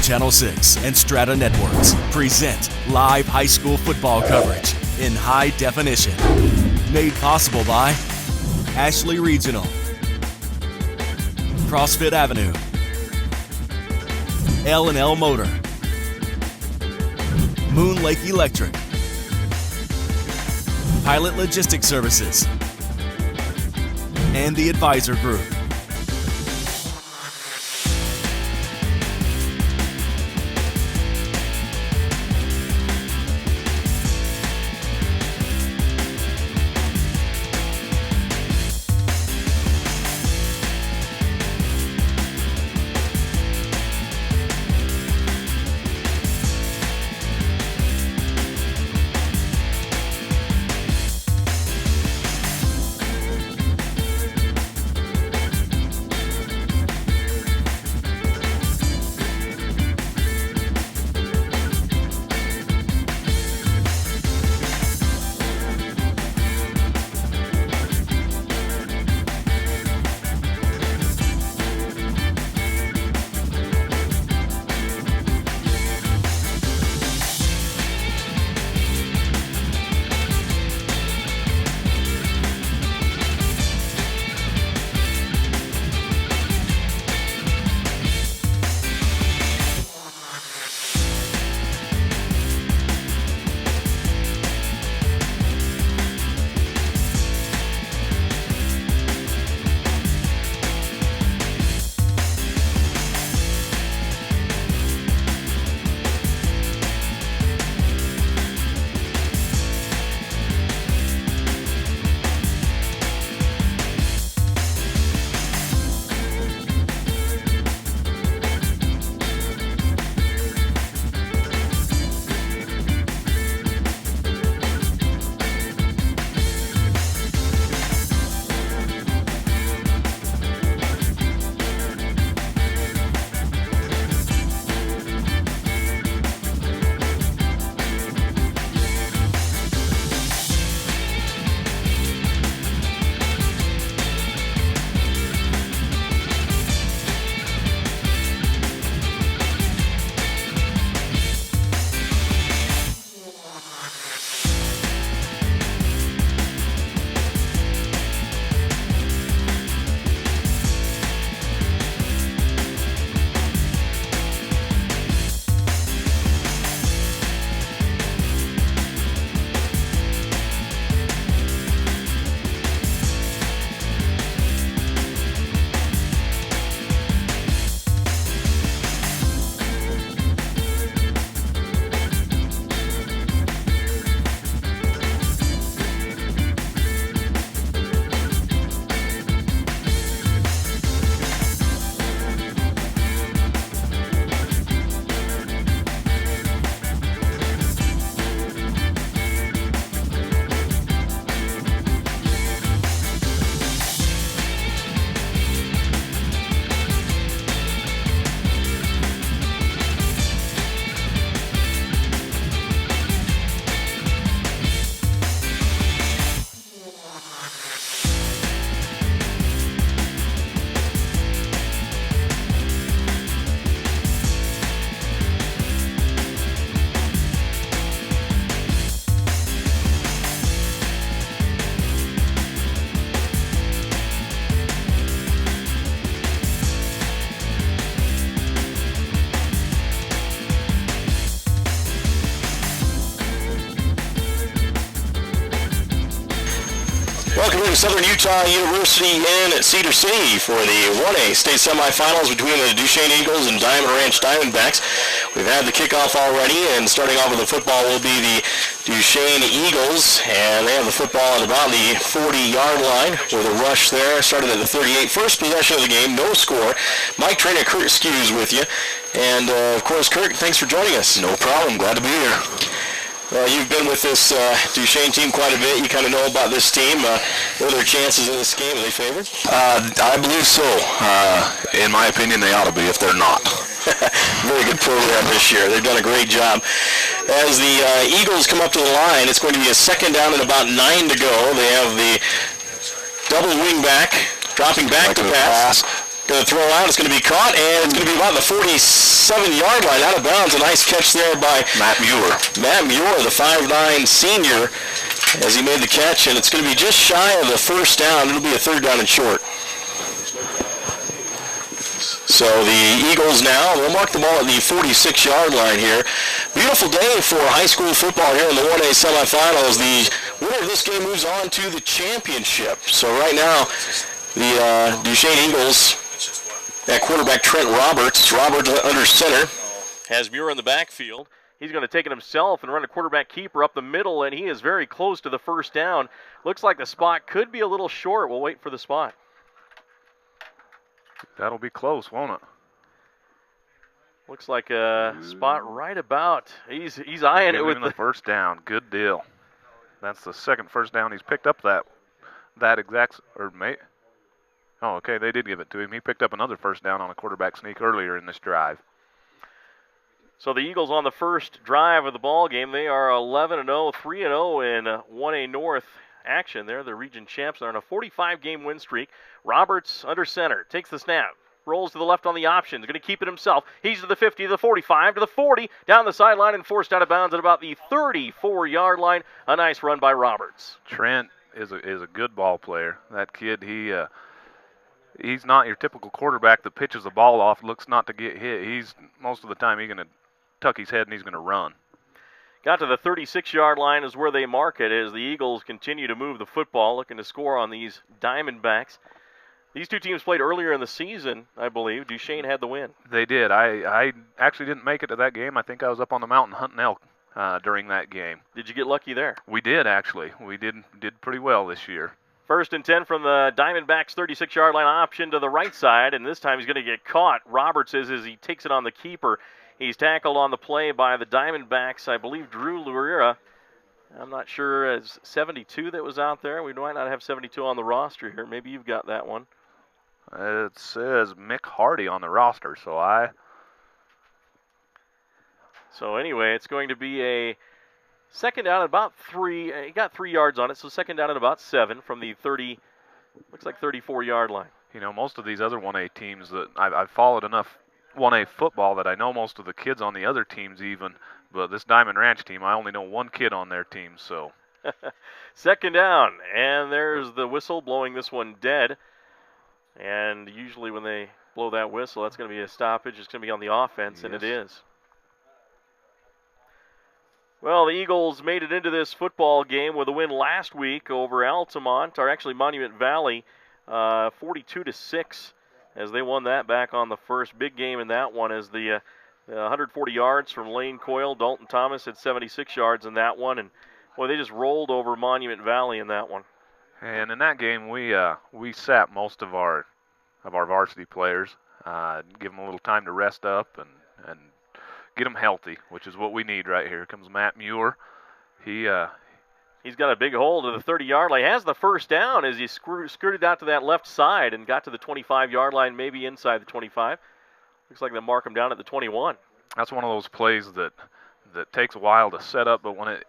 Channel 6 and Strata Networks present live high school football coverage in high definition. Made possible by Ashley Regional, CrossFit Avenue, L&L Motor, Moon Lake Electric, Pilot Logistics Services, and the Advisor Group. Welcome to Southern Utah University in Cedar City for the 1A state semifinals between the Duchesne Eagles and Diamond Ranch Diamondbacks. We've had the kickoff already, and starting off with the football will be the Duchesne Eagles, and they have the football at about the 40-yard line with a rush there. Started at the 38. First possession of the game, no score. Mike Trainer, Kurt Skews with you. And, of course, Kurt, thanks for joining us. No problem. Glad to be here. Well, you've been with this Duchesne team quite a bit. You kind of know about this team. What are their chances in this game? Are they favored? I believe so. In my opinion, they ought to be if they're not. Very good program this year. They've done a great job. As the Eagles come up to the line, it's going to be a second down and about 9 to go. They have the double wing back, dropping back to pass. Going to throw out. It's going to be caught, and it's going to be about the 47-yard line, out of bounds. A nice catch there by Matt Mueller. Matt Mueller, the 5'9" senior, as he made the catch, and it's going to be just shy of the first down. It'll be a third down and short. So the Eagles now will mark the ball at the 46-yard line here. Beautiful day for high school football here in the 1A semifinals. The winner of this game moves on to the championship. So right now, the Duchesne Eagles at quarterback Trent Roberts. Roberts under center. Has Muir in the backfield. He's going to take it himself and run a quarterback keeper up the middle, and he is very close to the first down. Looks like the spot could be a little short. We'll wait for the spot. That'll be close, won't it? Looks like a spot right about. He's eyeing it with the first down. Good deal. That's the second first down he's picked up that exact mate. Oh, okay, they did give it to him. He picked up another first down on a quarterback sneak earlier in this drive. So the Eagles on the first drive of the ball game, they are 11-0, 3-0 in 1A North action. They're the region champs. They're on a 45-game win streak. Roberts under center, takes the snap, rolls to the left on the option. He's going to keep it himself. He's to the 50, to the 45, to the 40, down the sideline and forced out of bounds at about the 34-yard line. A nice run by Roberts. Trent is a good ball player. That kid, he's not your typical quarterback that pitches the ball off, looks not to get hit. Most of the time he's going to tuck his head and he's going to run. Got to the 36-yard line is where they mark it as the Eagles continue to move the football, looking to score on these Diamondbacks. These two teams played earlier in the season, I believe. Duchesne had the win. They did. I actually didn't make it to that game. I think I was up on the mountain hunting elk during that game. Did you get lucky there? We did, actually. We did pretty well this year. First and 10 from the Diamondbacks' 36-yard line option to the right side, and this time he's going to get caught. Roberts is as he takes it on the keeper. He's tackled on the play by the Diamondbacks, I believe Drew Luria. I'm not sure, as 72 that was out there. We might not have 72 on the roster here. Maybe you've got that one. It says Mick Hardy on the roster, So anyway, it's going to be a second down at about 3. He got 3 yards on it, so second down at about 7 from the 34-yard line. You know, most of these other 1A teams that I've followed enough 1A football that I know most of the kids on the other teams even, but this Diamond Ranch team, I only know one kid on their team, so. Second down, and there's the whistle blowing this one dead. And usually when they blow that whistle, that's going to be a stoppage. It's going to be on the offense, yes. And it is. Well, the Eagles made it into this football game with a win last week over Altamont, or actually Monument Valley, 42-6, as they won that back on the first. Big game in that one as the 140 yards from Lane Coyle. Dalton Thomas had 76 yards in that one, and boy, they just rolled over Monument Valley in that one. And in that game, we sat most of our varsity players, give them a little time to rest up and get them healthy, which is what we need right here. Here comes Matt Mueller. He's got a big hole to the 30-yard line. He has the first down as he skirted out to that left side and got to the 25-yard line, maybe inside the 25. Looks like they mark him down at the 21. That's one of those plays that takes a while to set up, but when it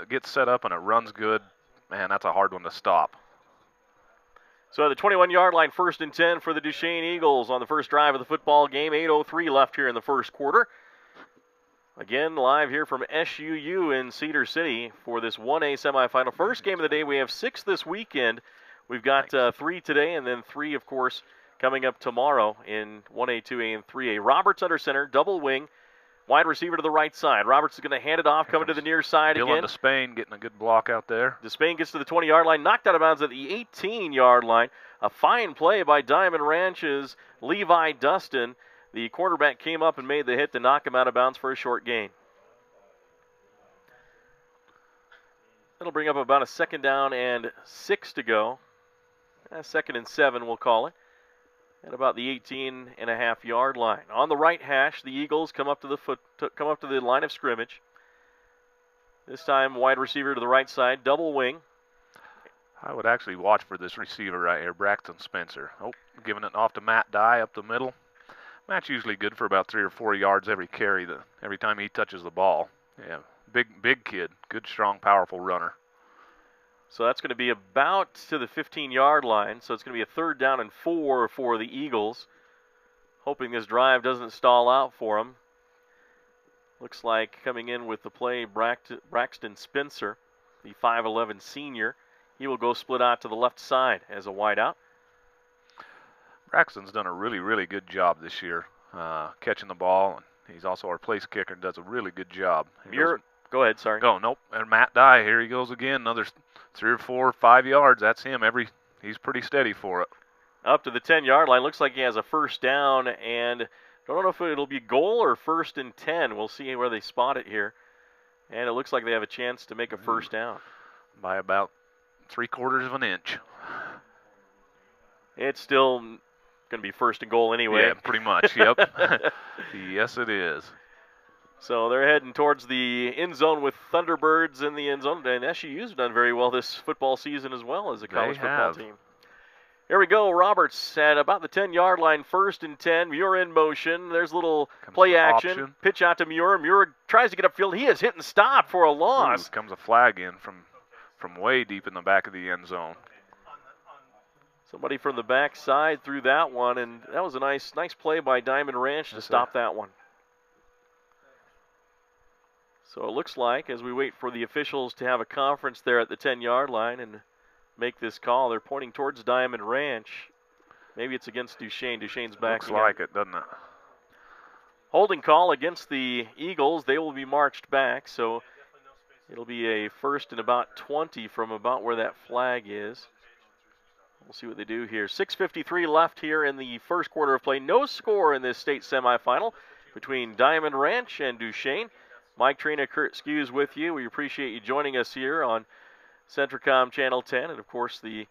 gets set up and it runs good, man, that's a hard one to stop. So the 21-yard line, first and 10 for the Duchesne Eagles on the first drive of the football game. 8:03 left here in the first quarter. Again, live here from SUU in Cedar City for this 1A semifinal. First game of the day. We have 6 this weekend. We've got 3 today and then 3, of course, coming up tomorrow in 1A, 2A, and 3A. Roberts under center, double wing, wide receiver to the right side. Roberts is going to hand it off, coming to the near side again. Dylan Despain getting a good block out there. Despain gets to the 20-yard line, knocked out of bounds at the 18-yard line. A fine play by Diamond Ranch's Levi Dustin. The quarterback came up and made the hit to knock him out of bounds for a short gain. That'll bring up about a second down and 6 to go. Second and 7, we'll call it. At about the 18.5-yard line. On the right hash, the Eagles come up to the line of scrimmage. This time, wide receiver to the right side, double wing. I would actually watch for this receiver right here, Braxton Spencer. Oh, giving it off to Matt Dye up the middle. Matt's usually good for about 3 or 4 yards every carry, every time he touches the ball. Yeah, big kid, good, strong, powerful runner. So that's going to be about to the 15-yard line. So it's going to be a third down and 4 for the Eagles. hoping this drive doesn't stall out for him. Looks like coming in with the play, Braxton Spencer, the 5'11 senior. He will go split out to the left side as a wideout. Braxton's done a really, really good job this year catching the ball, and he's also our place kicker and does a really good job. Go ahead, sorry. Go, nope. And Matt Dye, here he goes again, another 3 or 4 or 5 yards. That's him. He's pretty steady for it. Up to the 10-yard line. Looks like he has a first down, and don't know if it'll be goal or 1st and 10. We'll see where they spot it here. And it looks like they have a chance to make a first down. By about 3/4 of an inch. It's still going to be 1st and goal anyway. Yeah, pretty much, yep. Yes, it is. So they're heading towards the end zone with Thunderbirds in the end zone. And SUU's done very well this football season as well as a college football team. Here we go. Roberts at about the 10-yard line, 1st and 10. Muir in motion. There's a little play action. Option. Pitch out to Muir. Muir tries to get upfield. He is hit and stopped for a loss. Comes a flag in from way deep in the back of the end zone. Somebody from the back side threw that one, and that was a nice play by Diamond Ranch to stop that one. So it looks like, as we wait for the officials to have a conference there at the 10-yard line and make this call, they're pointing towards Diamond Ranch. Maybe it's against Duchesne. Duchesne's back. Looks like it, doesn't it? Holding call against the Eagles. They will be marched back, so it'll be a 1st and about 20 from about where that flag is. We'll see what they do here. 6:53 left here in the first quarter of play. No score in this state semifinal between Diamond Ranch and Duchesne. Mike Trina, Kurt Skews with you. We appreciate you joining us here on Centricom Channel 10 and, of course, the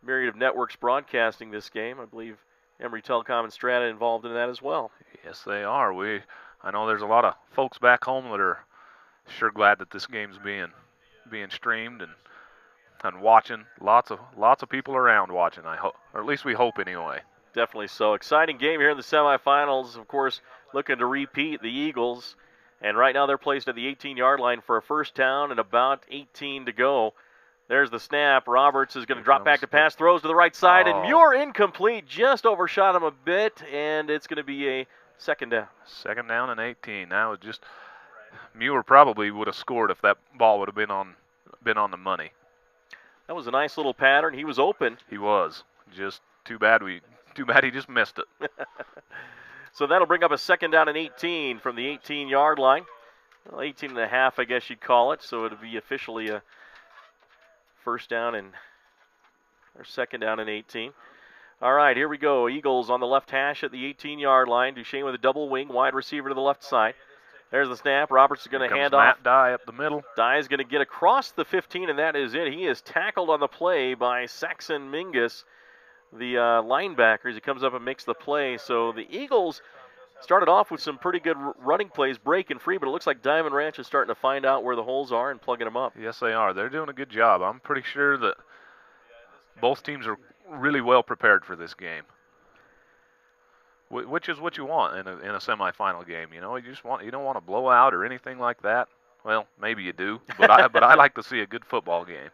myriad of networks broadcasting this game. I believe Emory Telecom and Strata involved in that as well. Yes, they are. I know there's a lot of folks back home that are sure glad that this game's being streamed and watching. Lots of people around watching, I hope, or at least we hope anyway. Definitely so. Exciting game here in the semifinals. Of course, looking to repeat the Eagles. And right now they're placed at the 18-yard line for a first down and about 18 to go. There's the snap. Roberts is going to drop back to pass, throws to the right side, and Muir incomplete. Just overshot him a bit, and it's going to be a second down. Second down and 18. Now it just Muir probably would have scored if that ball would have been on the money. That was a nice little pattern. He was open. He was. Just too bad he just missed it. So that'll bring up a second down and 18 from the 18-yard line. Well, 18 and a half, I guess you'd call it. So it'll be officially a second down and 18. All right, here we go. Eagles on the left hash at the 18-yard line. Duchesne with a double wing, wide receiver to the left side. There's the snap. Roberts is going to hand off. Matt Dye up the middle. Dye is going to get across the 15, and that is it. He is tackled on the play by Saxon Mingus, the linebackers. He comes up and makes the play. So the Eagles started off with some pretty good running plays, breaking free, but it looks like Diamond Ranch is starting to find out where the holes are and plugging them up. Yes, they are. They're doing a good job. I'm pretty sure that both teams are really well prepared for this game, which is what you want in a semifinal game. You know, you don't want a blowout or anything like that. Well, maybe you do, but I like to see a good football game.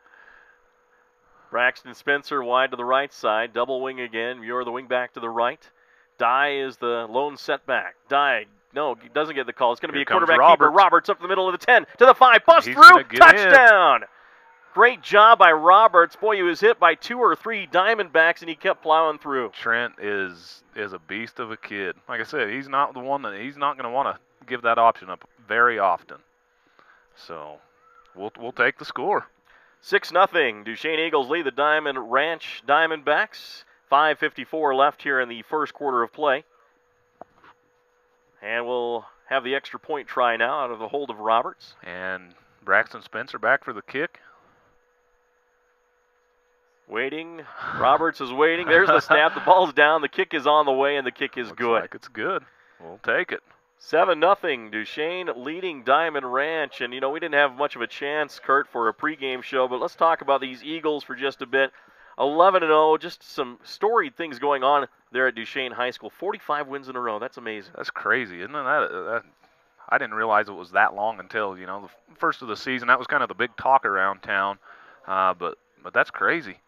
Braxton Spencer wide to the right side, double wing again. Muir the wing back to the right. Dye is the lone setback. Dye, no, doesn't get the call. It's going to be a quarterback keeper. Roberts up the middle of the 10 to the 5. Bust through, touchdown! Great job by Roberts. Boy, he was hit by 2 or 3 Diamondbacks, and he kept plowing through. Trent is a beast of a kid. Like I said, he's not going to want to give that option up very often. So we'll take the score. 6-0. Duchesne Eagles lead the Diamond Ranch Diamondbacks. 5:54 left here in the first quarter of play. And we'll have the extra point try now out of the hold of Roberts. And Braxton Spencer back for the kick. Waiting. Roberts is waiting. There's the snap. The ball's down. The kick is on the way, and the kick is Looks good. like it's good. We'll take it. 7-0. Duchesne leading Diamond Ranch. And, we didn't have much of a chance, Kurt, for a pregame show, but let's talk about these Eagles for just a bit. 11-0, just some storied things going on there at Duchesne High School. 45 wins in a row. That's amazing. That's crazy, isn't it? That I didn't realize it was that long until, the first of the season. That was kind of the big talk around town. But that's crazy.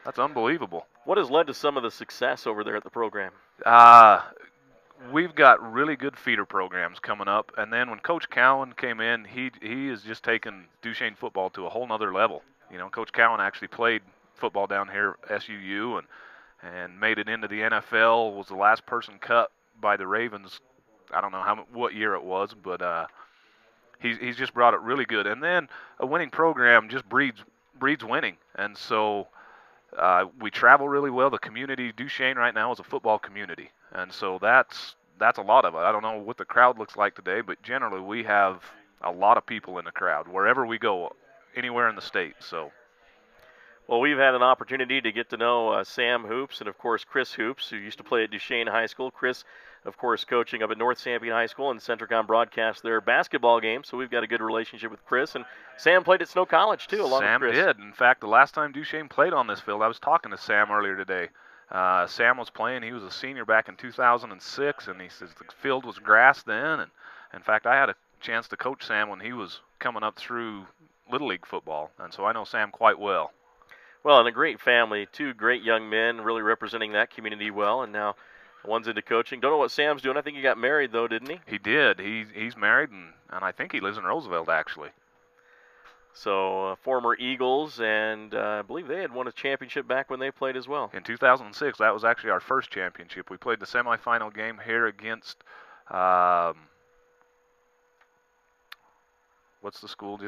That's unbelievable. What has led to some of the success over there at the program? We've got really good feeder programs coming up, and then when Coach Cowan came in, he has just taken Duchesne football to a whole nother level. You know, Coach Cowan actually played football down here at SUU and made it into the NFL. Was the last person cut by the Ravens. I don't know what year it was, but he's just brought it really good. And then a winning program just breeds winning, and so we travel really well. The community, Duchesne right now is a football community, and so that's a lot of it. I don't know what the crowd looks like today, but generally we have a lot of people in the crowd wherever we go, anywhere in the state. So. Well, we've had an opportunity to get to know Sam Hoops and, of course, Chris Hoops, who used to play at Duchesne High School. Chris, of course, coaching up at North Sanpete High School, and Centricom broadcast their basketball game, so we've got a good relationship with Chris. And Sam played at Snow College, too, along with Chris. Sam did. In fact, the last time Duchesne played on this field, I was talking to Sam earlier today. Sam was playing. He was a senior back in 2006, and he says the field was grass then. And, in fact, I had a chance to coach Sam when he was coming up through Little League football, and so I know Sam quite well. Well, and a great family, two great young men really representing that community well, and now one's into coaching. Don't know what Sam's doing. I think he got married, though, didn't he? He did. He's married, and I think he lives in Roosevelt, actually. So, former Eagles, and I believe they had won a championship back when they played as well. In 2006, that was actually our first championship. We played the semifinal game here against, what's the school?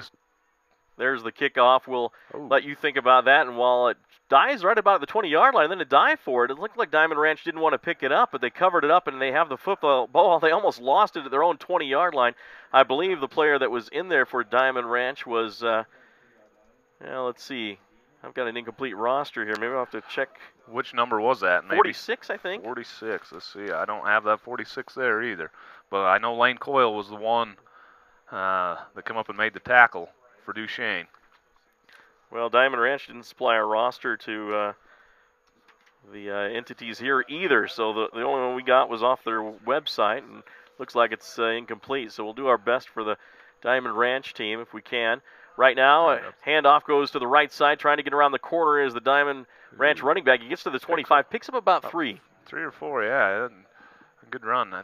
There's the kickoff. We'll let you think about that. And while it dies right about the 20-yard line, and then to dive for it, it looked like Diamond Ranch didn't want to pick it up, but they covered it up, and they have the football ball. They almost lost it at their own 20-yard line. I believe the player that was in there for Diamond Ranch was, let's see. I've got an incomplete roster here. Maybe I'll have to check. Which number was that? Maybe 46, I think. 46. Let's see. I don't have that 46 there either. But I know Lane Coyle was the one that come up and made the tackle for Duchesne. Well, Diamond Ranch didn't supply a roster to the entities here either, so the only one we got was off their website, and looks like it's incomplete. So we'll do our best for the Diamond Ranch team if we can. Right now, a handoff goes to the right side, trying to get around the corner is the Diamond Ranch running back. He gets to the 25, picks up about 3. 3 or 4, yeah. A good run.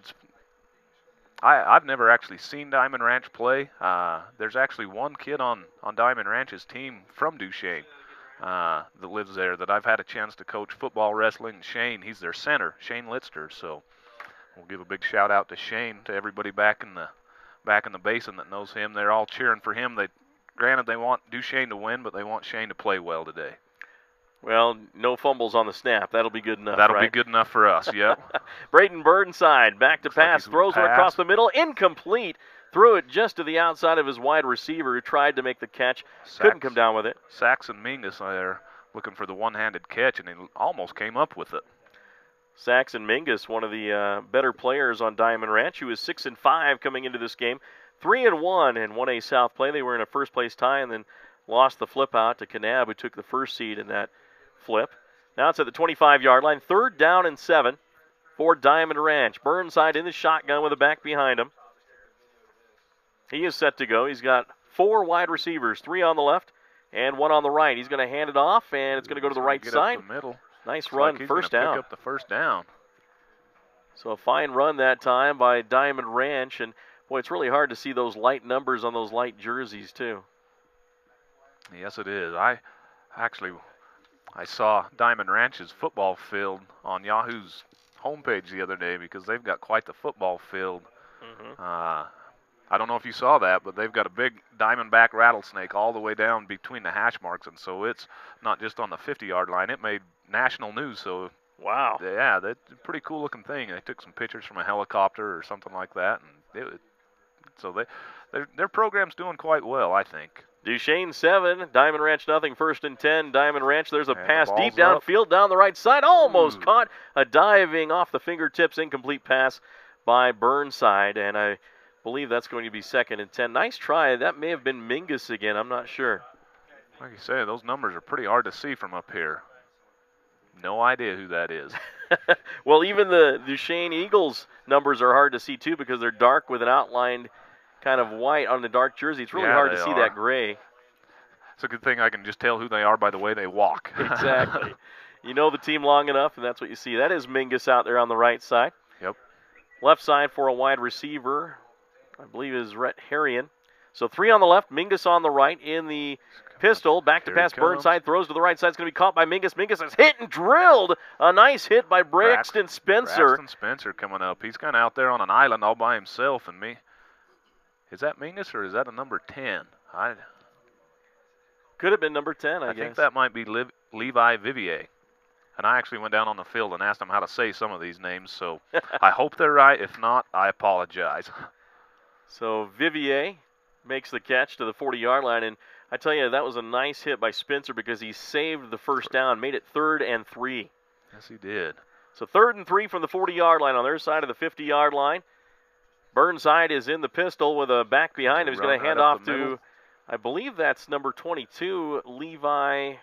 I've never actually seen Diamond Ranch play. There's actually one kid on Diamond Ranch's team from Duchesne that lives there that I've had a chance to coach football, wrestling. Shane, he's their center, Shane Litster. So we'll give a big shout out to Shane, to everybody back in the basin that knows him. They're all cheering for him. Granted, they want Duchesne to win, but they want Shane to play well today. Well, no fumbles on the snap. That'll be good enough. That'll be good enough for us, yep. Braden Burnside back to pass, like throws one across the middle, incomplete. Threw it just to the outside of his wide receiver who tried to make the catch. Couldn't come down with it. Saxon Mingus there looking for the one-handed catch, and he almost came up with it. Saxon Mingus, one of the better players on Diamond Ranch, who is 6-5 coming into this game. 3-1 in 1A South play. They were in a first-place tie and then lost the flip out to Kanab, who took the first seed in that flip. Now it's at the 25-yard line. 3rd down and 7 for Diamond Ranch. Burnside in the shotgun with a back behind him. He is set to go. He's got 4 wide receivers, 3 on the left and 1 on the right. He's going to hand it off, and it's going to go to the right side. Up the middle. Nice run, like first down. Pick up the first down. So a fine run that time by Diamond Ranch, and boy, it's really hard to see those light numbers on those light jerseys too. Yes, it is. I saw Diamond Ranch's football field on Yahoo's homepage the other day because they've got quite the football field. Mm-hmm. I don't know if you saw that, but they've got a big diamondback rattlesnake all the way down between the hash marks, and so it's not just on the 50-yard line. It made national news. So wow, yeah, that's a pretty cool-looking thing. They took some pictures from a helicopter or something like that, and so their program's doing quite well, I think. Duchesne 7, Diamond Ranch nothing. 1st and 10, Diamond Ranch. There's a pass deep up. downfield down the right side. Almost caught. A diving off the fingertips, incomplete pass by Burnside, and I believe that's going to be 2nd and 10. Nice try. That may have been Mingus again. I'm not sure. Like you say, those numbers are pretty hard to see from up here. No idea who that is. Well, even the Duchesne Eagles numbers are hard to see, too, because they're dark with an outlined kind of white on the dark jersey. It's really hard to see that gray. It's a good thing I can just tell who they are by the way they walk. Exactly. You know the team long enough, and that's what you see. That is Mingus out there on the right side. Yep. Left side for a wide receiver, I believe, is Rhett Harrion. So 3 on the left, Mingus on the right in the pistol. Back to pass, Burnside throws to the right side. It's going to be caught by Mingus. Mingus is hit and drilled. A nice hit by Braxton Spencer. Braxton Spencer coming up. He's kind of out there on an island all by himself. And is that Mingus or is that a number 10? Could have been number 10, I guess. I think that might be Levi Vivier. And I actually went down on the field and asked him how to say some of these names, so I hope they're right. If not, I apologize. So Vivier makes the catch to the 40-yard line, and I tell you, that was a nice hit by Spencer because he saved the first down, made it 3rd and 3. Yes, he did. So 3rd and 3 from the 40-yard line on their side of the 50-yard line. Burnside is in the pistol with a back behind him. He's going to hand off to, I believe that's number 22, Levi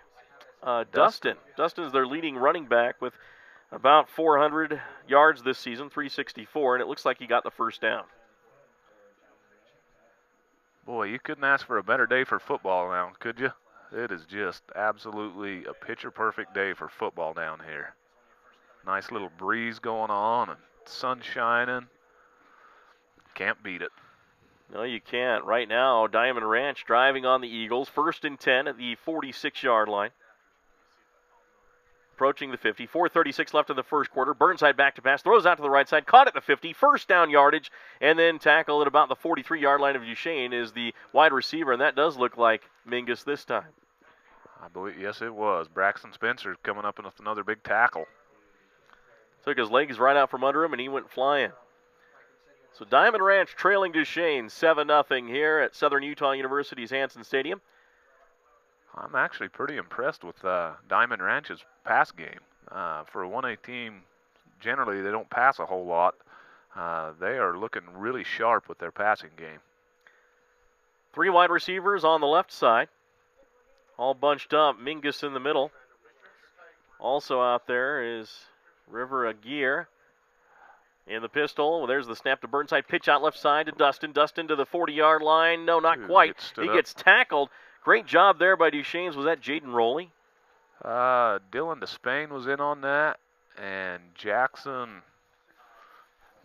Dustin. Dustin's their leading running back with about 400 yards this season, 364, and it looks like he got the first down. Boy, you couldn't ask for a better day for football now, could you? It is just absolutely a picture-perfect day for football down here. Nice little breeze going on and sun shining. Can't beat it. No, you can't. Right now, Diamond Ranch driving on the Eagles. 1st and 10 at the 46-yard line. Approaching the 50. 4:36 left in the first quarter. Burnside back to pass. Throws out to the right side. Caught at the 50. First down yardage. And then tackle at about the 43-yard line of Duchesne is the wide receiver. And that does look like Mingus this time. I believe, yes, it was. Braxton Spencer coming up with another big tackle. Took his legs right out from under him, and he went flying. So Diamond Ranch trailing Duchesne 7-0 here at Southern Utah University's Hanson Stadium. I'm actually pretty impressed with Diamond Ranch's pass game. For a 1A team, generally they don't pass a whole lot. They are looking really sharp with their passing game. 3 wide receivers on the left side, all bunched up. Mingus in the middle. Also out there is River Aguirre. In the pistol, well, there's the snap to Burnside. Pitch out left side to Dustin. Dustin to the 40-yard line. No, not quite. He gets tackled. Great job there by Duchesne's. Was that Jaden Rowley? Dylan Despain was in on that, and Jackson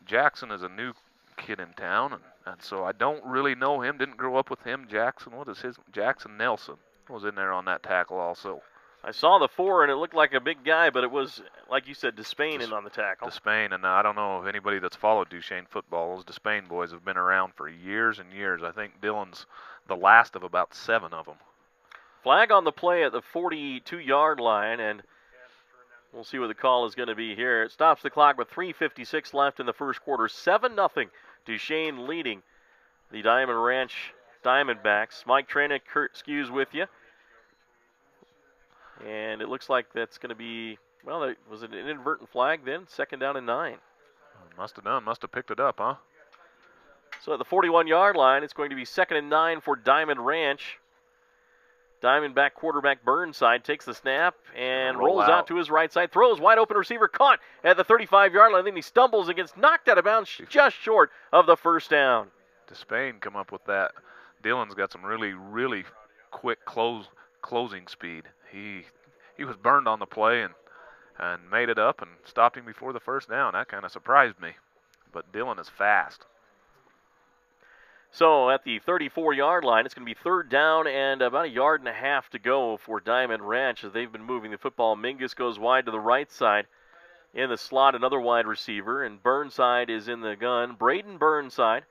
is a new kid in town, and so I don't really know him. Didn't grow up with him. Jackson, what is his? Jackson Nelson was in there on that tackle also. I saw the 4, and it looked like a big guy, but it was, like you said, Despain in on the tackle. Despain, and I don't know if anybody that's followed Duchesne football, those Despain boys have been around for years and years. I think Dylan's the last of about 7 of them. Flag on the play at the 42-yard line, and we'll see what the call is going to be here. It stops the clock with 3:56 left in the first quarter. 7-0. Duchesne leading the Diamond Ranch Diamondbacks. Mike Tranick, Kurt Skews with you. And it looks like that's going to be, well, was it an inadvertent flag then? 2nd down and 9. Must have picked it up, huh? So at the 41-yard line, it's going to be 2nd and 9 for Diamond Ranch. Diamondback quarterback Burnside takes the snap and rolls out to his right side. Throws, wide open receiver caught at the 35-yard line. Then he stumbles and gets knocked out of bounds just short of the first down. Despain come up with that. Dylan's got some really, really quick closing speed. He was burned on the play and made it up and stopped him before the first down. That kind of surprised me. But Dylan is fast. So at the 34-yard line, it's going to be 3rd down and about 1.5 yards to go for Diamond Ranch as they've been moving the football. Mingus goes wide to the right side. In the slot, another wide receiver, and Burnside is in the gun. Braden Burnside.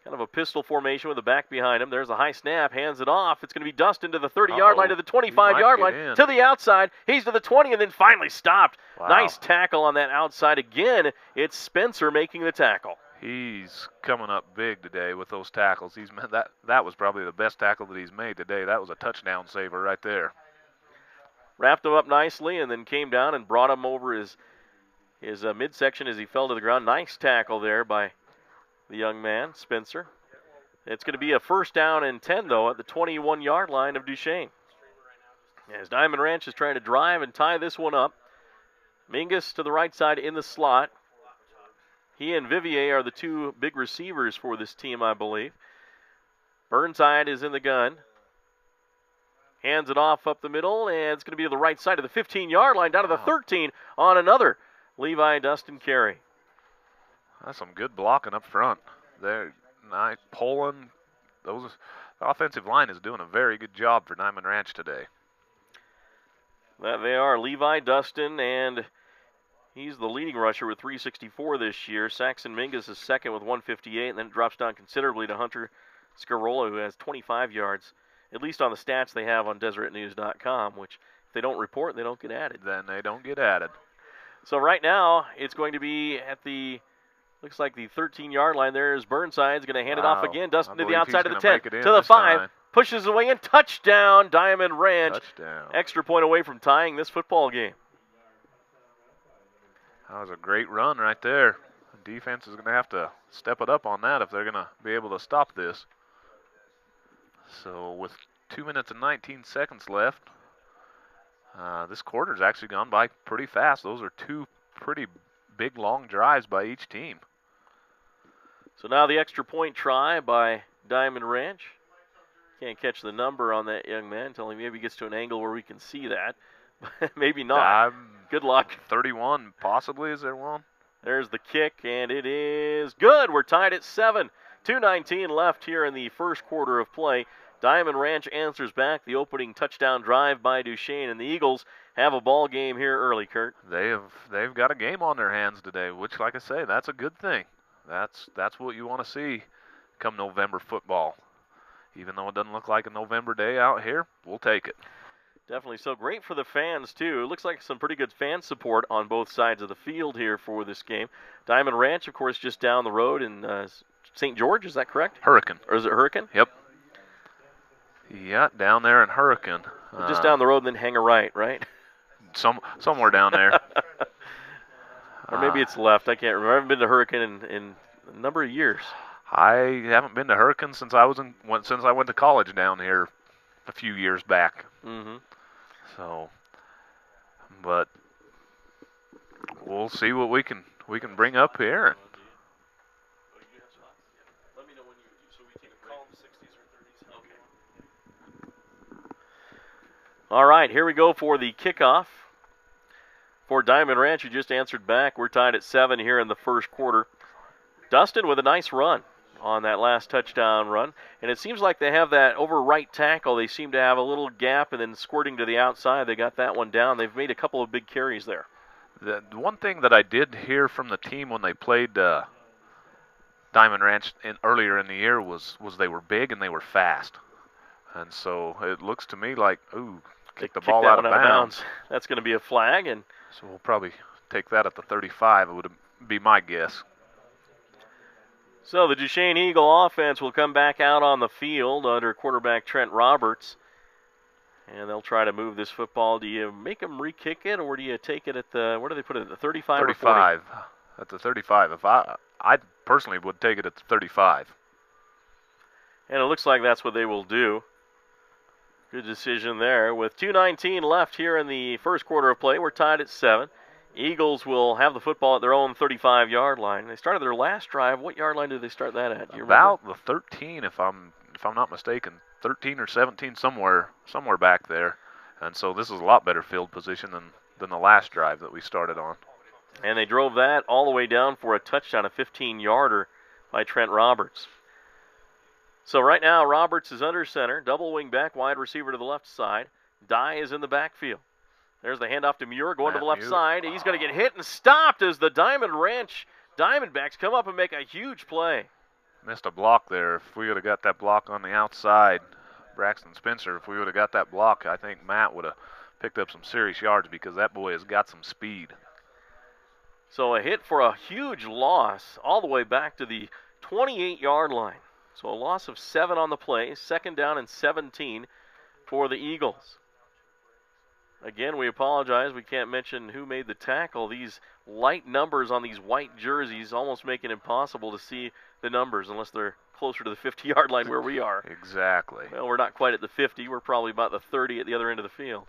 Kind of a pistol formation with the back behind him. There's a high snap, hands it off. It's going to be Dustin to the 30-yard line, to the 25-yard line, to the outside. He's to the 20 and then finally stopped. Wow. Nice tackle on that outside. Again, it's Spencer making the tackle. He's coming up big today with those tackles. That was probably the best tackle that he's made today. That was a touchdown saver right there. Wrapped him up nicely and then came down and brought him over his midsection as he fell to the ground. Nice tackle there by the young man, Spencer. It's going to be a 1st down and 10, though, at the 21-yard line of Duchesne. As Diamond Ranch is trying to drive and tie this one up. Mingus to the right side in the slot. He and Vivier are the 2 big receivers for this team, I believe. Burnside is in the gun. Hands it off up the middle, and it's going to be to the right side of the 15-yard line, down to the 13 on another Levi Dustin carry. That's some good blocking up front. They're nice pulling. The offensive line is doing a very good job for Diamond Ranch today. That they are. Levi Dustin, and he's the leading rusher with 364 this year. Saxon Mingus is second with 158, and then it drops down considerably to Hunter Scarola, who has 25 yards, at least on the stats they have on DeseretNews.com, which if they don't report, they don't get added. Then they don't get added. So right now, it's going to be at the, looks like the 13-yard line. There's Burnside's going to hand it off again. Dustin to the outside of the 10, to the 5, pushes away, and touchdown, Diamond Ranch. Touchdown. Extra point away from tying this football game. That was a great run right there. The defense is going to have to step it up on that if they're going to be able to stop this. So with 2 minutes and 19 seconds left, this quarter's actually gone by pretty fast. Those are two pretty big, long drives by each team. So now the extra point try by Diamond Ranch. Can't catch the number on that young man until he maybe gets to an angle where we can see that. Maybe not. Good luck. 31 possibly, is there one? There's the kick, and it is good. We're tied at 7. 2:19 left here in the first quarter of play. Diamond Ranch answers back the opening touchdown drive by Duchesne, and the Eagles have a ball game here early, Kurt. They've got a game on their hands today, which, like I say, that's a good thing. That's what you want to see come November football. Even though it doesn't look like a November day out here, we'll take it. Definitely so. Great for the fans, too. It looks like some pretty good fan support on both sides of the field here for this game. Diamond Ranch, of course, just down the road in St. George, is that correct? Hurricane. Or is it Hurricane? Yep. Yeah, down there in Hurricane. Just down the road and then hang a right? Somewhere down there. Or maybe it's left. I can't remember. I haven't been to Hurricane in a number of years. I haven't been to Hurricane since I went to college down here a few years back. Mm-hmm. So, but we'll see what we can bring up here. Let me know when so we can call them 60s or 30s. Okay. All right, here we go for the kickoff. For Diamond Ranch, who just answered back, we're tied at 7 here in the first quarter. Dustin with a nice run on that last touchdown run. And it seems like they have that over right tackle. They seem to have a little gap and then squirting to the outside. They got that one down. They've made a couple of big carries there. The one thing that I did hear from the team when they played Diamond Ranch earlier in the year was they were big and they were fast. And so it looks to me like, kick the ball out of bounds. That's going to be a flag. And so we'll probably take that at the 35. It would be my guess. So the Duchesne Eagle offense will come back out on the field under quarterback Trent Roberts. And they'll try to move this football. Do you make them re-kick it, or do you take it at the, where do they put it, the 35 or 40? 35. At the 35. I personally would take it at the 35. And it looks like that's what they will do. Good decision there. With 2:19 left here in the first quarter of play, we're tied at 7. Eagles will have the football at their own 35-yard line. They started their last drive. What yard line did they start that at? About the 13, if I'm not mistaken. 13 or 17, somewhere back there. And so this is a lot better field position than the last drive that we started on. And they drove that all the way down for a touchdown, a 15-yarder by Trent Roberts. So right now, Roberts is under center, double wing back, wide receiver to the left side. Dye is in the backfield. There's the handoff to Muir going to the left side. He's going to get hit and stopped as the Diamond Ranch Diamondbacks come up and make a huge play. Missed a block there. If we would have got that block on the outside, Braxton Spencer, if we would have got that block, I think Matt would have picked up some serious yards because that boy has got some speed. So a hit for a huge loss all the way back to the 28-yard line. So a loss of 7 on the play, second down and 17 for the Eagles. Again, we apologize. We can't mention who made the tackle. These light numbers on these white jerseys almost make it impossible to see the numbers unless they're closer to the 50-yard line where we are. Exactly. Well, we're not quite at the 50. We're probably about the 30 at the other end of the field.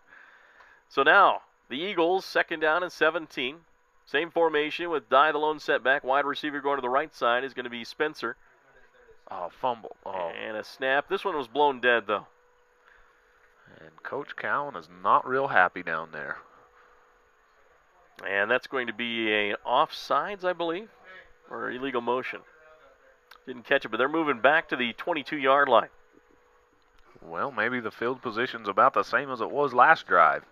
So now, the Eagles, second down and 17. Same formation with Dye, the lone setback. Wide receiver going to the right side is going to be Spencer. Oh, fumble. Oh. And a snap. This one was blown dead, though. And Coach Cowan is not real happy down there. And that's going to be a offsides, I believe, or illegal motion. Didn't catch it, but they're moving back to the 22-yard line. Well, maybe the field position's about the same as it was last drive.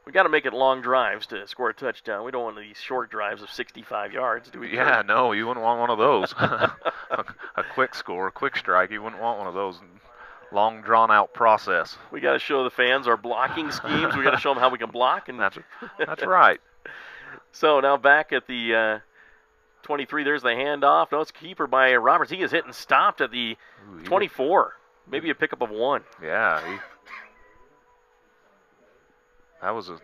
We got to make it long drives to score a touchdown. We don't want these short drives of 65 yards, do we? Yeah, no, you wouldn't want one of those. a quick score, a quick strike, you wouldn't want one of those. Long, drawn-out process. We got to show the fans our blocking schemes. We got to show them how we can block. And That's right. So now back at the 23, there's the handoff. No, it's keeper by Roberts. He is hit and stopped at the 24. Maybe a pickup of 1. Yeah, that was a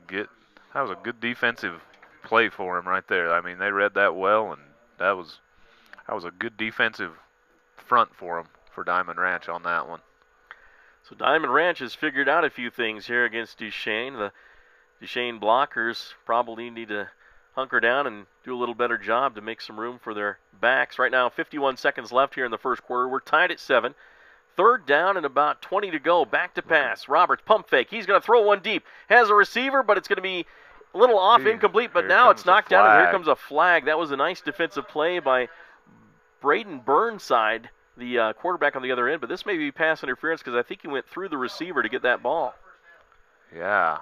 good defensive play for him right there. I mean, they read that well, and that was a good defensive front for him, for Diamond Ranch on that one. So Diamond Ranch has figured out a few things here against Duchesne. The Duchesne blockers probably need to hunker down and do a little better job to make some room for their backs. Right now, 51 seconds left here in the first quarter. We're tied at 7. 3rd down and about 20 to go. Back to pass. Roberts, pump fake. He's going to throw one deep. Has a receiver, but it's going to be a little off, incomplete, but now it's knocked down, and here comes a flag. That was a nice defensive play by Braden Burnside, the quarterback on the other end, but this may be pass interference because I think he went through the receiver to get that ball. Yeah.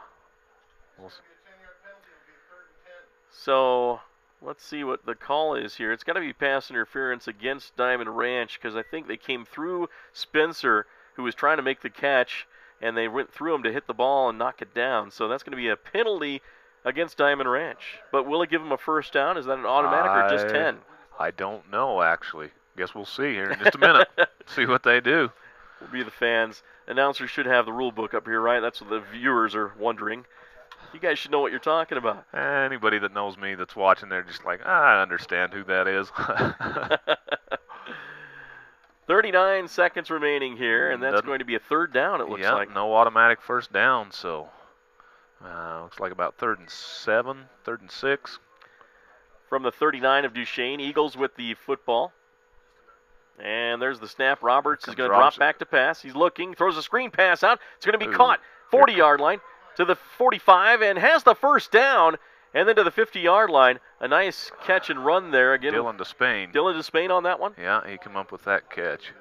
So let's see what the call is here. It's got to be pass interference against Diamond Ranch because I think they came through Spencer, who was trying to make the catch, and they went through him to hit the ball and knock it down. So that's going to be a penalty against Diamond Ranch. But will it give him a first down? Is that an automatic or just 10? I don't know, actually. Guess we'll see here in just a minute. See what they do. We'll be the fans. Announcers should have the rule book up here, right? That's what the viewers are wondering. You guys should know what you're talking about. Anybody that knows me that's watching, they're just like, I understand who that is. 39 seconds remaining here, and that's going to be a 3rd down, it looks like. No automatic first down, so looks like about 3rd and 7, 3rd and 6. From the 39 of Duchesne, Eagles with the football. And there's the snap. Roberts is going to drop back to pass. He's looking, throws a screen pass out. It's going to be caught. 40-yard line to the 45 and has the first down. And then to the 50-yard line. A nice catch and run there. Again, Dylan Duchesne. Dylan Duchesne on that one? Yeah, he came up with that catch.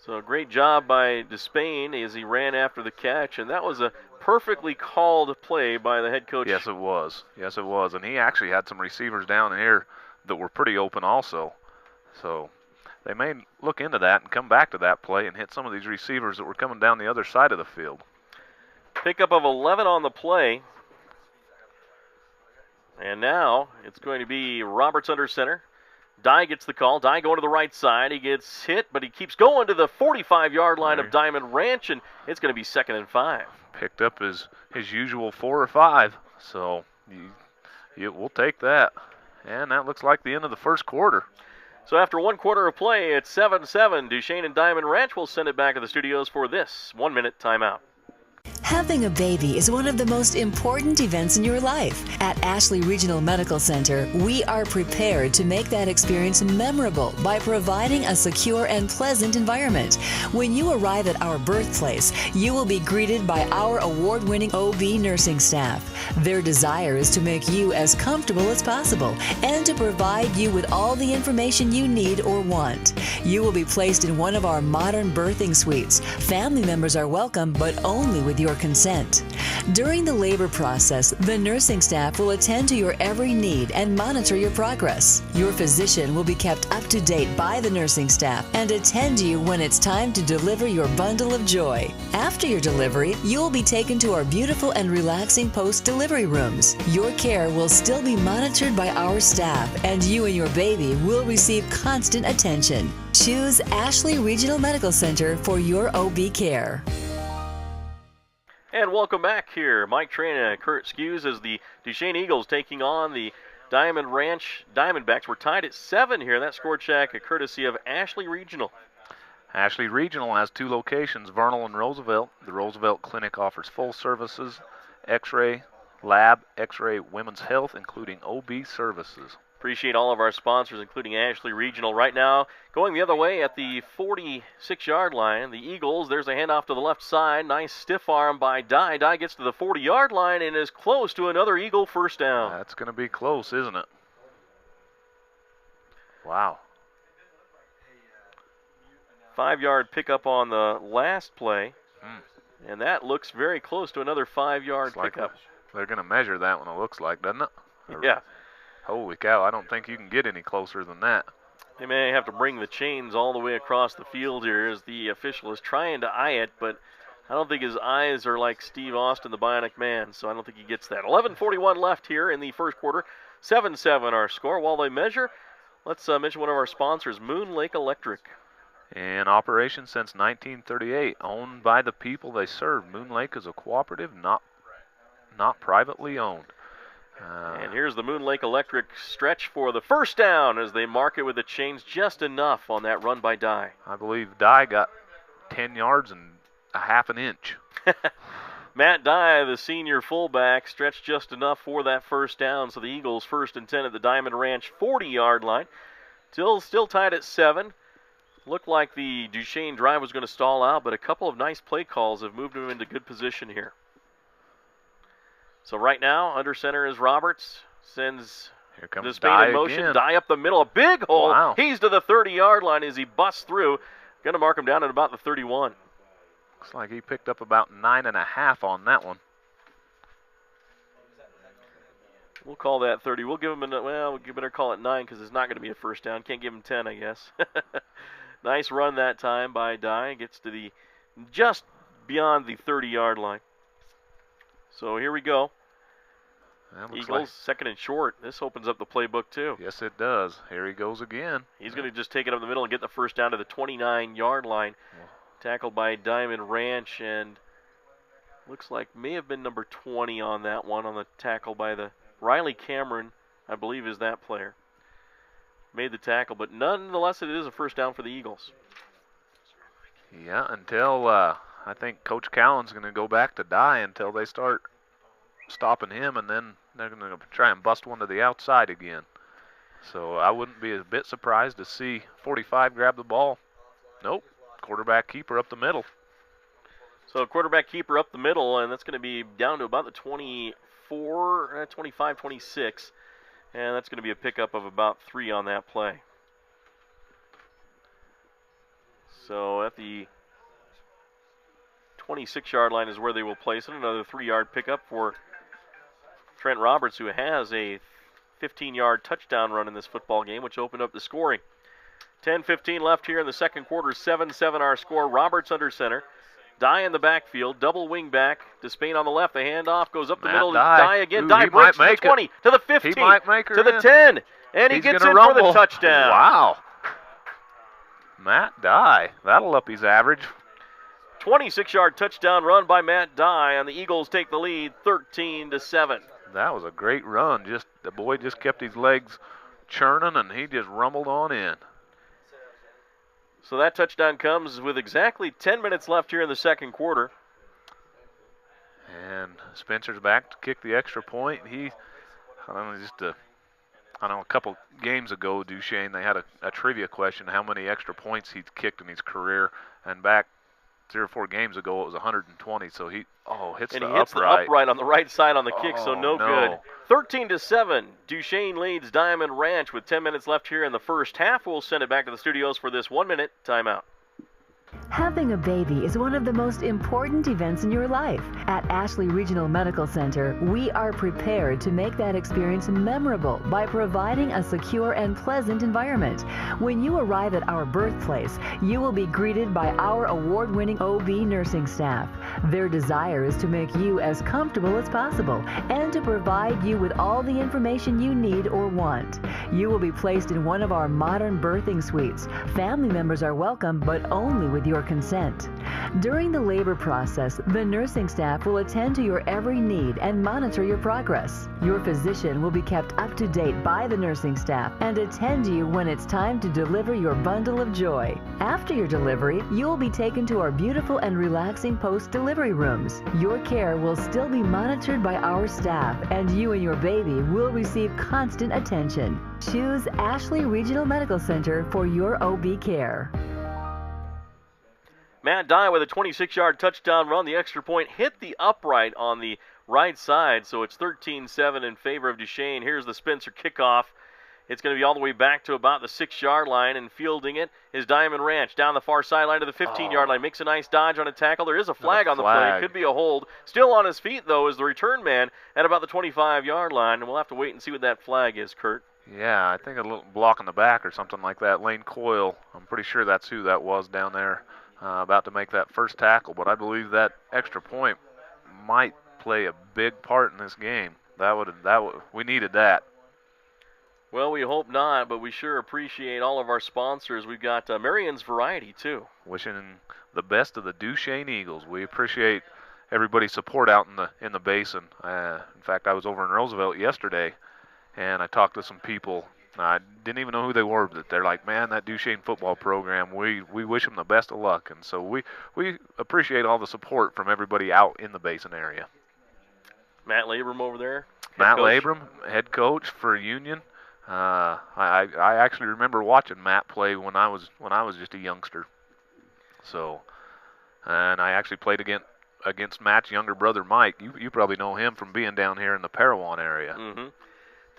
So great job by Duchesne as he ran after the catch. And that was a perfectly called play by the head coach. Yes, it was. Yes, it was. And he actually had some receivers down here that were pretty open also. So they may look into that and come back to that play and hit some of these receivers that were coming down the other side of the field. Pickup of 11 on the play. And now it's going to be Roberts under center. Dye gets the call. Dye going to the right side. He gets hit, but he keeps going to the 45-yard line of Diamond Ranch, and it's going to be 2nd and 5. Picked up his usual 4 or 5, so we'll take that. And that looks like the end of the first quarter. So after 1 quarter of play, it's 7-7. Duchesne and Diamond Ranch will send it back to the studios for this 1-minute timeout. Having a baby is one of the most important events in your life. At Ashley Regional Medical Center, we are prepared to make that experience memorable by providing a secure and pleasant environment. When you arrive at our birthplace, you will be greeted by our award-winning OB nursing staff. Their desire is to make you as comfortable as possible and to provide you with all the information you need or want. You will be placed in one of our modern birthing suites. Family members are welcome, but only with your consent. During the labor process, the nursing staff will attend to your every need and monitor your progress. Your physician will be kept up to date by the nursing staff and attend you when it's time to deliver your bundle of joy. After your delivery, you will be taken to our beautiful and relaxing post-delivery rooms. Your care will still be monitored by our staff, and you and your baby will receive constant attention. Choose Ashley Regional Medical Center for your OB care. And welcome back here. Mike Train and Kurt Skews as the Duchesne Eagles taking on the Diamond Ranch Diamondbacks. We're tied at 7 here. That score check a courtesy of Ashley Regional. Ashley Regional has 2 locations, Vernal and Roosevelt. The Roosevelt Clinic offers full services, X-ray, lab, X-ray, women's health, including OB services. Appreciate all of our sponsors, including Ashley Regional. Right now, going the other way at the 46-yard line, the Eagles, there's a handoff to the left side. Nice stiff arm by Dye. Dye gets to the 40-yard line and is close to another Eagle first down. That's going to be close, isn't it? Wow. 5-yard pickup on the last play. And that looks very close to another 5-yard pickup. They're going to measure that one, it looks like, doesn't it? Yeah. Holy cow, I don't think you can get any closer than that. They may have to bring the chains all the way across the field here as the official is trying to eye it, but I don't think his eyes are like Steve Austin, the Bionic Man, so I don't think he gets that. 11:41 left here in the first quarter. 7-7 our score. While they measure, let's mention one of our sponsors, Moon Lake Electric. In operation since 1938, owned by the people they serve. Moon Lake is a cooperative, not privately owned. And here's the Moon Lake Electric stretch for the first down as they mark it with the chains just enough on that run by Dye. I believe Dye got 10 yards and a half an inch. Matt Dye, the senior fullback, stretched just enough for that first down. So the Eagles 1st and 10 at the Diamond Ranch 40-yard line. Still tied at 7. Looked like the Duchesne drive was going to stall out, but a couple of nice play calls have moved him into good position here. So right now, under center is Roberts. Sends Here comes Despain Dye in motion. again. Dye up the middle. A big hole. Wow. He's to the 30-yard line as he busts through. Going to mark him down at about the 31. Looks like he picked up about 9.5 on that one. We'll call that 30. We'll give him we better call it 9 because it's not going to be a first down. Can't give him 10, I guess. Nice run that time by Dye. Gets to the just beyond the 30-yard line. So here we go. Eagles, 2nd and short. This opens up the playbook too. Yes, it does. Here he goes again. He's going to just take it up the middle and get the first down to the 29-yard line. Tackled by Diamond Ranch, and looks like may have been number 20 on that one on the tackle by the Riley Cameron, I believe is that player. Made the tackle, but nonetheless it is a first down for the Eagles. Yeah, until I think Coach Callan's going to go back to Dye until they start stopping him, and then they're going to try and bust one to the outside again. So I wouldn't be a bit surprised to see 45 grab the ball. Nope, quarterback keeper up the middle. So quarterback keeper up the middle, and that's going to be down to about the 25, 26. And that's going to be a pickup of about 3 on that play. So at the 26-yard line is where they will place it. Another 3-yard pickup for Trent Roberts, who has a 15-yard touchdown run in this football game, which opened up the scoring. 10:15 left here in the second quarter. 7-7 our score. Roberts under center. Dye in the backfield, double wing back. Despain on the left. The handoff goes up the middle to Dye again. Ooh, Dye breaks to the 20, it. to the 15, he might make her to the in. 10, and he gets in for the touchdown. Wow. Matt Dye, that'll up his average. 26-yard touchdown run by Matt Dye, and the Eagles take the lead 13-7. That was a great run. The boy just kept his legs churning, and he just rumbled on in. So that touchdown comes with exactly 10 minutes left here in the second quarter. And Spencer's back to kick the extra point. A couple games ago, Duchesne, they had a trivia question, how many extra points he'd kicked in his career. And back 3 or 4 games ago, it was 120. So he hits the upright on the right side on the kick, so no good. 13-7, Duchesne leads Diamond Ranch with 10 minutes left here in the first half. We'll send it back to the studios for this 1-minute timeout. Having a baby is one of the most important events in your life. At Ashley Regional Medical Center, we are prepared to make that experience memorable by providing a secure and pleasant environment. When you arrive at our birthplace, you will be greeted by our award-winning OB nursing staff. Their desire is to make you as comfortable as possible and to provide you with all the information you need or want. You will be placed in one of our modern birthing suites. Family members are welcome, but only with with your consent. During the labor process, the nursing staff will attend to your every need and monitor your progress. Your physician will be kept up to date by the nursing staff and attend to you when it's time to deliver your bundle of joy. After your delivery, you will be taken to our beautiful and relaxing post-delivery rooms. Your care will still be monitored by our staff, and you and your baby will receive constant attention. Choose Ashley Regional Medical Center for your OB care. Matt Dye with a 26-yard touchdown run. The extra point hit the upright on the right side, so it's 13-7 in favor of Duchesne. Here's the Spencer kickoff. It's going to be all the way back to about the 6-yard line, and fielding it is Diamond Ranch down the far sideline to the 15-yard line. Makes a nice dodge on a tackle. There is a flag on the play. It could be a hold. Still on his feet, though, is the return man at about the 25-yard line, and we'll have to wait and see what that flag is, Kurt. Yeah, I think a little block in the back or something like that. Lane Coyle, I'm pretty sure that's who that was down there about to make that first tackle, but I believe that extra point might play a big part in this game. We needed that. Well, we hope not, but we sure appreciate all of our sponsors. We've got Marion's Variety, too. Wishing the best of the Duchesne Eagles. We appreciate everybody's support out in the basin. In fact, I was over in Roosevelt yesterday, and I talked to some people. I didn't even know who they were, but they're like, man, that Duchesne football program, we wish them the best of luck. And so we appreciate all the support from everybody out in the basin area. Matt Labram over there. Matt Labram, head coach for Union. I actually remember watching Matt play when I was just a youngster. So, and I actually played against Matt's younger brother Mike. You probably know him from being down here in the Parowan area. Mm-hmm.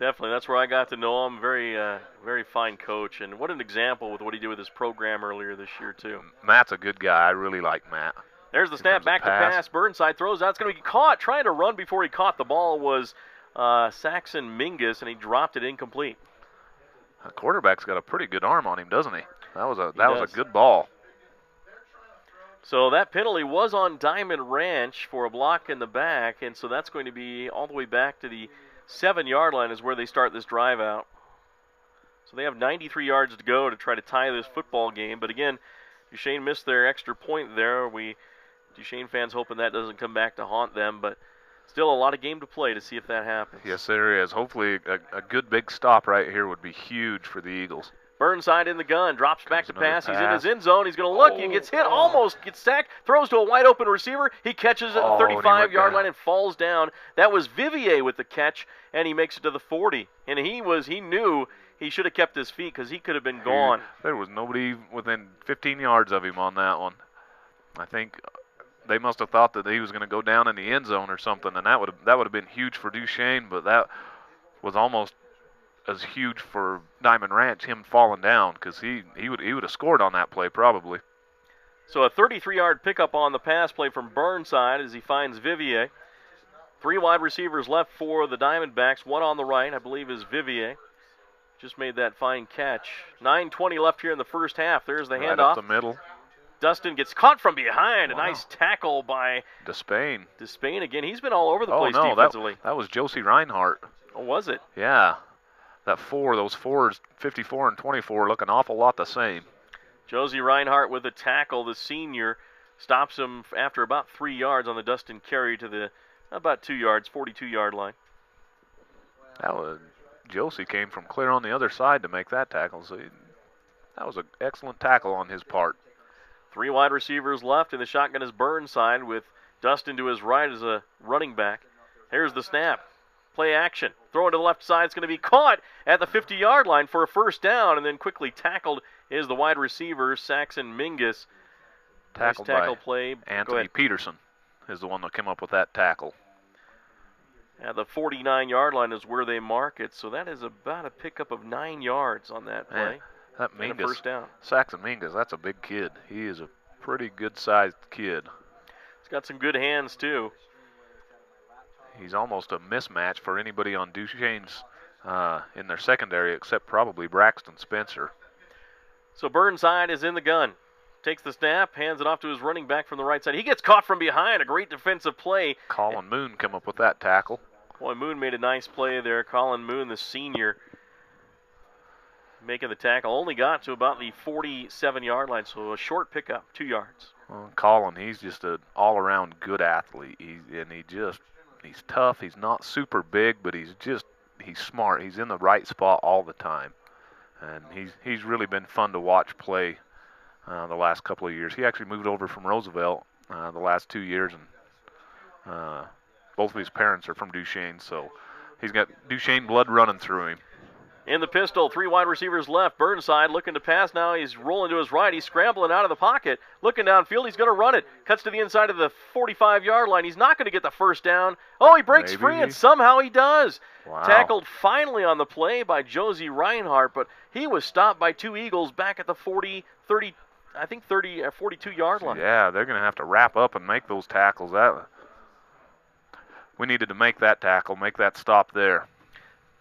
Definitely, that's where I got to know him. Very fine coach, and what an example with what he did with his program earlier this year too. Matt's a good guy. I really like Matt. There's the snap, back to pass. Burnside throws out. It's going to be caught. Trying to run before he caught the ball was Saxon Mingus, and he dropped it incomplete. The quarterback's got a pretty good arm on him, doesn't he? That was a good ball. So that penalty was on Diamond Ranch for a block in the back, and so that's going to be all the way back to the 7-yard line is where they start this drive out. So they have 93 yards to go to try to tie this football game. But again, Duchesne missed their extra point there. Duchesne fans hoping that doesn't come back to haunt them, but still a lot of game to play to see if that happens. Yes, there is. Hopefully a good big stop right here would be huge for the Eagles. Burnside in the gun, drops back to pass. He's in his end zone. He's going to look. He gets hit, almost gets sacked, throws to a wide open receiver. He catches it at the 35-yard line and falls down. That was Vivier with the catch, and he makes it to the 40. And he knew he should have kept his feet because he could have been gone. There was nobody within 15 yards of him on that one. I think they must have thought that he was going to go down in the end zone or something, and that would have been huge for Duchesne, but that was almost as huge for Diamond Ranch, him falling down, because he would have scored on that play probably. So a 33-yard pickup on the pass play from Burnside as he finds Vivier. 3 wide receivers left for the Diamondbacks. One on the right, I believe, is Vivier. Just made that fine catch. 9:20 left here in the first half. There's the handoff. Right up the middle. Dustin gets caught from behind. Wow. A nice tackle by Despain. Despain again. He's been all over the place defensively. That was Josie Reinhardt. Oh, was it? Yeah. Those fours, 54 and 24, look an awful lot the same. Josie Reinhardt with a tackle. The senior stops him after about 3 yards on the Dustin carry to the about 2 yards, 42-yard line. Josie came from clear on the other side to make that tackle. So that was an excellent tackle on his part. 3 wide receivers left, and the shotgun is Burnside with Dustin to his right as a running back. Here's the snap. Play action. Throw it to the left side. It's going to be caught at the 50-yard line for a first down, and then quickly tackled is the wide receiver, Saxon Mingus. Tackled nice tackle by play. Anthony Peterson is the one that came up with that tackle. At the 49-yard line is where they mark it, so that is about a pickup of 9 yards on that play. Man, that Mingus, and a first down. Saxon Mingus, that's a big kid. He is a pretty good-sized kid. He's got some good hands, too. He's almost a mismatch for anybody on Duchesne's in their secondary except probably Braxton Spencer. So Burnside is in the gun. Takes the snap, hands it off to his running back from the right side. He gets caught from behind. A great defensive play. Colin Moon come up with that tackle. Boy, Moon made a nice play there. Colin Moon, the senior. making the tackle. Only got to about the 47-yard line, so a short pickup, 2 yards. Well, Colin, he's just an all-around good athlete. He's tough. He's not super big, but he's smart. He's in the right spot all the time, and he's really been fun to watch play the last couple of years. He actually moved over from Roosevelt the last 2 years, and both of his parents are from Duchesne, so he's got Duchesne blood running through him. In the pistol, 3 wide receivers left. Burnside looking to pass now. He's rolling to his right. He's scrambling out of the pocket. Looking downfield. He's going to run it. Cuts to the inside of the 45-yard line. He's not going to get the first down. Oh, he breaks free, and somehow he does. Wow. Tackled finally on the play by Josie Reinhardt, but he was stopped by 2 Eagles back at the 42-yard line. Yeah, they're going to have to wrap up and make those tackles. We needed to make that tackle, make that stop there.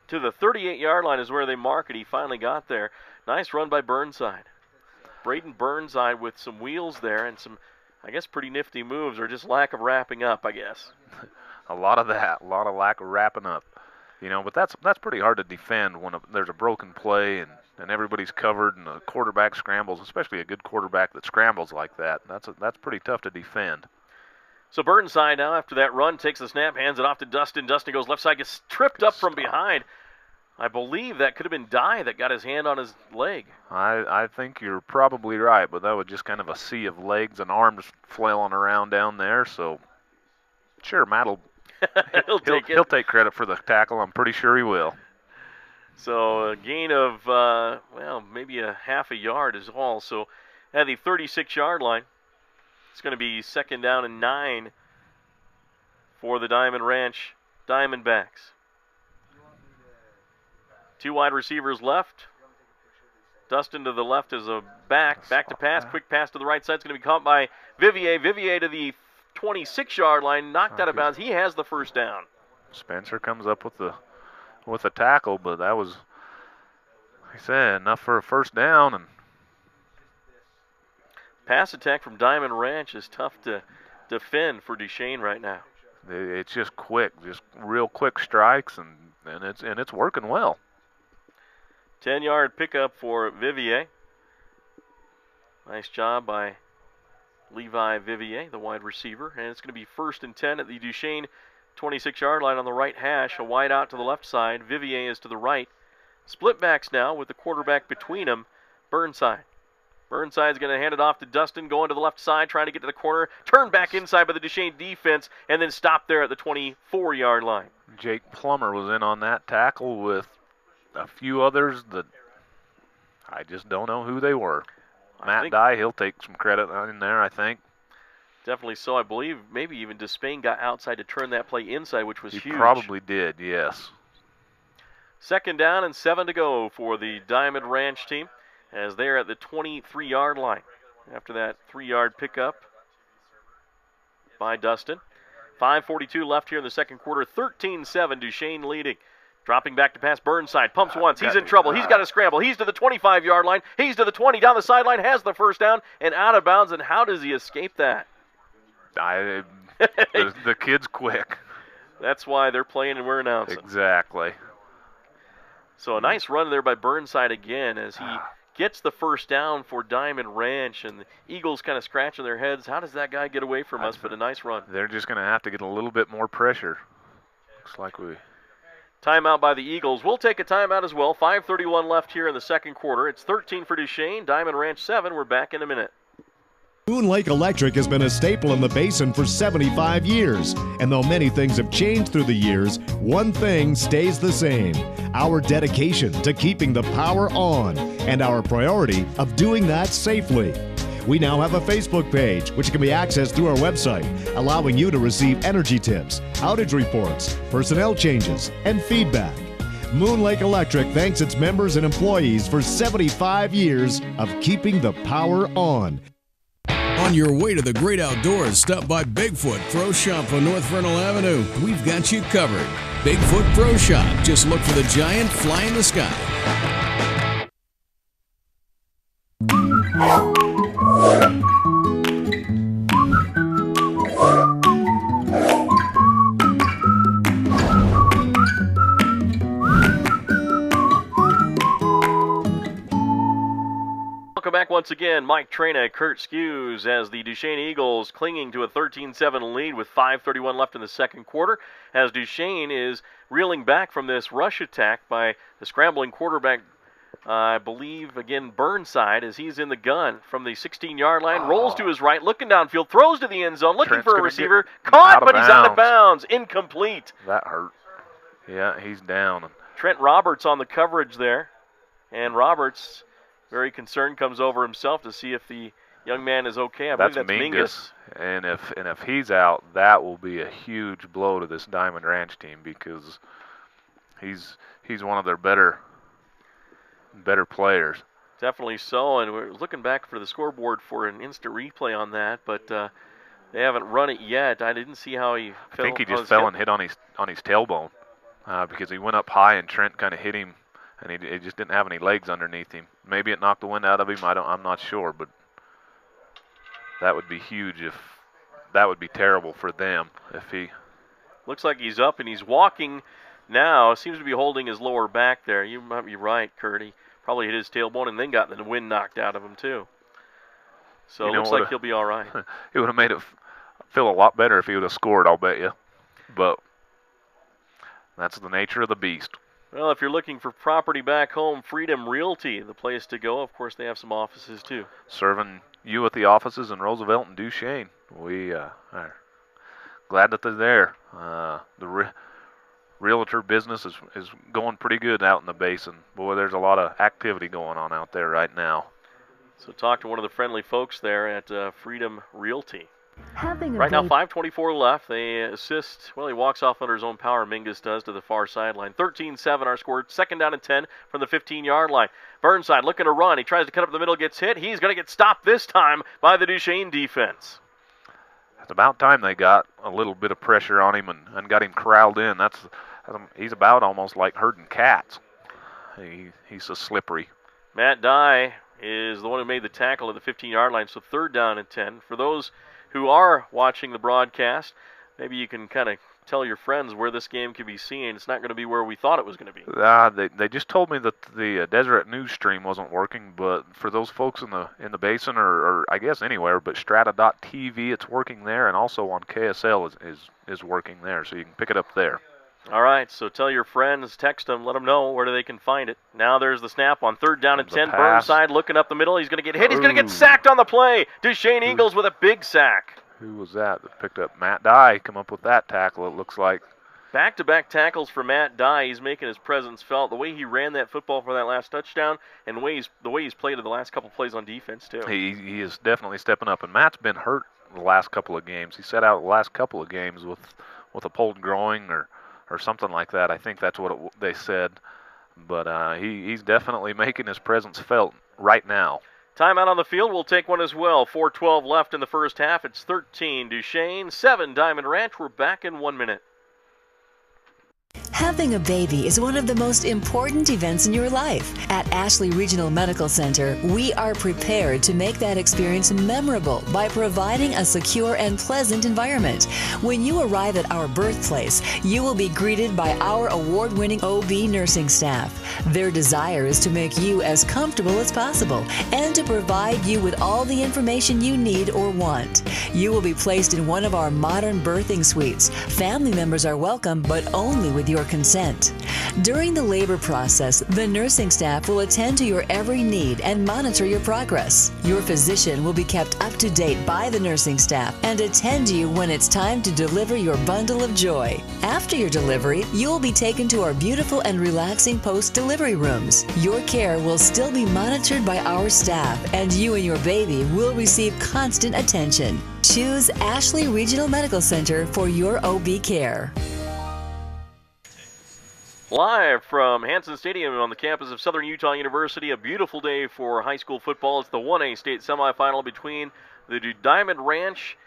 To the 38-yard line is where they mark it. He finally got there. Nice run by Burnside. Braden Burnside with some wheels there and some, I guess, pretty nifty moves, or just lack of wrapping up, I guess. A lot of lack of wrapping up. But that's pretty hard to defend when there's a broken play and everybody's covered and the quarterback scrambles, especially a good quarterback that scrambles like that. That's pretty tough to defend. So Burnside now, after that run, takes the snap, hands it off to Dustin. Dustin goes left side, gets tripped up from behind. I believe that could have been Dye that got his hand on his leg. I think you're probably right, but that was just kind of a sea of legs and arms flailing around down there. So, sure, Matt he'll take credit for the tackle. I'm pretty sure he will. So a gain of, maybe a half a yard is all. So at the 36-yard line, it's going to be 2nd down and 9 for the Diamond Ranch Diamondbacks. 2 wide receivers left. Dustin to the left is a back to pass. Quick pass to the right side. It's going to be caught by Vivier. Vivier to the 26-yard line, knocked out of bounds. He has the first down. Spencer comes up with the tackle, but that was, like I said, enough for a first down. And pass attack from Diamond Ranch is tough to defend for Duchesne right now. It's just quick, just real quick strikes, and it's working well. 10-yard pickup for Vivier. Nice job by Levi Vivier, the wide receiver. And it's going to be 1st and 10 at the Duchesne 26-yard line on the right hash. A wide out to the left side. Vivier is to the right. Split backs now with the quarterback between them, Burnside. Burnside's going to hand it off to Dustin, going to the left side, trying to get to the corner. Turned back inside by the Duchesne defense, and then stopped there at the 24-yard line. Jake Plummer was in on that tackle with a few others that I just don't know who they were. Matt Dye, he'll take some credit in there, I think. Definitely so. I believe maybe even Despain got outside to turn that play inside, which was huge. He probably did, yes. 2nd down and 7 to go for the Diamond Ranch team as they're at the 23-yard line after that 3-yard pickup by Dustin. 5:42 left here in the second quarter. 13-7, Duchesne leading. Dropping back to pass, Burnside pumps once. He's in trouble. He's got to scramble. He's to the 25-yard line. He's to the 20. Down the sideline, has the first down, and out of bounds. And how does he escape that? The kid's quick. That's why they're playing and we're announcing. Exactly. So a nice run there by Burnside again as he gets the first down for Diamond Ranch, and the Eagles kind of scratching their heads. How does that guy get away from us? But a nice run. They're just going to have to get a little bit more pressure. Looks like we... Timeout by the Eagles. We'll take a timeout as well. 5:31 left here in the second quarter. It's 13 for Duchesne, Diamond Ranch 7. We're back in a minute. Moon Lake Electric has been a staple in the basin for 75 years. And though many things have changed through the years, one thing stays the same: our dedication to keeping the power on and our priority of doing that safely. We now have a Facebook page, which can be accessed through our website, allowing you to receive energy tips, outage reports, personnel changes, and feedback. Moon Lake Electric thanks its members and employees for 75 years of keeping the power on. On your way to the great outdoors, stop by Bigfoot Pro Shop on North Vernal Avenue. We've got you covered. Bigfoot Pro Shop. Just look for the giant fly in the sky. once again, Mike Trina, Kurt Skews, as the Duchesne Eagles clinging to a 13-7 lead with 5:31 left in the second quarter, as Duchesne is reeling back from this rush attack by the scrambling quarterback, I believe, again, Burnside, as he's in the gun from the 16-yard line, rolls to his right, looking downfield, throws to the end zone, looking for a receiver, caught, but he's out of bounds, incomplete. That hurt. Yeah, he's down. Trent Roberts on the coverage there, and Roberts, very concerned, comes over himself to see if the young man is okay. I believe that's Mingus. And if he's out, that will be a huge blow to this Diamond Ranch team, because he's one of their better players. Definitely so, and we're looking back for the scoreboard for an instant replay on that, but they haven't run it yet. I didn't see how he fell. I think he just fell and hit on his tailbone because he went up high and Trent kind of hit him, and he just didn't have any legs underneath him. Maybe it knocked the wind out of him. I'm not sure, but that would be huge that would be terrible for them if he. Looks like he's up and he's walking now. Seems to be holding his lower back there. You might be right, Kurt. He probably hit his tailbone and then got the wind knocked out of him too. So it looks like he'll be all right. It would have made it feel a lot better if he would have scored, I'll bet you. But that's the nature of the beast. Well, if you're looking for property back home, Freedom Realty, the place to go. Of course, they have some offices too. Serving you at the offices in Roosevelt and Duchesne. We are glad that they're there. The realtor business is going pretty good out in the basin. Boy, there's a lot of activity going on out there right now. So talk to one of the friendly folks there at Freedom Realty. Right now, 5:24 left. They assist. Well, he walks off under his own power, Mingus does, to the far sideline. 13-7 our score. 2nd down and 10 from the 15-yard line. Burnside looking to run. He tries to cut up the middle, gets hit. He's going to get stopped this time by the Duchesne defense. It's about time they got a little bit of pressure on him and got him corralled in. He's about almost like herding cats. He's so slippery. Matt Dye is the one who made the tackle at the 15-yard line, so 3rd down and 10. For those who are watching the broadcast, maybe you can kind of tell your friends where this game can be seen. It's not going to be where we thought it was going to be. They just told me that the Deseret News stream wasn't working, but for those folks in the basin or I guess anywhere, but Strata.tv, it's working there, and also on KSL is working there, so you can pick it up there. All right, so tell your friends, text them, let them know where they can find it. Now there's the snap on 3rd down and 10. Burnside looking up the middle. He's going to get hit. He's going to get sacked on the play. Duchesne Eagles with a big sack. Who was that picked up? Matt Dye come up with that tackle, it looks like. Back-to-back tackles for Matt Dye. He's making his presence felt. The way he ran that football for that last touchdown, and the way he's played in the last couple plays on defense too. He is definitely stepping up, and Matt's been hurt the last couple of games. He sat out the last couple of games with a pulled groin or something like that. I think that's what they said. But he's definitely making his presence felt right now. Timeout on the field. We'll take one as well. 4:12 left in the first half. It's 13 Duchesne, 7 Diamond Ranch. We're back in 1 minute. Having a baby is one of the most important events in your life. At Ashley Regional Medical Center, we are prepared to make that experience memorable by providing a secure and pleasant environment. When you arrive at our birthplace, you will be greeted by our award-winning OB nursing staff. Their desire is to make you as comfortable as possible and to provide you with all the information you need or want. You will be placed in one of our modern birthing suites. Family members are welcome, but only with your consent. During the labor process, the nursing staff will attend to your every need and monitor your progress. Your physician will be kept up to date by the nursing staff and attend you when it's time to deliver your bundle of joy. After your delivery, you will be taken to our beautiful and relaxing post-delivery rooms. Your care will still be monitored by our staff, and you and your baby will receive constant attention. Choose Ashley Regional Medical Center for your OB care. Live from Hanson Stadium on the campus of Southern Utah University, a beautiful day for high school football. It's the 1A state semifinal between the Diamond Ranch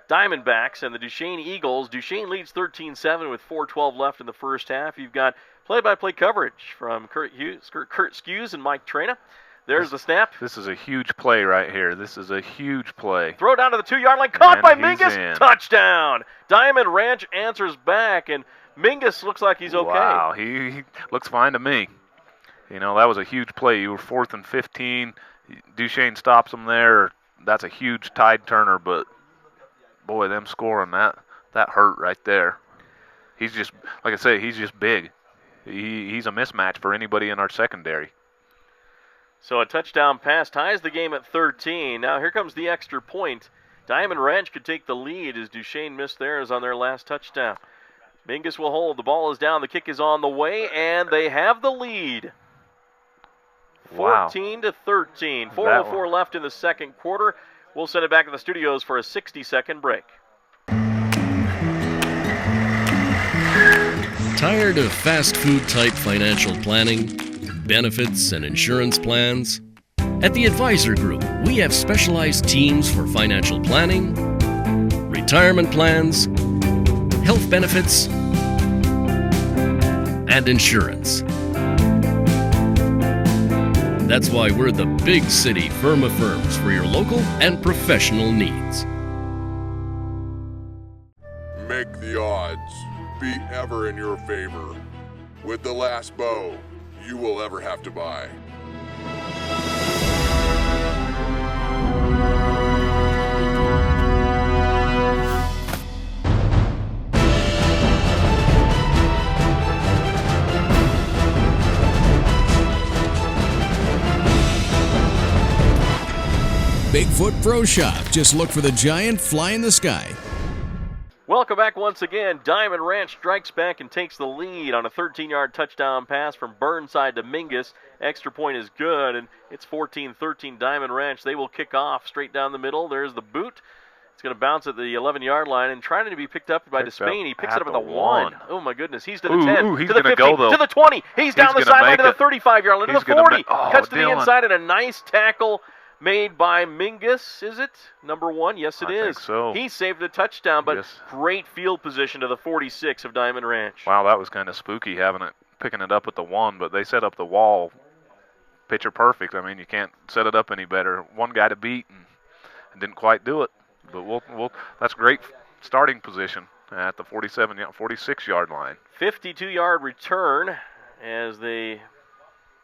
Diamondbacks and the Duchesne Eagles. Duchesne leads 13-7 with 4:12 left in the first half. You've got play-by-play coverage from Kurt Skews and Mike Trina. There's the snap. This is a huge play right here. This is a huge play. Throw down to the 2-yard line. Caught by Mingus. In. Touchdown. Diamond Ranch answers back, and Mingus looks like he's okay. Wow, he looks fine to me. You know, that was a huge play. You were 4th and 15. Duchesne stops them there. That's a huge tide turner, but boy, them scoring that hurt right there. He's just, like I say, he's just big. He's a mismatch for anybody in our secondary. So a touchdown pass ties the game at 13. Now here comes the extra point. Diamond Ranch could take the lead as Duchesne missed theirs on their last touchdown. Mingus will hold. The ball is down. The kick is on the way, and they have the lead. Wow. 14-13. 4:04 left in the second quarter. We'll send it back to the studios for a 60-second break. Tired of fast food type financial planning, benefits, and insurance plans? At the Advisor Group, we have specialized teams for financial planning, retirement plans, health benefits, and insurance. That's why we're the big city firm of firms for your local and professional needs. Make the odds be ever in your favor with the last bow you will ever have to buy. Bigfoot Pro Shop. Just look for the giant fly in the sky. Welcome back once again. Diamond Ranch strikes back and takes the lead on a 13-yard touchdown pass from Burnside to Mingus. Extra point is good, and it's 14-13 Diamond Ranch. They will kick off straight down the middle. There's the boot. It's going to bounce at the 11-yard line and trying to be picked up by Duchesne. He picks it up at the 1. Oh, my goodness. He's to the 10, he's to the 15, go, to the 20. He's down the sideline to the 35-yard line, to the 40. Cuts to the inside, and a nice tackle made by Mingus, is it? Number 1? Yes, it is. I think so. He saved a touchdown, but yes. Great field position to the 46 of Diamond Ranch. Wow, that was kind of spooky picking it up at the 1, but they set up the wall picture perfect. I mean, you can't set it up any better. One guy to beat and didn't quite do it. But we'll that's great starting position at the 46-yard line. 52-yard return as they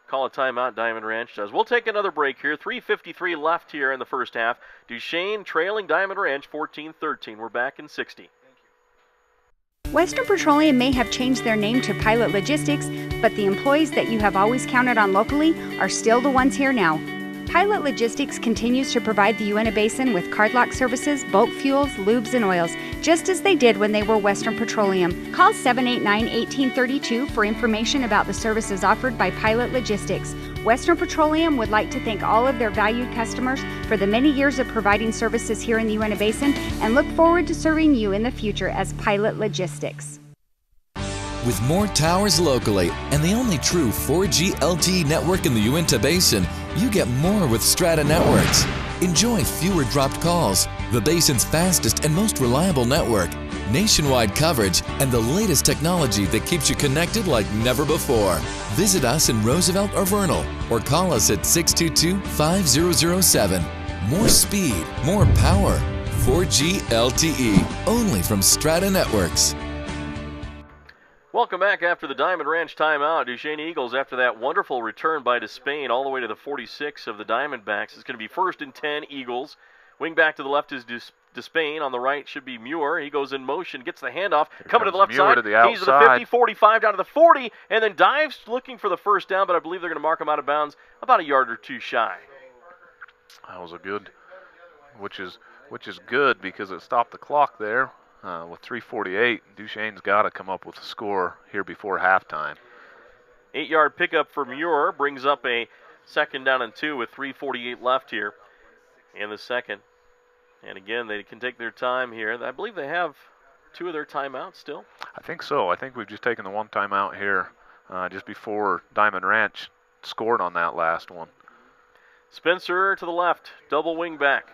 call a timeout, Diamond Ranch does. We'll take another break here. 3:53 left here in the first half. Duchesne trailing Diamond Ranch 14-13. We're back in 60. Western Petroleum may have changed their name to Pilot Logistics, but the employees that you have always counted on locally are still the ones here now. Pilot Logistics continues to provide the Uinta Basin with cardlock services, bulk fuels, lubes, and oils, just as they did when they were Western Petroleum. Call 789-1832 for information about the services offered by Pilot Logistics. Western Petroleum would like to thank all of their valued customers for the many years of providing services here in the Uinta Basin and look forward to serving you in the future as Pilot Logistics. With more towers locally and the only true 4G LTE network in the Uinta Basin, you get more with Strata Networks. Enjoy fewer dropped calls, the basin's fastest and most reliable network, nationwide coverage, and the latest technology that keeps you connected like never before. Visit us in Roosevelt or Vernal or call us at 622-5007. More speed, more power. 4G LTE, only from Strata Networks. Welcome back after the Diamond Ranch timeout. Duchesne Eagles, after that wonderful return by Duchesne all the way to the 46 of the Diamondbacks. It's going to be 1st and 10 Eagles. Wing back to the left is Duchesne. On the right should be Muir. He goes in motion, gets the handoff, coming to the left side. He's to the 50, 45, down to the 40, and then dives looking for the first down, but I believe they're going to mark him out of bounds about a yard or two shy. That was a good, which is good because it stopped the clock there. With 3:48, Duchesne's got to come up with a score here before halftime. 8-yard pickup for Muir brings up a 2nd down and 2 with 3:48 left here in the second. And again, they can take their time here. I believe they have 2 of their timeouts still. I think so. I think we've just taken the one timeout here just before Diamond Ranch scored on that last one. Spencer to the left, double wing back.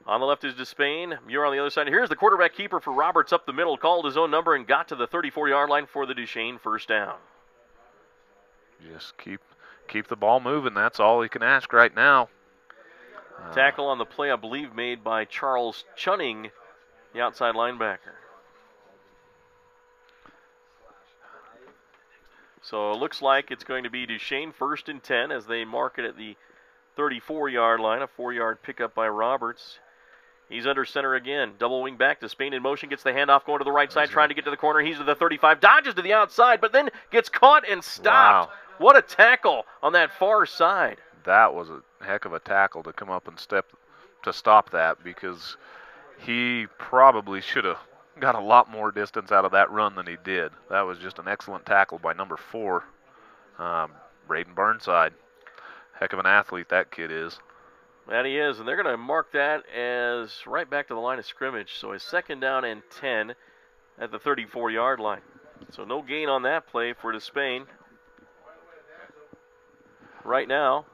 On the left is Duchesne. Muir on the other side. Here's the quarterback keeper for Roberts up the middle. Called his own number and got to the 34-yard line for the Duchesne first down. Just keep the ball moving. That's all you can ask right now. Tackle on the play, I believe, made by Charles Chunning, the outside linebacker. So it looks like it's going to be Duchesne 1st and 10 as they mark it at the 34-yard line. A 4-yard pickup by Roberts. He's under center again. Double wing back to Spain in motion. Gets the handoff going to the right side, trying to get to the corner. He's to the 35. Dodges to the outside, but then gets caught and stopped. Wow. What a tackle on that far side. That was a heck of a tackle to come up and stop that, because he probably should have got a lot more distance out of that run than he did. That was just an excellent tackle by number 4, Braden Burnside. Heck of an athlete that kid is. That he is, and they're going to mark that as right back to the line of scrimmage. So a 2nd down and 10 at the 34-yard line. So no gain on that play for Duchesne. Right now,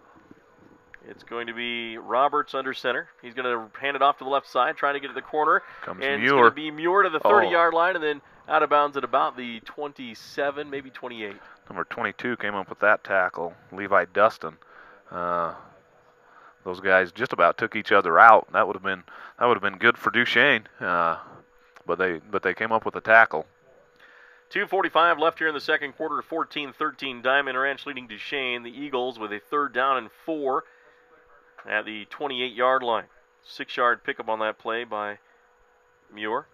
it's going to be Roberts under center. He's going to hand it off to the left side, trying to get to the corner. Comes and Muir. It's going to be Muir to the 30-yard line, and then out of bounds at about the 27, maybe 28. Number 22 came up with that tackle, Levi Dustin. Those guys just about took each other out. That would have been good for Duchesne, but they came up with a tackle. 2:45 left here in the second quarter. 14-13 Diamond Ranch leading Duchesne. The Eagles with a 3rd down and 4 at the 28-yard line. 6-yard pickup on that play by Muir.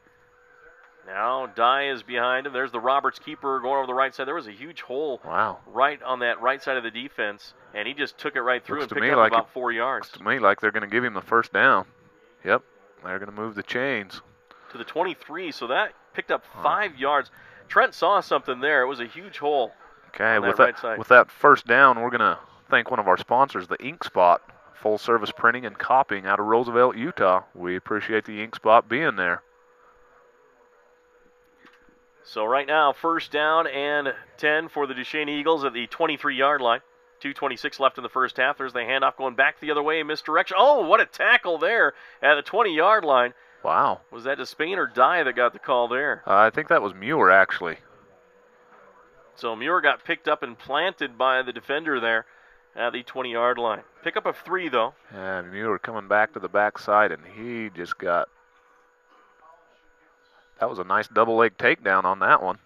Now Dye is behind him. There's the Roberts keeper going over the right side. There was a huge hole right on that right side of the defense, and he just took it right through and picked up about 4 yards. Looks to me like they're going to give him the 1st down. Yep, they're going to move the chains. To the 23, so that picked up 5 yards. Trent saw something there. It was a huge hole. Okay, with that 1st down, we're going to thank one of our sponsors, the Ink Spot, full-service printing and copying out of Roosevelt, Utah. We appreciate the Ink Spot being there. So right now, 1st down and 10 for the Duchesne Eagles at the 23-yard line. 2:26 left in the first half. There's the handoff going back the other way, misdirection. Oh, what a tackle there at the 20-yard line. Wow. Was that Duchesne or Dye that got the call there? I think that was Muir, actually. So Muir got picked up and planted by the defender there at the 20-yard line. Pickup of 3, though. And Muir coming back to the backside, and he just got... That was a nice double-leg takedown on that one.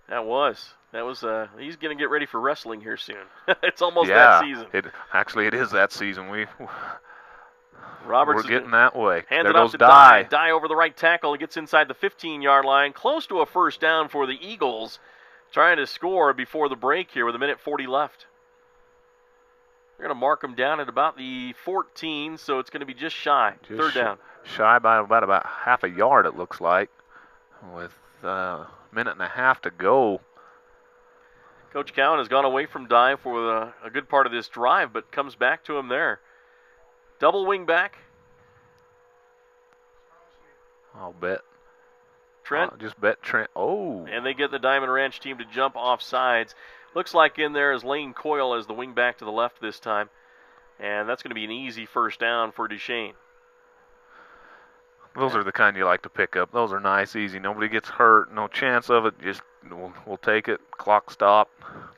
That was. He's going to get ready for wrestling here soon. It's almost that season. It is that season. Roberts We're getting that way. Handed off to Dye. Dye over the right tackle. He gets inside the 15-yard line, close to a 1st down for the Eagles, trying to score before the break here with 1:40 left. They're going to mark him down at about the 14, so it's going to be just shy. 3rd down. Shy by about half a yard, it looks like, with a minute and a half to go. Coach Cowan has gone away from Dye for a good part of this drive, but comes back to him there. Double wing back. I'll bet. Trent. Just bet Trent. Oh. And they get the Diamond Ranch team to jump off sides. Looks like in there is Lane Coyle as the wing back to the left this time. And that's going to be an easy 1st down for Duchesne. Those are the kind you like to pick up. Those are nice, easy. Nobody gets hurt. No chance of it. Just we'll take it. Clock stop.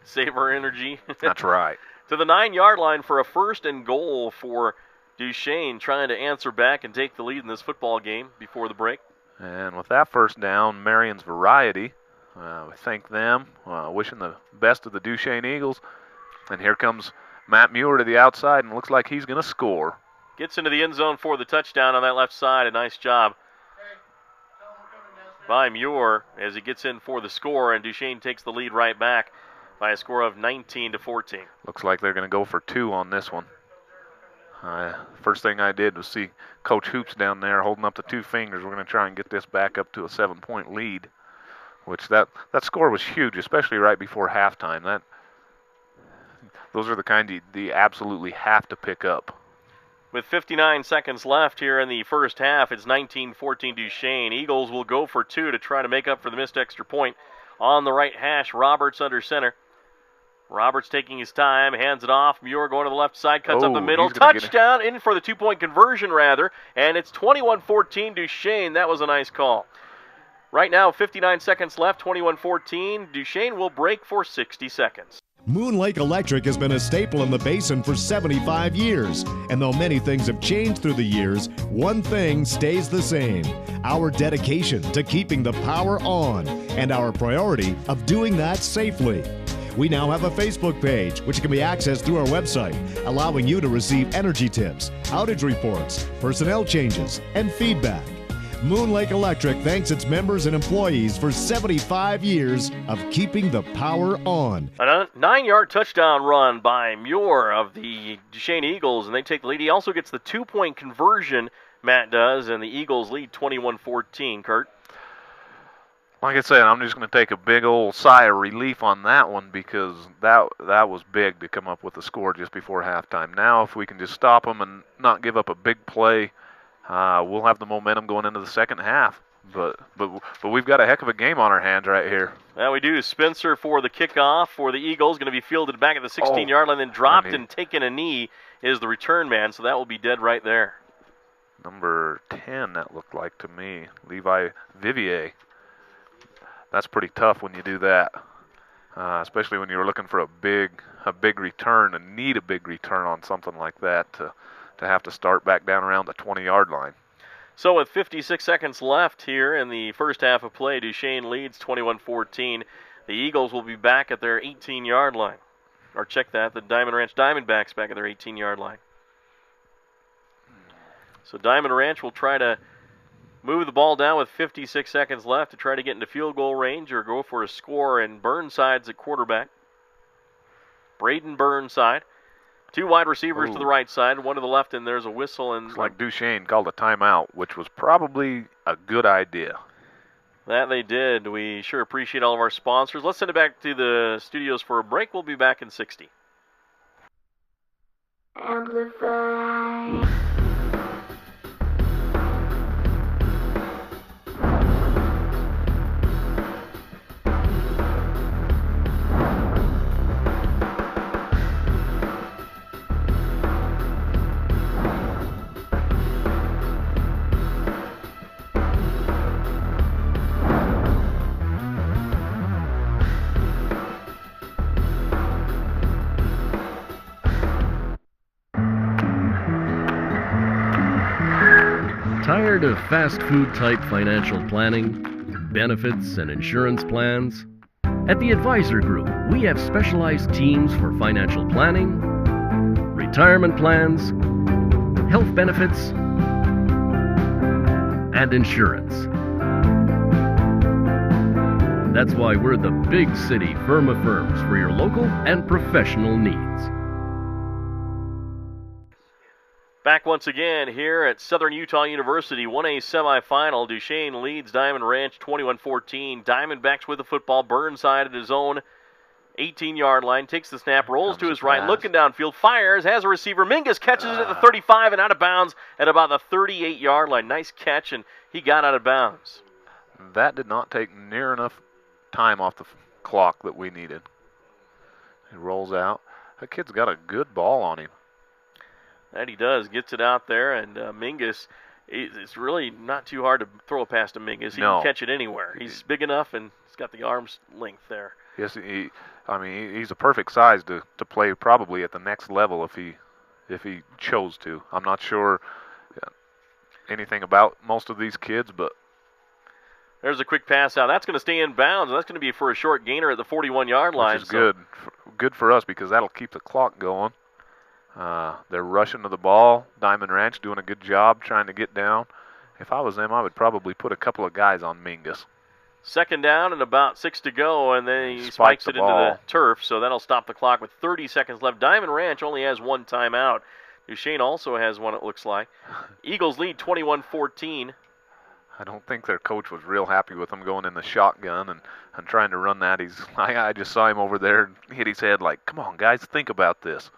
Save our energy. That's right. To the 9-yard line for a 1st and goal for Duchesne, trying to answer back and take the lead in this football game before the break. And with that 1st down, Marion's Variety. We thank them. Wishing the best of the Duchesne Eagles. And here comes Matt Muir to the outside, and looks like he's going to score. Gets into the end zone for the touchdown on that left side. A nice job by Muir as he gets in for the score, and Duchesne takes the lead right back by a score of 19-14. Looks like they're going to go for 2 on this one. First thing I did was see Coach Hoops down there holding up the 2 fingers. We're going to try and get this back up to a 7-point lead, which that score was huge, especially right before halftime. Those are the kind you absolutely have to pick up. With 59 seconds left here in the first half, it's 19-14 Duchesne. Eagles will go for 2 to try to make up for the missed extra point. On the right hash, Roberts under center. Roberts taking his time, hands it off. Muir going to the left side, cuts up the middle. Touchdown, in for the 2-point conversion, rather. And it's 21-14 Duchesne. That was a nice call. Right now, 59 seconds left, 21-14. Duchesne will break for 60 seconds. Moon Lake Electric has been a staple in the basin for 75 years. And though many things have changed through the years, one thing stays the same: our dedication to keeping the power on and our priority of doing that safely. We now have a Facebook page, which can be accessed through our website, allowing you to receive energy tips, outage reports, personnel changes, and feedback. Moon Lake Electric thanks its members and employees for 75 years of keeping the power on. A 9-yard touchdown run by Muir of the Duchesne Eagles, and they take the lead. He also gets the 2-point conversion, Matt does, and the Eagles lead 21-14. Kurt? Like I said, I'm just going to take a big old sigh of relief on that one because that was big to come up with a score just before halftime. Now, if we can just stop them and not give up a big play, we'll have the momentum going into the second half. But we've got a heck of a game on our hands right here. Yeah, we do. Spencer for the kickoff for the Eagles, going to be fielded back at the 16-yard line, then dropped and taken a knee is the return man, so that will be dead right there. Number 10, that looked like to me, Levi Vivier. That's pretty tough when you do that, especially when you're looking for a big return and need a big return on something like that to have to start back down around the 20-yard line. So with 56 seconds left here in the first half of play, Duchesne leads 21-14. The Eagles will be back at their 18-yard line. Or check that, the Diamond Ranch Diamondbacks back at their 18-yard line. So Diamond Ranch will try to move the ball down with 56 seconds left to try to get into field goal range or go for a score, and Burnside's at quarterback. Braden Burnside. 2 wide receivers to the right side, 1 to the left, and there's a whistle. And looks like Duchesne called a timeout, which was probably a good idea. That they did. We sure appreciate all of our sponsors. Let's send it back to the studios for a break. We'll be back in 60. Amplify. Tired of fast food type financial planning, benefits, and insurance plans? At the Advisor Group, we have specialized teams for financial planning, retirement plans, health benefits, and insurance. That's why we're the big city firm of firms for your local and professional needs. Back once again here at Southern Utah University, 1A semifinal. Duchesne leads Diamond Ranch 21-14. Diamondbacks with the football. Burnside at his own 18-yard line. Takes the snap, rolls to his right, looking downfield, fires, has a receiver. Mingus catches it at the 35 and out of bounds at about the 38-yard line. Nice catch, and he got out of bounds. That did not take near enough time off the clock that we needed. He rolls out. That kid's got a good ball on him. That he does. Gets it out there, and Mingus, it's really not too hard to throw it past Mingus. He can catch it anywhere. He's big enough, and he's got the arm's length there. Yes, he's a perfect size to play probably at the next level if he chose to. I'm not sure anything about most of these kids, but there's a quick pass out. That's going to stay in bounds. That's going to be for a short gainer at the 41-yard line. Which is good for us because that'll keep the clock going. They're rushing to the ball. Diamond Ranch doing a good job trying to get down. If I was them, I would probably put a couple of guys on Mingus. Second down and about 6 to go, and then he spikes it into the turf, so that'll stop the clock with 30 seconds left. Diamond Ranch only has 1 timeout. Duchesne also has 1, it looks like. Eagles lead 21-14. I don't think their coach was real happy with him going in the shotgun and trying to run that. I just saw him over there hit his head like, come on, guys, think about this.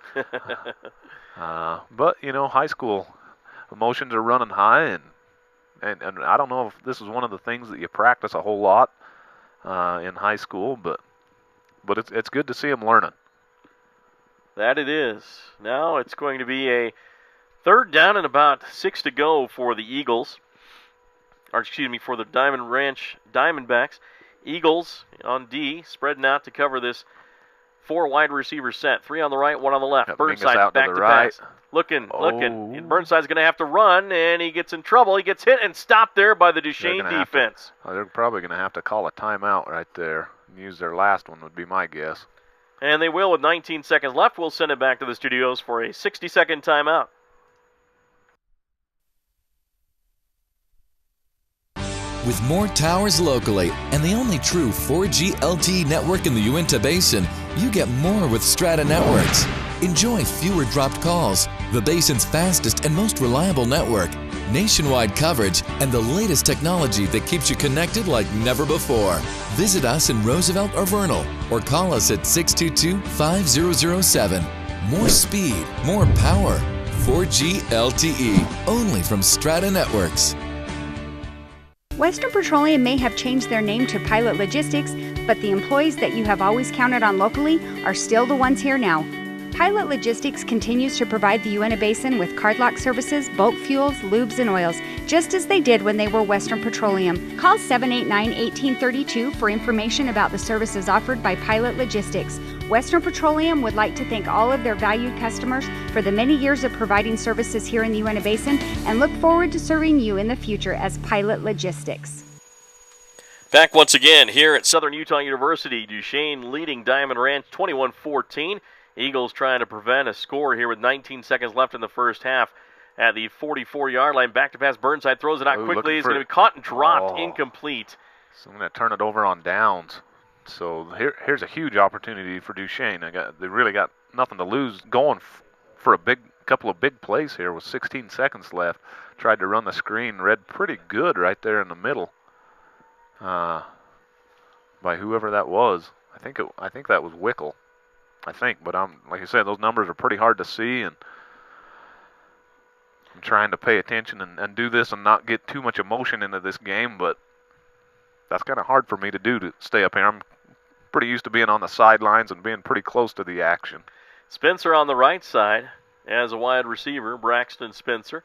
But, high school emotions are running high, and I don't know if this is one of the things that you practice a whole lot in high school, but it's good to see him learning. That it is. Now it's going to be a third down and about 6 to go for the Eagles. For the Diamond Ranch Diamondbacks. Eagles on D, spreading out to cover this 4 wide receiver set. 3 on the right, 1 on the left. Burnside back to pass. Looking. And Burnside's going to have to run, and he gets in trouble. He gets hit and stopped there by the Duchesne defense. They're probably going to have to call a timeout right there and use their last one would be my guess. And they will with 19 seconds left. We'll send it back to the studios for a 60-second timeout. With more towers locally and the only true 4G LTE network in the Uinta Basin, you get more with Strata Networks. Enjoy fewer dropped calls, the basin's fastest and most reliable network, nationwide coverage, and the latest technology that keeps you connected like never before. Visit us in Roosevelt or Vernal, or call us at 622-5007. More speed, more power. 4G LTE, only from Strata Networks. Western Petroleum may have changed their name to Pilot Logistics, but the employees that you have always counted on locally are still the ones here now. Pilot Logistics continues to provide the Uinta Basin with cardlock services, bulk fuels, lubes, and oils, just as they did when they were Western Petroleum. Call 789-1832 for information about the services offered by Pilot Logistics. Western Petroleum would like to thank all of their valued customers for the many years of providing services here in the Uinta Basin and look forward to serving you in the future as Pilot Logistics. Back once again here at Southern Utah University. Duchesne leading Diamond Ranch 21-14. Eagles trying to prevent a score here with 19 seconds left in the first half at the 44-yard line. Back to pass. Burnside throws it out quickly. It's going to be caught and dropped. Incomplete. So I'm going to turn it over on downs. So here's a huge opportunity for Duchesne. They really got nothing to lose. Going for a couple of big plays here with 16 seconds left. Tried to run the screen. Read pretty good right there in the middle by whoever that was. I think that was Wickel. But like I said, those numbers are pretty hard to see, and I'm trying to pay attention and do this and not get too much emotion into this game, but that's kind of hard for me to do, to stay up here. I'm pretty used to being on the sidelines and being pretty close to the action. Spencer on the right side as a wide receiver, Braxton Spencer.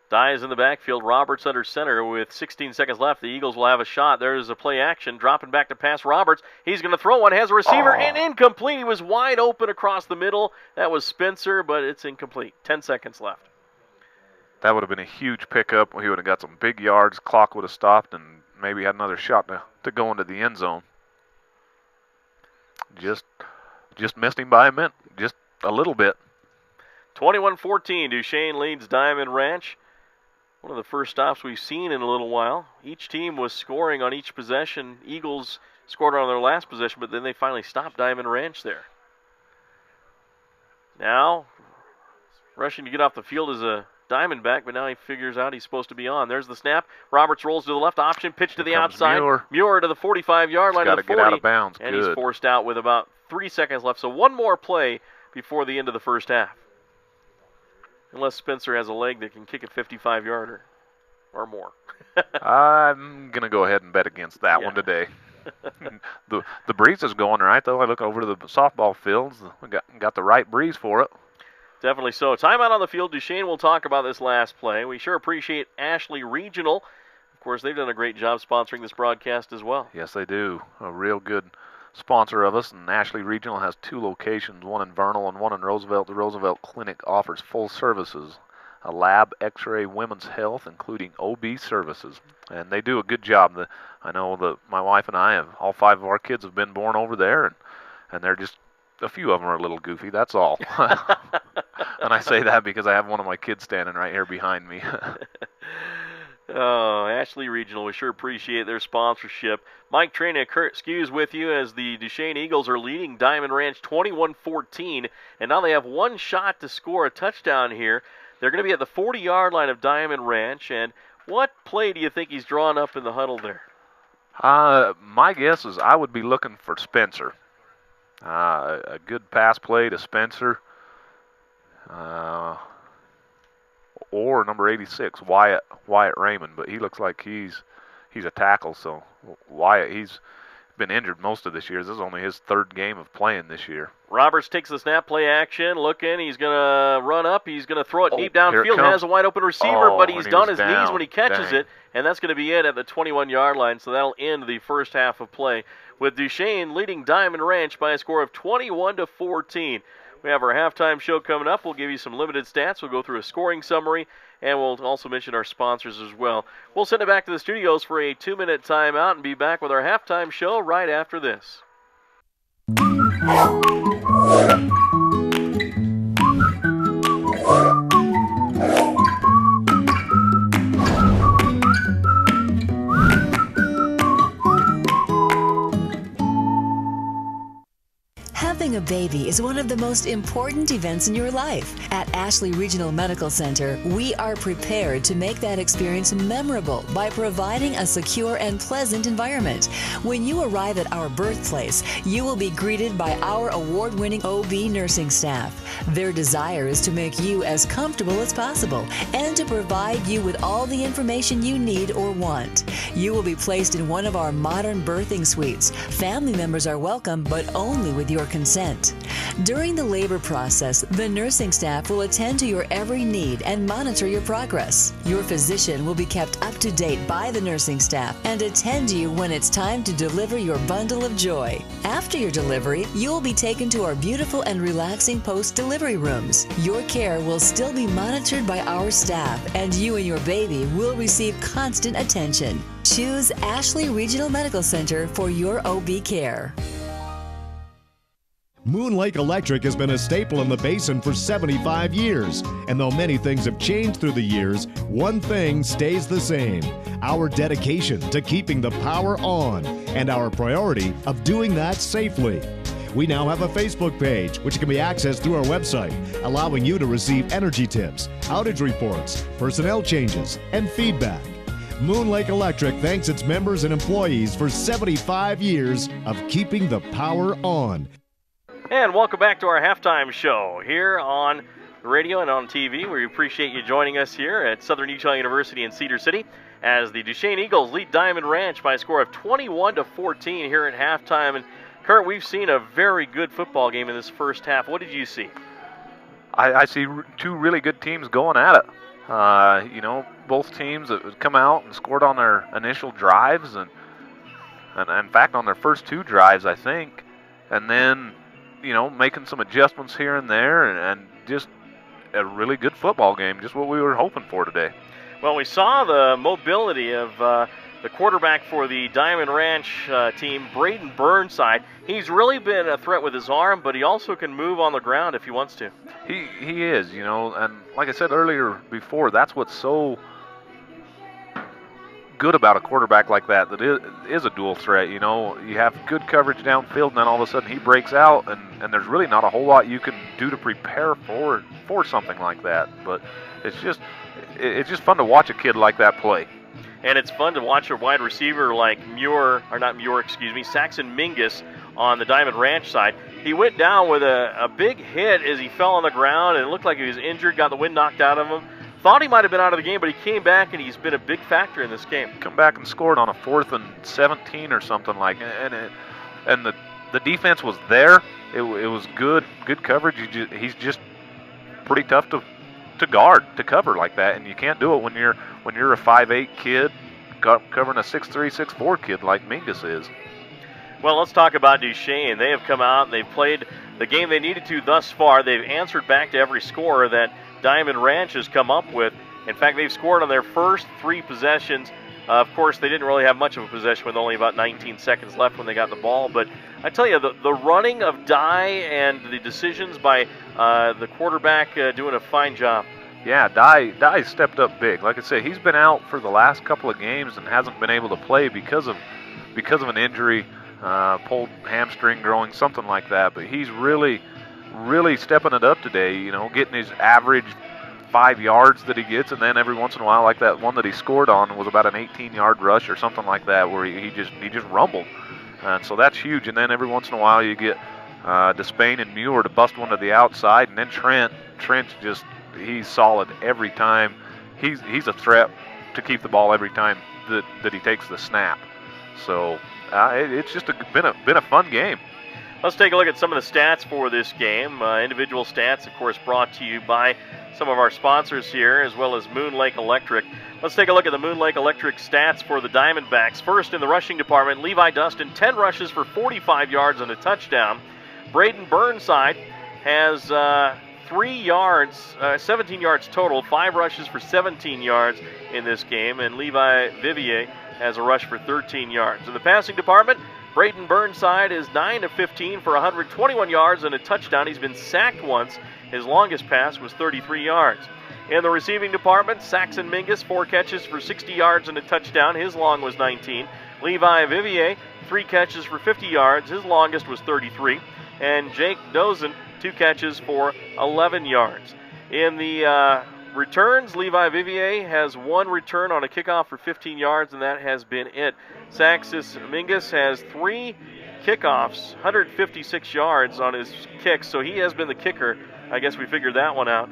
Dies in the backfield. Roberts under center with 16 seconds left. The Eagles will have a shot. There's a play action. Dropping back to pass. Roberts. He's going to throw one. Has a receiver and incomplete. He was wide open across the middle. That was Spencer, but it's incomplete. 10 seconds left. That would have been a huge pickup. He would have got some big yards. Clock would have stopped and maybe had another shot to go into the end zone. Just missed him by just a little bit. 21-14. Duchesne leads Diamond Ranch. One of the first stops we've seen in a little while. Each team was scoring on each possession. Eagles scored on their last possession, but then they finally stopped Diamond Ranch there. Now, rushing to get off the field is a Diamondback, but now he figures out he's supposed to be on. There's the snap. Roberts rolls to the left option, pitch to the outside. Muir to the 45-yard line. Got to get out of bounds. And he's forced out with about 3 seconds left. So one more play before the end of the first half. Unless Spencer has a leg that can kick a 55-yarder or more. I'm going to go ahead and bet against that one today. The breeze is going right, though. I look over to the softball fields. We got the right breeze for it. Definitely so. Timeout on the field. Duchesne will talk about this last play. We sure appreciate Ashley Regional. Of course, they've done a great job sponsoring this broadcast as well. Yes, they do. A real good sponsor of us, and Ashley Regional has 2 locations, one in Vernal and one in Roosevelt. The Roosevelt Clinic offers full services, a lab, x-ray, women's health, including OB services, and they do a good job. I know that my wife and I all 5 of our kids have been born over there, and they're just, a few of them are a little goofy, that's all. And I say that because I have one of my kids standing right here behind me. Oh, Ashley Regional, we sure appreciate their sponsorship. Mike Trina, Kurt Skews with you as the Duchesne Eagles are leading Diamond Ranch 21-14, and now they have one shot to score a touchdown here. They're going to be at the 40-yard line of Diamond Ranch, and what play do you think he's drawn up in the huddle there? My guess is I would be looking for Spencer. A good pass play to Spencer. Or number 86, Wyatt Raymond, but he looks like he's a tackle. So Wyatt, he's been injured most of this year. This is only his 3rd game of playing this year. Roberts takes the snap, play action, looking. He's going to run up. He's going to throw it deep downfield. Has a wide open receiver, but he's on his knees when he catches it, and that's going to be it at the 21-yard line. So that'll end the first half of play with Duchesne leading Diamond Ranch by a score of 21-14. We have our halftime show coming up. We'll give you some limited stats. We'll go through a scoring summary, and we'll also mention our sponsors as well. We'll send it back to the studios for a 2-minute timeout and be back with our halftime show right after this. Having a baby is one of the most important events in your life. At Ashley Regional Medical Center, we are prepared to make that experience memorable by providing a secure and pleasant environment. When you arrive at our birthplace, you will be greeted by our award-winning OB nursing staff. Their desire is to make you as comfortable as possible and to provide you with all the information you need or want. You will be placed in one of our modern birthing suites. Family members are welcome, but only with your consent. During the labor process, the nursing staff will attend to your every need and monitor your progress. Your physician will be kept up to date by the nursing staff and attend you when it's time to deliver your bundle of joy. After your delivery, you will be taken to our beautiful and relaxing post-delivery rooms. Your care will still be monitored by our staff, and you and your baby will receive constant attention. Choose Ashley Regional Medical Center for your OB care. Moon Lake Electric has been a staple in the basin for 75 years. And though many things have changed through the years, one thing stays the same: our dedication to keeping the power on and our priority of doing that safely. We now have a Facebook page, which can be accessed through our website, allowing you to receive energy tips, outage reports, personnel changes, and feedback. Moon Lake Electric thanks its members and employees for 75 years of keeping the power on. And welcome back to our halftime show here on the radio and on TV. We appreciate you joining us here at Southern Utah University in Cedar City as the Duchesne Eagles lead Diamond Ranch by a score of 21-14 here at halftime. And Kurt, we've seen a very good football game in this first half. What did you see? I see two really good teams going at it. Both teams that come out and scored on their initial drives and in fact on their first two drives, I think, and then making some adjustments here and there, and just a really good football game, just what we were hoping for today. Well, we saw the mobility of the quarterback for the Diamond Ranch team, Braden Burnside. He's really been a threat with his arm, but he also can move on the ground if he wants to. He is, and like I said earlier before, that's what's so good about a quarterback like that is a dual threat. You have good coverage downfield, and then all of a sudden he breaks out, and there's really not a whole lot you can do to prepare for something like that. But it's just fun to watch a kid like that play. And it's fun to watch a wide receiver like Saxon Mingus on the Diamond Ranch side. He went down with a big hit as he fell on the ground, and it looked like he was injured, got the wind knocked out of him. Thought he might have been out of the game, but he came back, and he's been a big factor in this game. Come back and scored on a 4th and 17 or something like that. And the defense was there. It was good coverage. He's just pretty tough to guard, to cover like that, and you can't do it when you're a 5'8" kid covering a 6'3", 6'4" kid like Mingus is. Well, let's talk about Duchesne. They have come out and they've played the game they needed to thus far. They've answered back to every score that Diamond Ranch has come up with. In fact, they've scored on their first 3 possessions. Of course, they didn't really have much of a possession with only about 19 seconds left when they got the ball. But I tell you, the running of Dye and the decisions by the quarterback doing a fine job. Yeah, Dye stepped up big. Like I said, he's been out for the last couple of games and hasn't been able to play because of an injury, pulled hamstring growing, something like that. But he's really stepping it up today, getting his average 5 yards that he gets, and then every once in a while, like that one that he scored on was about an 18-yard rush or something like that, where he just rumbled. And so that's huge. And then every once in a while you get Despain and Muir to bust one to the outside, and then Trent just, he's solid every time. He's a threat to keep the ball every time that he takes the snap. So it's just been a fun game. Let's take a look at some of the stats for this game. Individual stats, of course, brought to you by some of our sponsors here, as well as Moon Lake Electric. Let's take a look at the Moon Lake Electric stats for the Diamondbacks. First in the rushing department, Levi Dustin, 10 rushes for 45 yards and a touchdown. Braden Burnside has 17 yards total, 5 rushes for 17 yards in this game, and Levi Vivier has a rush for 13 yards. In the passing department, Braden Burnside is 9 of 15 for 121 yards and a touchdown. He's been sacked once. His longest pass was 33 yards. In the receiving department, Saxon Mingus, 4 catches for 60 yards and a touchdown. His long was 19. Levi Vivier, 3 catches for 50 yards. His longest was 33. And Jake Dozen, 2 catches for 11 yards. In the returns, Levi Vivier has 1 return on a kickoff for 15 yards, and that has been it. Saxon Mingus has 3 kickoffs, 156 yards on his kicks, so he has been the kicker. I guess we figured that one out.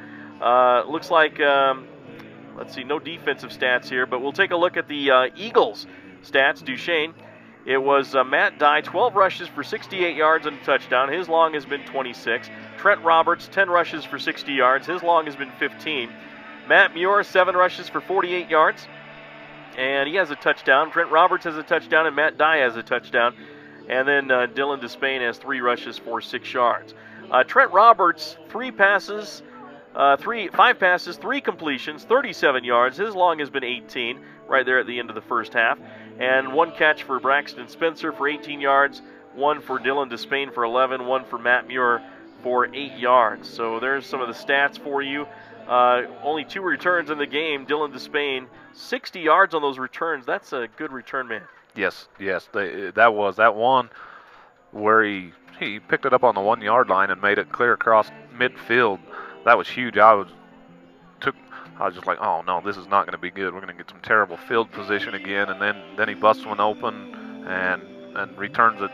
Looks like, let's see, no defensive stats here, but we'll take a look at the Eagles stats. Duchesne, it was Matt Dye, 12 rushes for 68 yards and a touchdown. His long has been 26. Trent Roberts, 10 rushes for 60 yards. His long has been 15. Matt Muir, 7 rushes for 48 yards, and he has a touchdown. Trent Roberts has a touchdown, and Matt Dye has a touchdown. And then Dylan Despain has 3 rushes for 6 yards. Trent Roberts, 5 passes, 3 completions, 37 yards. His long has been 18, right there at the end of the first half. And 1 catch for Braxton Spencer for 18 yards, 1 for Dylan Despain for 11, 1 for Matt Muir for 8 yards. So there's some of the stats for you. Only 2 returns in the game. Dylan Despain, 60 yards on those returns. That's a good return man. Yes. That was that one where he picked it up on the 1 yard line and made it clear across midfield. That was huge. I was just like, oh no, this is not going to be good. We're going to get some terrible field position again. And then he busts one open and returns it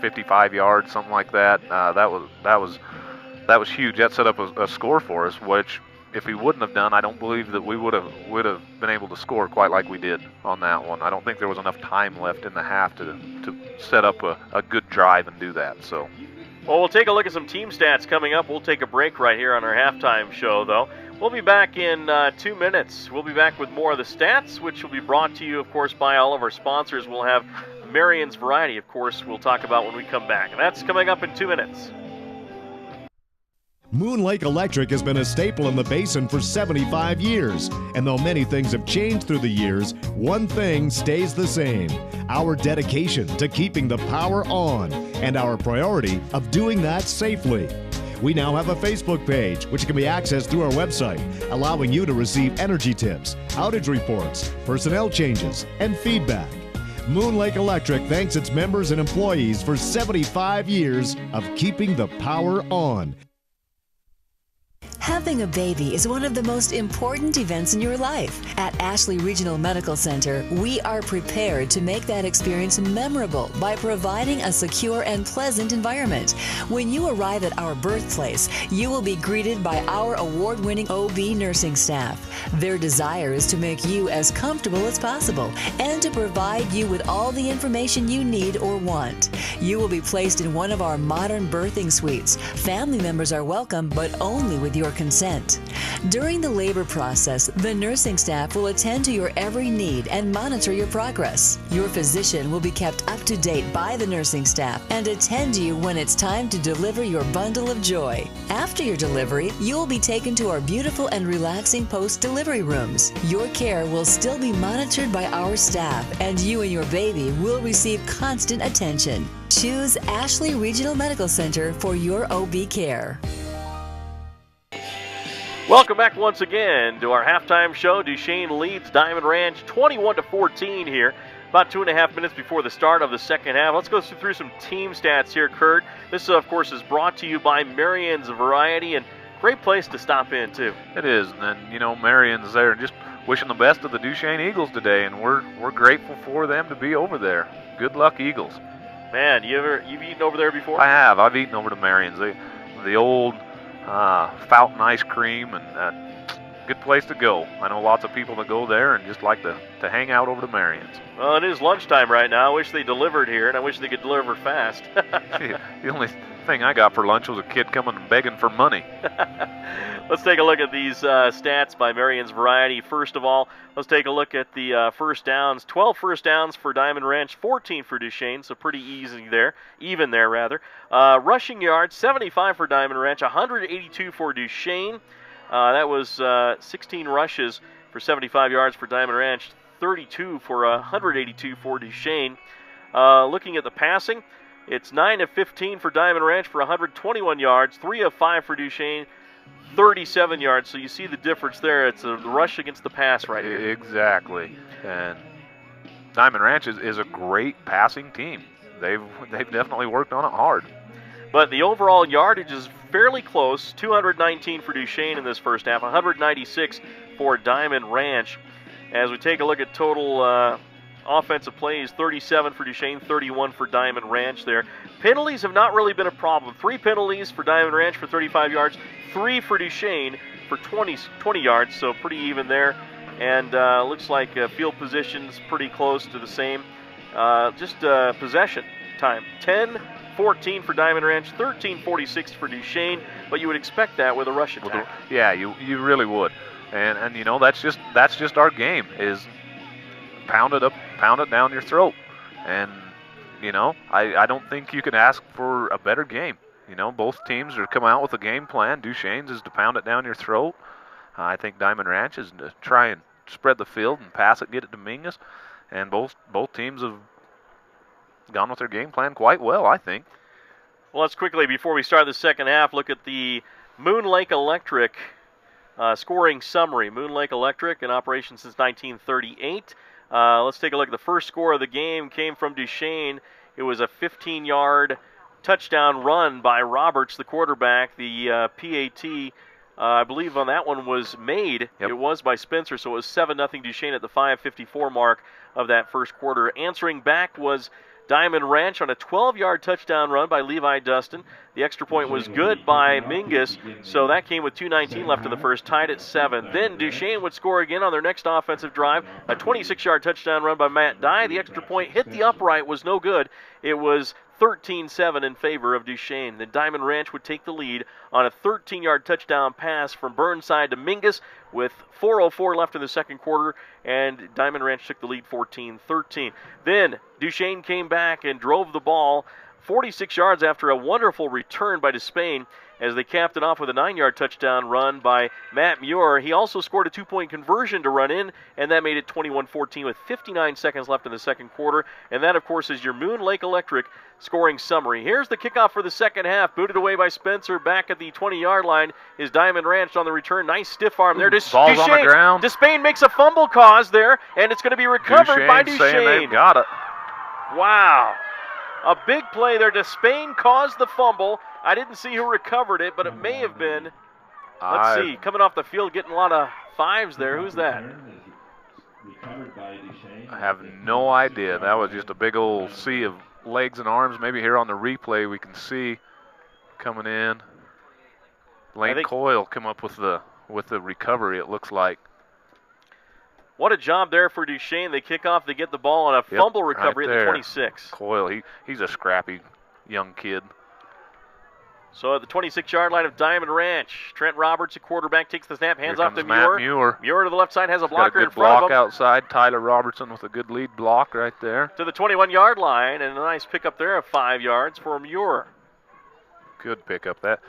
55 yards, something like that. That was huge. That set up a score for us, which if he wouldn't have done, I don't believe that we would have been able to score quite like we did on that one. I don't think there was enough time left in the half to set up a good drive and do that. So, well, we'll take a look at some team stats coming up. We'll take a break right here on our halftime show, though. We'll be back in 2 minutes. We'll be back with more of the stats, which will be brought to you, of course, by all of our sponsors. We'll have Marion's Variety, of course, we'll talk about when we come back. And that's coming up in 2 minutes. Moon Lake Electric has been a staple in the basin for 75 years. And though many things have changed through the years, one thing stays the same: our dedication to keeping the power on and our priority of doing that safely. We now have a Facebook page, which can be accessed through our website, allowing you to receive energy tips, outage reports, personnel changes, and feedback. Moon Lake Electric thanks its members and employees for 75 years of keeping the power on. Having a baby is one of the most important events in your life. At Ashley Regional Medical Center, we are prepared to make that experience memorable by providing a secure and pleasant environment. When you arrive at our birthplace, you will be greeted by our award-winning OB nursing staff. Their desire is to make you as comfortable as possible and to provide you with all the information you need or want. You will be placed in one of our modern birthing suites. Family members are welcome, but only with your consent. During the labor process, the nursing staff will attend to your every need and monitor your progress. Your physician will be kept up to date by the nursing staff and attend you when it's time to deliver your bundle of joy. After your delivery, you will be taken to our beautiful and relaxing post-delivery rooms. Your care will still be monitored by our staff, and you and your baby will receive constant attention. Choose Ashley Regional Medical Center for your OB care. Welcome back once again to our halftime show. Duchesne leads Diamond Ranch 21-14 here. About 2.5 minutes before the start of the second half. Let's go through some team stats here, Kurt. This, of course, is brought to you by Marion's Variety, and great place to stop in, too. It is, and Marion's there, just wishing the best of the Duchesne Eagles today, and we're grateful for them to be over there. Good luck, Eagles. Man, you've eaten over there before? I have. I've eaten over to Marion's. The old fountain ice cream, and good place to go. I know lots of people that go there and just like to hang out over to Marion's. Well, it is lunchtime right now. I wish they delivered here, and I wish they could deliver fast. The only thing I got for lunch was a kid coming and begging for money. Let's take a look at these stats by Marion's Variety. First of all, let's take a look at the first downs. 12 first downs for Diamond Ranch, 14 for Duchesne, so pretty even there. Rushing yards, 75 for Diamond Ranch, 182 for Duchesne. That was 16 rushes for 75 yards for Diamond Ranch, 32 for 182 for Duchesne. Looking at the passing, it's 9 of 15 for Diamond Ranch for 121 yards, 3 of 5 for Duchesne, 37 yards. So you see the difference there. It's a rush against the pass right here. Exactly. And Diamond Ranch is a great passing team. They've definitely worked on it hard. But the overall yardage is fairly close, 219 for Duchesne in this first half, 196 for Diamond Ranch. As we take a look at total offensive plays, 37 for Duchesne, 31 for Diamond Ranch there. Penalties have not really been a problem. 3 penalties for Diamond Ranch for 35 yards, 3 for Duchesne for 20 yards, so pretty even there. And looks like field position's pretty close to the same. Just possession time, 10-14 for Diamond Ranch, 13-46 for Duchesne, but you would expect that with a rush attack. Yeah, you really would. And you know, that's just our game, is pound it down your throat. And you know, I don't think you can ask for a better game. You know, both teams are coming out with a game plan. Duchesne's is to pound it down your throat. I think Diamond Ranch is to try and spread the field and pass it, get it to Mingus. And both teams have gone with their game plan quite well, I think. Well, let's quickly, before we start the second half, look at the Moon Lake Electric scoring summary. Moon Lake Electric in operation since 1938. Let's take a look at the first score of the game. Came from Duchesne. It was a 15-yard touchdown run by Roberts, the quarterback. The PAT, I believe on that one was made. Yep. It was by Spencer, so it was 7-0 Duchesne at the 5:54 mark of that first quarter. Answering back was Diamond Ranch on a 12-yard touchdown run by Levi Dustin. The extra point was good by Mingus, so that came with 2:19 left in the first, tied at 7. Then Duchesne would score again on their next offensive drive, a 26-yard touchdown run by Matt Dye. The extra point hit the upright, was no good. It was 13-7 in favor of Duchesne. Then Diamond Ranch would take the lead on a 13-yard touchdown pass from Burnside to Mingus with 4:04 left in the second quarter, and Diamond Ranch took the lead 14-13. Then Duchesne came back and drove the ball 46 yards after a wonderful return by Despain as they capped it off with a 9-yard touchdown run by Matt Muir. He also scored a 2-point conversion to run in, and that made it 21-14 with 59 seconds left in the second quarter. And that, of course, is your Moon Lake Electric scoring summary. Here's the kickoff for the second half. Booted away by Spencer back at the 20-yard line is Diamond Ranch on the return. Nice stiff arm there. Ball's on the ground. Despain makes a fumble cause there, and it's going to be recovered by Duchesne. Saying they've got it. Wow. A big play there. Despain caused the fumble. I didn't see who recovered it, but it may have been. Let's see. Coming off the field, getting a lot of fives there. Who's that? I have no idea. That was just a big old sea of legs and arms. Maybe here on the replay we can see coming in. Lane Coyle come up with the recovery, it looks like. What a job there for Duchesne. They kick off, they get the ball on a fumble recovery at the 26. Coyle, he's a scrappy young kid. So at the 26-yard line of Diamond Ranch, Trent Roberts, a quarterback, takes the snap, hands off to Matt Muir. Muir to the left side has a blocker in front block of him. Outside, Tyler Robertson with a good lead block right there. To the 21-yard line, and a nice pickup there of 5 yards for Muir. Good pickup. That's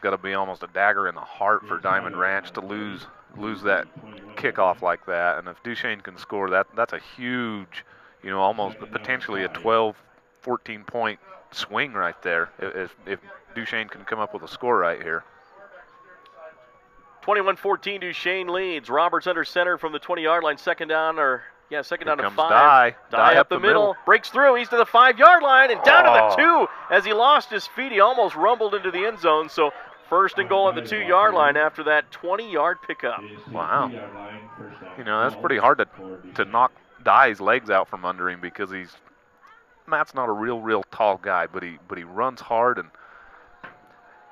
got to be almost a dagger in the heart for Diamond Ranch to lose that kickoff like that. And if Duchesne can score, that's a huge, almost potentially a 12, 14-point swing right there if Duchesne can come up with a score right here. 21-14, Duchesne leads. Roberts under center from the 20-yard line, second down to 5. Dye up the middle, breaks through. He's to the 5-yard line and down to the 2. As he lost his feet, he almost rumbled into the end zone. So first and goal at the 2-yard line after that 20-yard pickup. Wow. That's pretty hard to knock Dye's legs out from under him because Matt's not a real tall guy, but he runs hard, and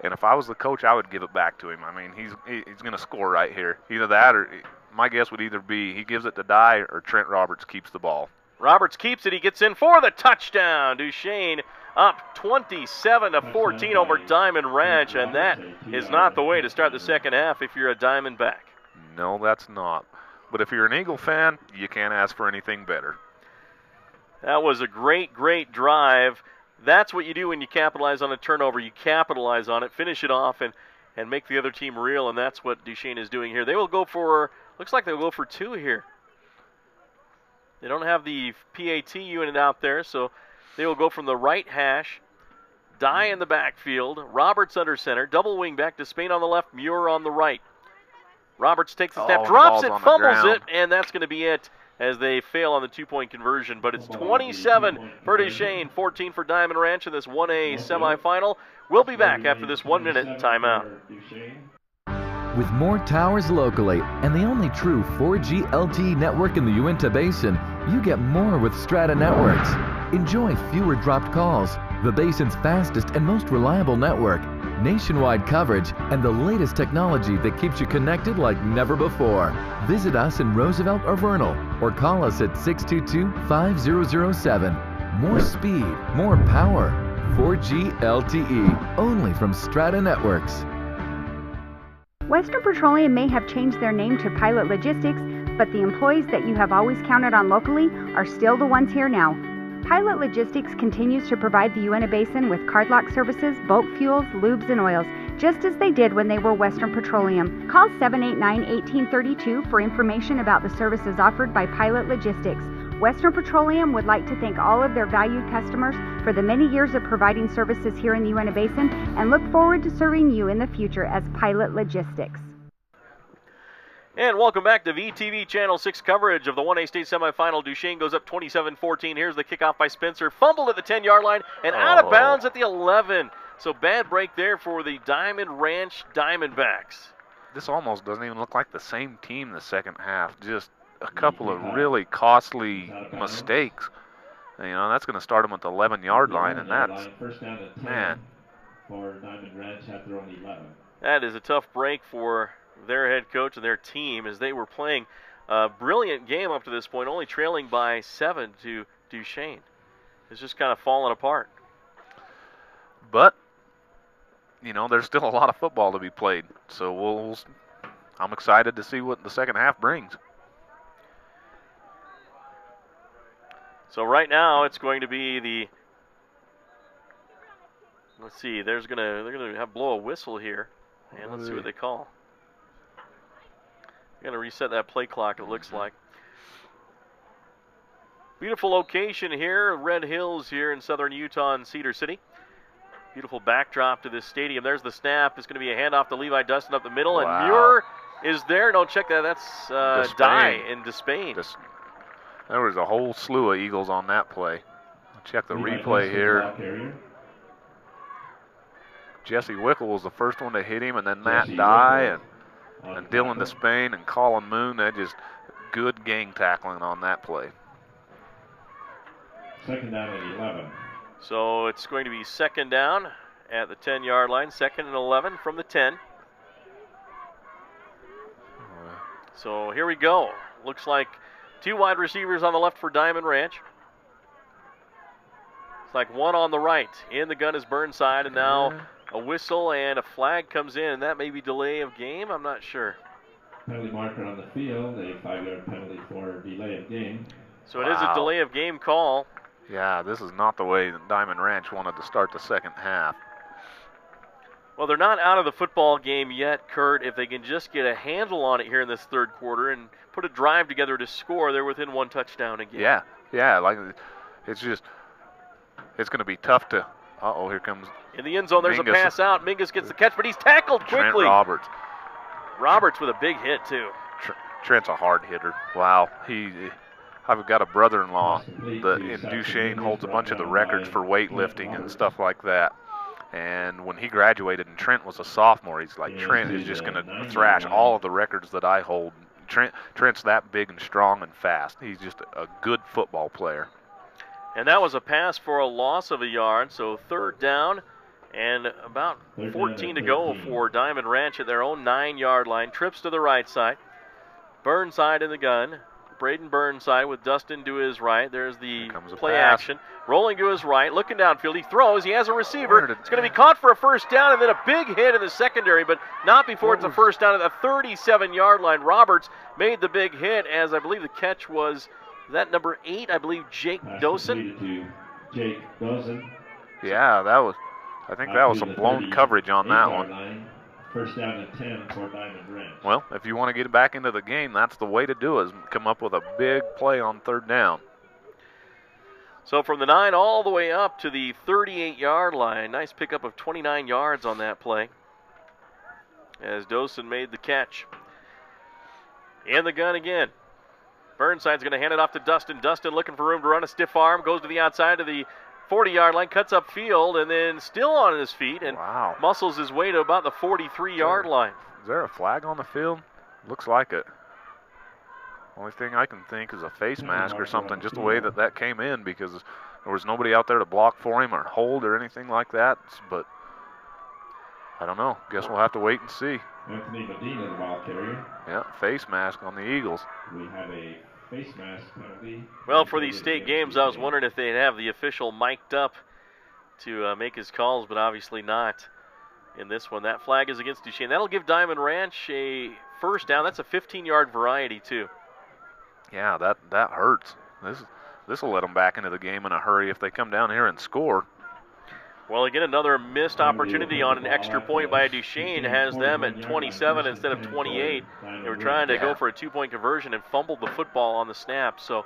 if I was the coach, I would give it back to him. I mean, he's going to score right here. Either that, or my guess would either be he gives it to Dye or Trent Roberts keeps the ball. Roberts keeps it. He gets in for the touchdown. Duchesne up 27-14 over Diamond Ranch, and that is not the way to start the second half if you're a Diamondback. No, that's not. But if you're an Eagle fan, you can't ask for anything better. That was a great drive. That's what you do when you capitalize on a turnover. You capitalize on it, finish it off, and make the other team reel, and that's what Duchesne is doing here. They will go for, looks like they'll go for 2 here. They don't have the PAT unit out there, so they will go from the right hash. Dye in the backfield. Roberts under center. Double wing back to Spain on the left. Muir on the right. Roberts takes the snap, drops it, fumbles it, and that's going to be it as they fail on the two-point conversion. But it's 27 for Duchesne, 14 for Diamond Ranch in this 1A semifinal. We'll be back after this 1-minute timeout. With more towers locally and the only true 4G LTE network in the Uinta Basin, you get more with Strata Networks. Enjoy fewer dropped calls, the basin's fastest and most reliable network, nationwide coverage, and the latest technology that keeps you connected like never before. Visit us in Roosevelt or Vernal, or call us at 622-5007. More speed, more power. 4G LTE, only from Strata Networks. Western Petroleum may have changed their name to Pilot Logistics, but the employees that you have always counted on locally are still the ones here now. Pilot Logistics continues to provide the Uinta Basin with cardlock services, bulk fuels, lubes, and oils, just as they did when they were Western Petroleum. Call 789-1832 for information about the services offered by Pilot Logistics. Western Petroleum would like to thank all of their valued customers for the many years of providing services here in the Uinta Basin and look forward to serving you in the future as Pilot Logistics. And welcome back to VTV Channel 6 coverage of the 1A state semifinal. Duchesne goes up 27-14. Here's the kickoff by Spencer. Fumbled at the 10-yard line and out of bounds at the 11. So bad break there for the Diamond Ranch Diamondbacks. This almost doesn't even look like the same team the second half. Just a couple of really costly mistakes. You know, that's going to start them at the 11-yard line, and that's, man. For Diamond Ranch at their own 11. That is a tough break for their head coach and their team as they were playing a brilliant game up to this point, only trailing by 7 to Duchesne. It's just kind of fallen apart. But, you know, there's still a lot of football to be played, so I'm excited to see what the second half brings. So right now it's going to be the, let's see, they're gonna have blow a whistle here, and let's see what they call. They're gonna reset that play clock, it looks like. Beautiful location here, Red Hills here in southern Utah and Cedar City. Beautiful backdrop to this stadium. There's the snap. It's going to be a handoff to Levi Dustin up the middle, and Muir is there. No, check that. That's Dye in Despain. There was a whole slew of Eagles on that play. Check the replay here. Jesse Wickel was the first one to hit him, and then Matt Dye and Dylan Despain and Colin Moon. That just good gang tackling on that play. Second down at 11. So it's going to be second down at the 10-yard line. Second and 11 from the 10. So here we go. Looks like two wide receivers on the left for Diamond Ranch. It's like one on the right. In the gun is Burnside, and now a whistle and a flag comes in, and that may be delay of game. I'm not sure. Penalty marker on the field, a 5-yard penalty for delay of game. So it is a delay of game call. Yeah, this is not the way that Diamond Ranch wanted to start the second half. Well, they're not out of the football game yet, Kurt. If they can just get a handle on it here in this third quarter and put a drive together to score, they're within one touchdown again. Yeah, like it's going to be tough to. Here comes. In the end zone, there's a pass out. Mingus gets the catch, but he's tackled quickly. Trent Roberts with a big hit too. Trent's a hard hitter. Wow, I've got a brother-in-law that in Duchesne holds a bunch of the records for weightlifting and stuff like that. And when he graduated and Trent was a sophomore, he's like, Trent is just going to thrash all of the records that I hold. Trent's that big and strong and fast. He's just a good football player. And that was a pass for a loss of a yard, so third down and about 14 to go for Diamond Ranch at their own 9-yard line. Trips to the right side. Burnside in the gun. Braden Burnside with Dustin to his right. There's the play action. Rolling to his right, looking downfield. He throws. He has a receiver. It's going to be caught for a first down, and then a big hit in the secondary, but not before it's a first down at the 37-yard line. Roberts made the big hit, as I believe the catch was, that number 8, I believe, Jake Dosen. Jake Dosen. Yeah, I think that was some blown coverage on that one. First down and 10 for Diamond Ranch. Well, if you want to get back into the game, that's the way to do it, is come up with a big play on third down. So from the 9 all the way up to the 38-yard line. Nice pickup of 29 yards on that play as Duchesne made the catch. In the gun again. Burnside's going to hand it off to Dustin. Dustin looking for room to run a stiff arm. Goes to the outside of the 40-yard line. Cuts up field and then still on his feet and muscles his way to about the 43-yard line. Is there a flag on the field? Looks like it. Only thing I can think is a face mask or something, just the way that came in, because there was nobody out there to block for him or hold or anything like that. But I don't know. Guess we'll have to wait and see. Anthony Medina, the ball carrier. Yeah, face mask on the Eagles. We have a face mask penalty. Well, for these state games, I was wondering if they'd have the official mic'd up to make his calls, but obviously not in this one. That flag is against Duchesne. That'll give Diamond Ranch a first down. That's a 15-yard variety, too. Yeah, that hurts. This will let them back into the game in a hurry if they come down here and score. Well, again, another missed opportunity on an extra point by Duchesne has them at 27 instead of 28. They were trying to go for a two-point conversion and fumbled the football on the snap. So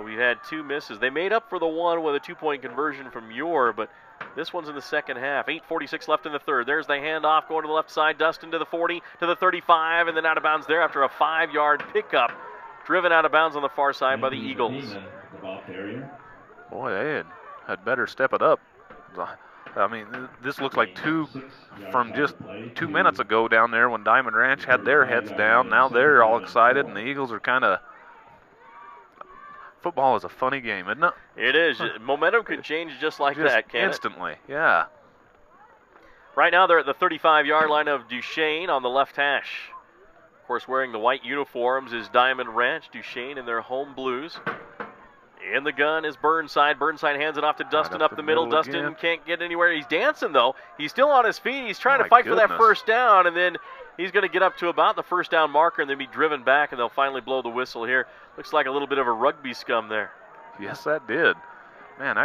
we've had 2 misses. They made up for the one with a two-point conversion from Muir, but this one's in the second half. 8:46 left in the third. There's the handoff going to the left side. Dustin to the 40, to the 35, and then out of bounds there after a 5-yard pickup. Driven out of bounds on the far side by the Eagles. Boy, they had better step it up. I mean, this looks like from just 2 minutes ago down there when Diamond Ranch had their heads down. Now they're all excited, and the Eagles are kind of... Football is a funny game, isn't it? It is. Momentum could change just like that, can't instantly, yeah. Right now they're at the 35-yard line of Duchesne on the left hash. Of course, wearing the white uniforms is Diamond Ranch. Duchesne in their home blues. In the gun is Burnside. Burnside hands it off to Dustin up the middle. Dustin again. can't get anywhere. He's dancing, though. He's still on his feet. He's trying to fight for that first down, and then he's going to get up to about the first down marker and then be driven back, and they'll finally blow the whistle here. Looks like a little bit of a rugby scum there. Yes, that did. Man,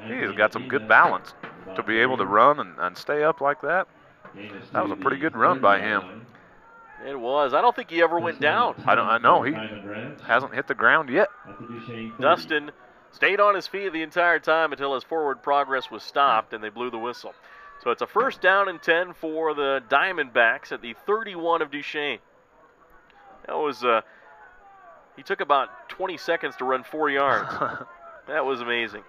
he's got some good balance to be able to run and stay up like that. That was a pretty good run by him. It was. I don't think he ever went down. I know. He hasn't hit the ground yet. Dustin stayed on his feet the entire time until his forward progress was stopped, and they blew the whistle. So it's a first down and 10 for the Diamondbacks at the 31 of Duchesne. That was, he took about 20 seconds to run 4 yards. That was amazing.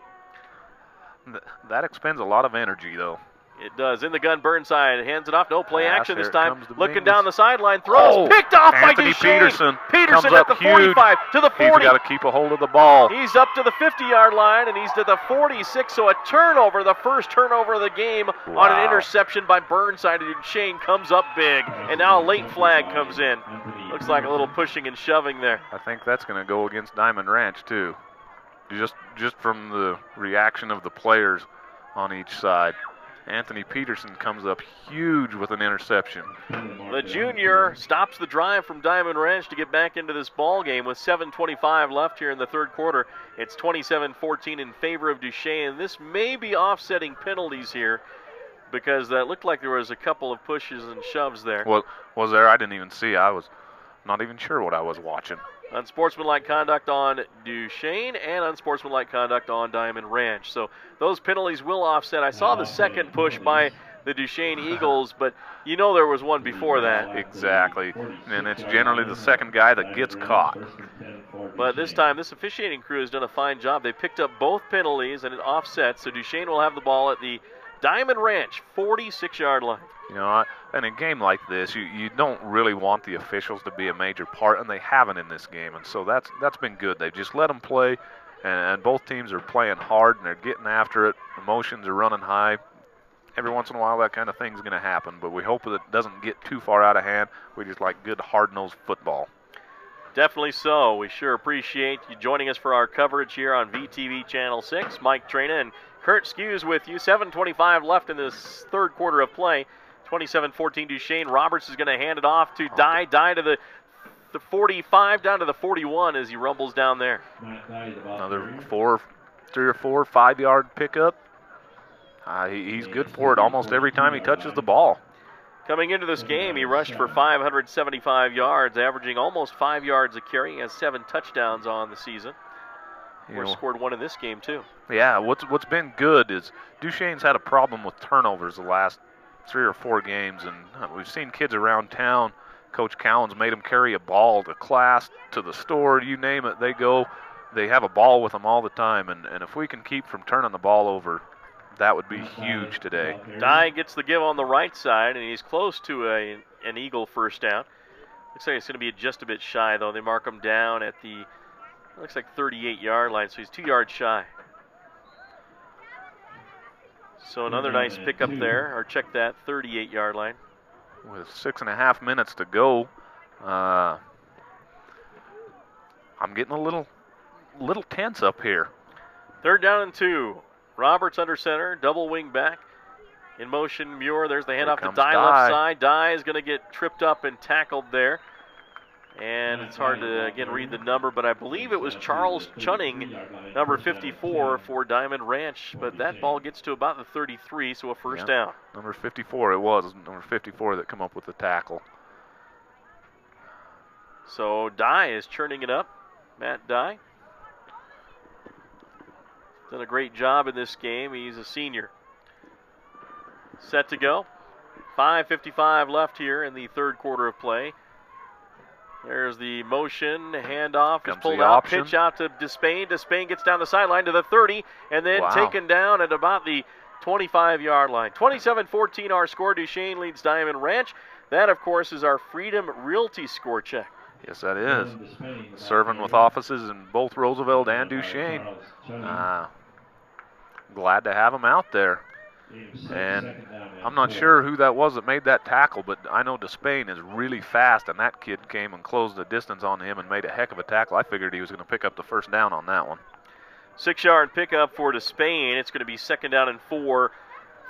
That expends a lot of energy, though. It does. In the gun, Burnside hands it off. No play action this time. Looking Bengals. down the sideline, throws. Picked off by Duchesne. Peterson Peterson comes at up the huge. 45, to the 40. He's got to keep a hold of the ball. He's up to the 50-yard line, and he's to the 46. So a turnover, the first turnover of the game on an interception by Burnside. And Duchesne comes up big, and now a late flag comes in. Looks like a little pushing and shoving there. I think that's going to go against Diamond Ranch, too. Just from the reaction of the players on each side. Anthony Peterson comes up huge with an interception. The junior stops the drive from Diamond Ranch to get back into this ball game with 7:25 left here in the third quarter. It's 27-14 in favor of Duchesne. This may be offsetting penalties here because that looked like there was a couple of pushes and shoves there. Well, was there? I didn't even see. I was not even sure what I was watching. Unsportsmanlike conduct on Duchesne and unsportsmanlike conduct on Diamond Ranch. So those penalties will offset. I saw the second push by the Duchesne Eagles, but you know there was one before that. Exactly. And it's generally the second guy that gets caught. But this time, this officiating crew has done a fine job. They picked up both penalties, and it offsets. So Duchesne will have the ball at the Diamond Ranch 46-yard line. You know, in a game like this, you don't really want the officials to be a major part, and they haven't in this game. And so that's been good. They've just let them play, and both teams are playing hard, and they're getting after it. Emotions are running high. Every once in a while, that kind of thing's going to happen, but we hope that it doesn't get too far out of hand. We just like good, hard-nosed football. Definitely so. We sure appreciate you joining us for our coverage here on VTV Channel 6. Mike Trina and Kurt Skews with you. 7:25 left in this third quarter of play. 27-14 Duchesne. Roberts is going to hand it off to Dye. Dye to the 45, down to the 41 as he rumbles down there. Another 3 or 4 5-yard pickup. He's good for it almost every time he touches the ball. Coming into this game, he rushed for 575 yards, averaging almost 5 yards a carry. He has 7 touchdowns on the season. Or scored 1 in this game, too. Yeah, what's been good is Duchesne's had a problem with turnovers the last 3 or 4 games, and we've seen kids around town. Coach Cowan's made them carry a ball to class, to the store, you name it, they go. They have a ball with them all the time, and if we can keep from turning the ball over, that would be huge today. Dye gets the give on the right side, and he's close to an Eagle first down. Looks like it's going to be just a bit shy, though. They mark him down at the, looks like 38-yard line, so he's 2 yards shy. So another nice pickup there, or check that, 38-yard line. With 6.5 minutes to go, I'm getting a little tense up here. 3rd down and 2. Roberts under center, double wing back. In motion, Muir. There's the handoff to Dye left side. Dye is going to get tripped up and tackled there. And it's hard to, again, read the number, but I believe it was Charles Chunning, number 54 for Diamond Ranch. But that ball gets to about the 33, so a first down. Number 54 it was. Number 54 that come up with the tackle. So Dye is churning it up. Matt Dye. Done a great job in this game. He's a senior. Set to go. 5:55 left here in the 3rd quarter of play. There's the motion, handoff is pulled out, pitch out to Duchesne. Duchesne gets down the sideline to the 30, and then taken down at about the 25-yard line. 27-14 our score. Duchesne leads Diamond Ranch. That, of course, is our Freedom Realty score check. Yes, that is. Serving with offices in both Roosevelt and Duchesne. Glad to have him out there. And I'm not sure who that was that made that tackle, but I know Duchesne is really fast, and that kid came and closed the distance on him and made a heck of a tackle. I figured he was going to pick up the first down on that one. 6-yard pickup for Duchesne. It's going to be 2nd down and 4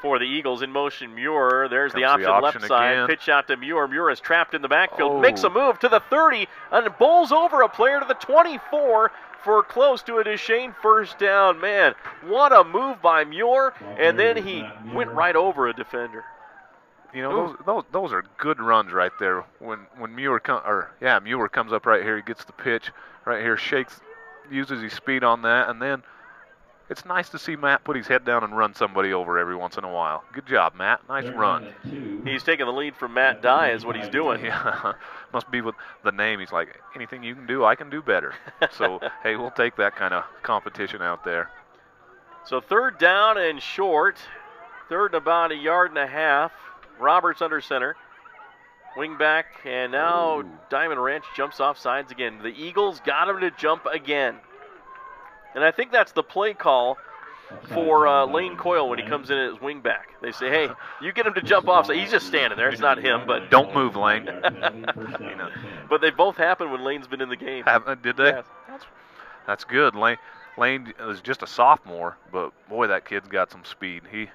for the Eagles. In motion, Muir. There's the option left side. Again. Pitch out to Muir. Muir is trapped in the backfield. Makes a move to the 30 and bowls over a player to the 24 for close to a Duchesne first down. Man, what a move by Muir. And then he went right over a defender. You know, those are good runs right there. When Muir comes up right here, he gets the pitch right here, uses his speed on that, and then it's nice to see Matt put his head down and run somebody over every once in a while. Good job, Matt. Nice run. He's taking the lead from Matt Dye is what he's doing. Yeah, must be with the name. He's like, anything you can do, I can do better. So, hey, we'll take that kind of competition out there. So 3rd down and short. 3rd and about 1.5 yards. Roberts under center. Wing back, and now Diamond Ranch jumps off sides again. The Eagles got him to jump again. And I think that's the play call for Lane Coyle when he comes in as wing back. They say, hey, you get him to jump off. So he's just standing there. It's not him, but don't move, Lane. But they both happened when Lane's been in the game. Did they? Yes. That's good. Lane is just a sophomore, but boy, that kid's got some speed. He's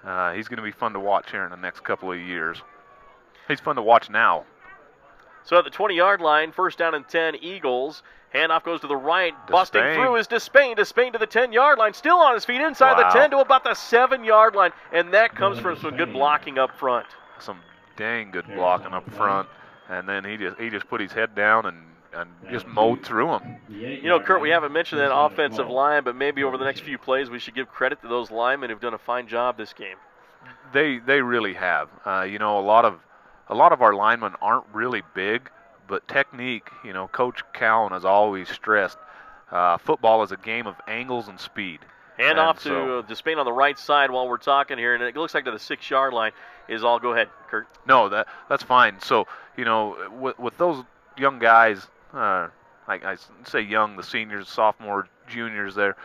going to be fun to watch here in the next couple of years. He's fun to watch now. So at the 20-yard line, 1st down and 10, Eagles. Handoff goes to the right. Busting through is Duchesne. Duchesne to the 10-yard line. Still on his feet inside the 10 to about the 7-yard line. And that comes from some good blocking up front. Some dang good blocking up front. And then he just put his head down and just mowed through him. You know, Kurt, we haven't mentioned that offensive line, but maybe over the next few plays we should give credit to those linemen who've done a fine job this game. They really have. You know, a lot of our linemen aren't really big, but technique, you know, Coach Cowan has always stressed football is a game of angles and speed. Hand off to Duchesne on the right side while we're talking here, and it looks like to the 6-yard line is all. Go ahead, Kurt. No, that's fine. So, you know, with those young guys, I say young, the seniors, sophomore, juniors there,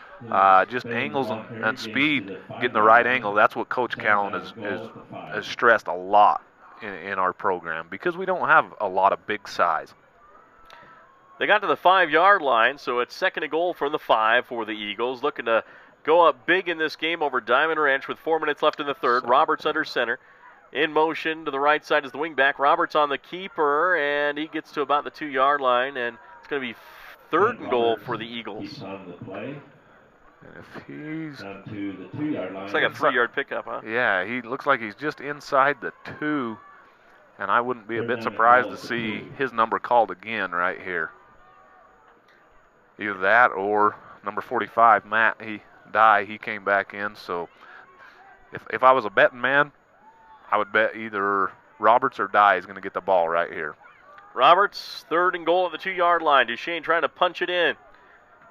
just angles and speed, getting the right angle. That's what Coach Cowan has stressed a lot in our program because we don't have a lot of big size. They got to the 5-yard line, so it's 2nd and goal from the 5 for the Eagles. Looking to go up big in this game over Diamond Ranch with 4 minutes left in the 3rd. Roberts under center. In motion to the right side is the wingback. Roberts on the keeper, and he gets to about the 2-yard line, and it's going to be 3rd and goal for the Eagles. And if he's down to the 2-yard line. It's like a 3-yard pickup, huh? Yeah, he looks like he's just inside the 2, and I wouldn't be a bit Third down surprised and to goal see for 2. his number called again right here. Either that or number 45, Matt, he came back in. So if I was a betting man, I would bet either Roberts or Dye is going to get the ball right here. Roberts, 3rd and goal at the 2-yard line. Duchesne trying to punch it in.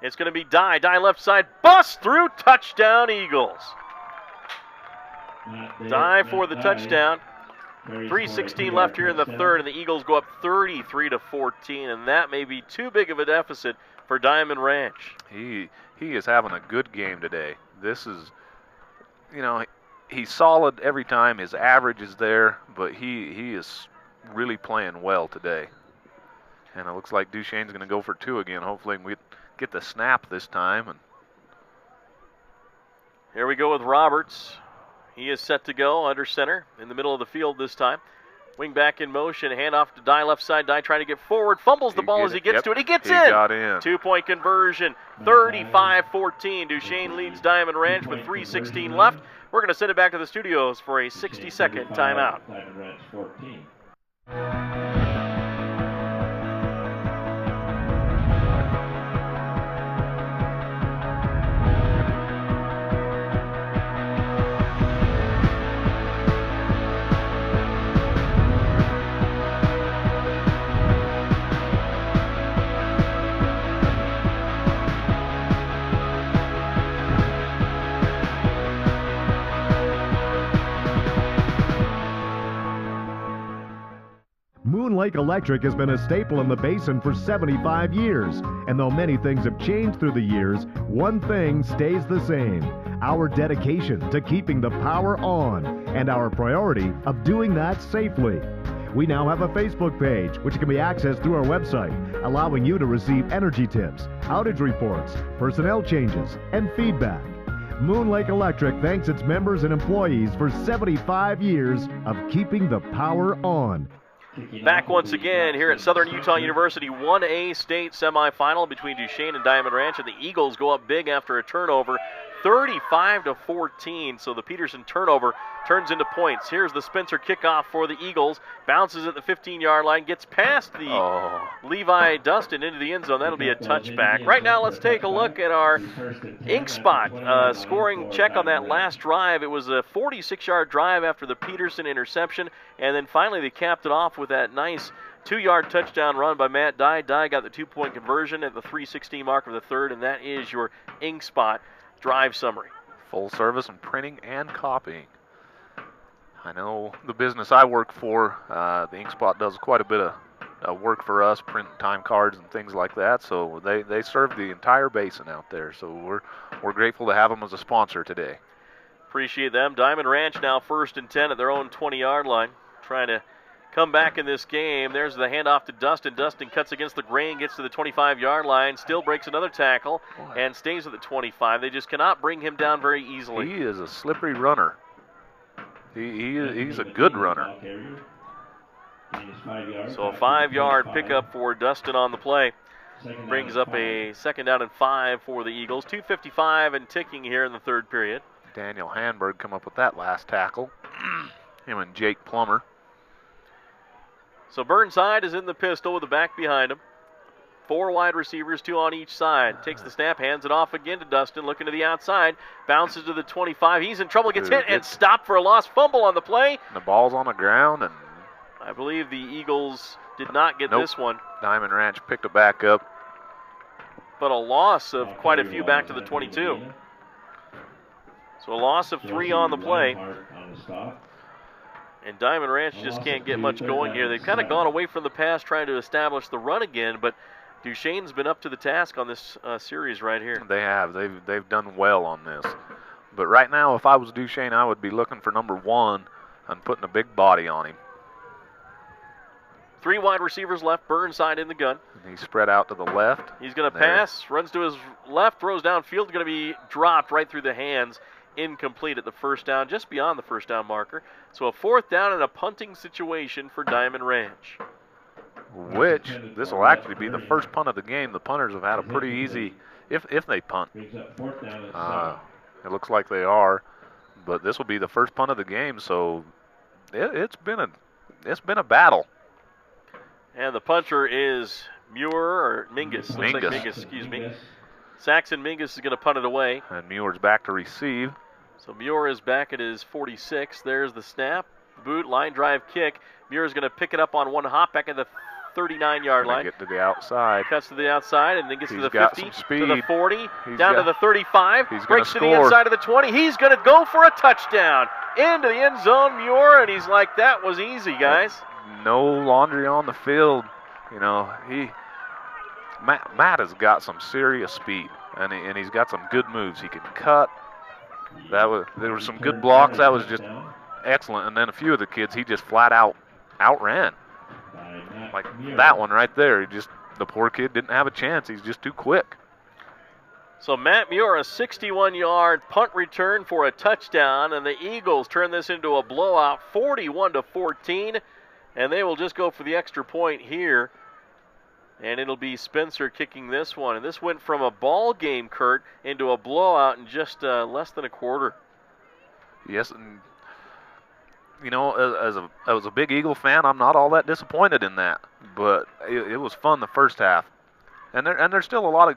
It's going to be Dye. Dye left side, bust through, touchdown Eagles. Dye for the touchdown. 3:16 left here in the 3rd, and the Eagles go up 33-14, and that may be too big of a deficit for Diamond Ranch. He is having a good game today. This is, he's solid every time. His average is there, but he is really playing well today. And it looks like Duchesne's going to go for 2 again. Hopefully we get the snap this time. And here we go with Roberts. He is set to go under center in the middle of the field this time. Wing back in motion, handoff to Dye left side. Dye trying to get forward, fumbles the ball as he gets to it. He gets in. Got in. 2-point conversion, 35-14. Duchesne leads Diamond Ranch with 3:16 left. We're going to send it back to the studios for a 60-second timeout. Diamond Ranch 14. Moon Lake Electric has been a staple in the basin for 75 years. And though many things have changed through the years, one thing stays the same: our dedication to keeping the power on and our priority of doing that safely. We now have a Facebook page, which can be accessed through our website, allowing you to receive energy tips, outage reports, personnel changes, and feedback. Moon Lake Electric thanks its members and employees for 75 years of keeping the power on. Back once again here at Southern Utah University, 1A state semifinal between Duchesne and Diamond Ranch, and the Eagles go up big after a turnover, 35-14. So the Peterson turnover turns into points. Here's the Spencer kickoff for the Eagles. Bounces at the 15-yard line, gets past the Levi Dustin into the end zone. That'll be a touchback. Right now, let's take a look at our ink spot scoring check on that last drive. It was a 46-yard drive after the Peterson interception, and then finally they capped it off with that nice 2-yard touchdown run by Matt Dye. Dye got the 2-point conversion at the 3:16 mark of the 3rd, and that is your ink spot drive summary. Full service and printing and copying. I know the business I work for, the InkSpot does quite a bit of work for us, printing time cards and things like that. So they serve the entire basin out there. So we're grateful to have them as a sponsor today. Appreciate them. Diamond Ranch now 1st and 10 at their own 20-yard line, trying to come back in this game. There's the handoff to Dustin. Dustin cuts against the grain, gets to the 25-yard line, still breaks another tackle, and stays at the 25. They just cannot bring him down very easily. He is a slippery runner. He's a good runner. So a 5-yard pickup for Dustin on the play. Brings up a 2nd down and 5 for the Eagles. 2:55 and ticking here in the 3rd period. Daniel Hanberg come up with that last tackle. Him and Jake Plummer. So Burnside is in the pistol with the back behind him. 4 wide receivers, 2 on each side. Takes the snap, hands it off again to Dustin, looking to the outside. Bounces to the 25. He's in trouble, gets hit, and stopped for a lost fumble on the play. The ball's on the ground, and I believe the Eagles did not get this one. Diamond Ranch picked it back up. But a loss of quite a few back to the 22. So a loss of 3 on the play. And Diamond Ranch just can't get much going here. They've kind of gone away from the pass, trying to establish the run again, but Duchesne's been up to the task on this series right here. They have. They've done well on this. But right now, if I was Duchesne, I would be looking for number 1 and putting a big body on him. 3 wide receivers left, Burnside in the gun. And he's spread out to the left. He's going to pass, runs to his left, throws downfield, going to be dropped right through the hands. Incomplete at the 1st down, just beyond the 1st down marker. So a 4th down and a punting situation for Diamond Ranch. Which, this will actually be the first punt of the game. The punters have had a pretty if they punt. Brings up 4th down and 7. It looks like they are, but this will be the first punt of the game, so it's been a battle. And the punter is Muir or Mingus. Looks like Mingus, excuse me. Saxon Mingus is going to punt it away. And Muir's back to receive. So Muir is back at his 46. There's the snap. Boot, line drive kick. Muir is going to pick it up on one hop back at the 39-yard line. Get to the outside. Cuts to the outside and then gets to the 50, to the 40, down to the 35, breaks to the inside of the 20. He's going to go for a touchdown into the end zone, Muir, and he's like, that was easy, guys. No laundry on the field. You know, Matt has got some serious speed, and he's got some good moves. He can cut. There were some good blocks. That was just excellent. And then a few of the kids, he just flat out outran. Like that one right there. The poor kid didn't have a chance. He's just too quick. So Matt Muir, a 61-yard punt return for a touchdown, and the Eagles turn this into a blowout, 41-14, and they will just go for the extra point here. And it'll be Spencer kicking this one. And this went from a ball game, Kurt, into a blowout in just less than a quarter. Yes, and you know, as a big Eagle fan, I'm not all that disappointed in that. But it was fun the first half, and there's still a lot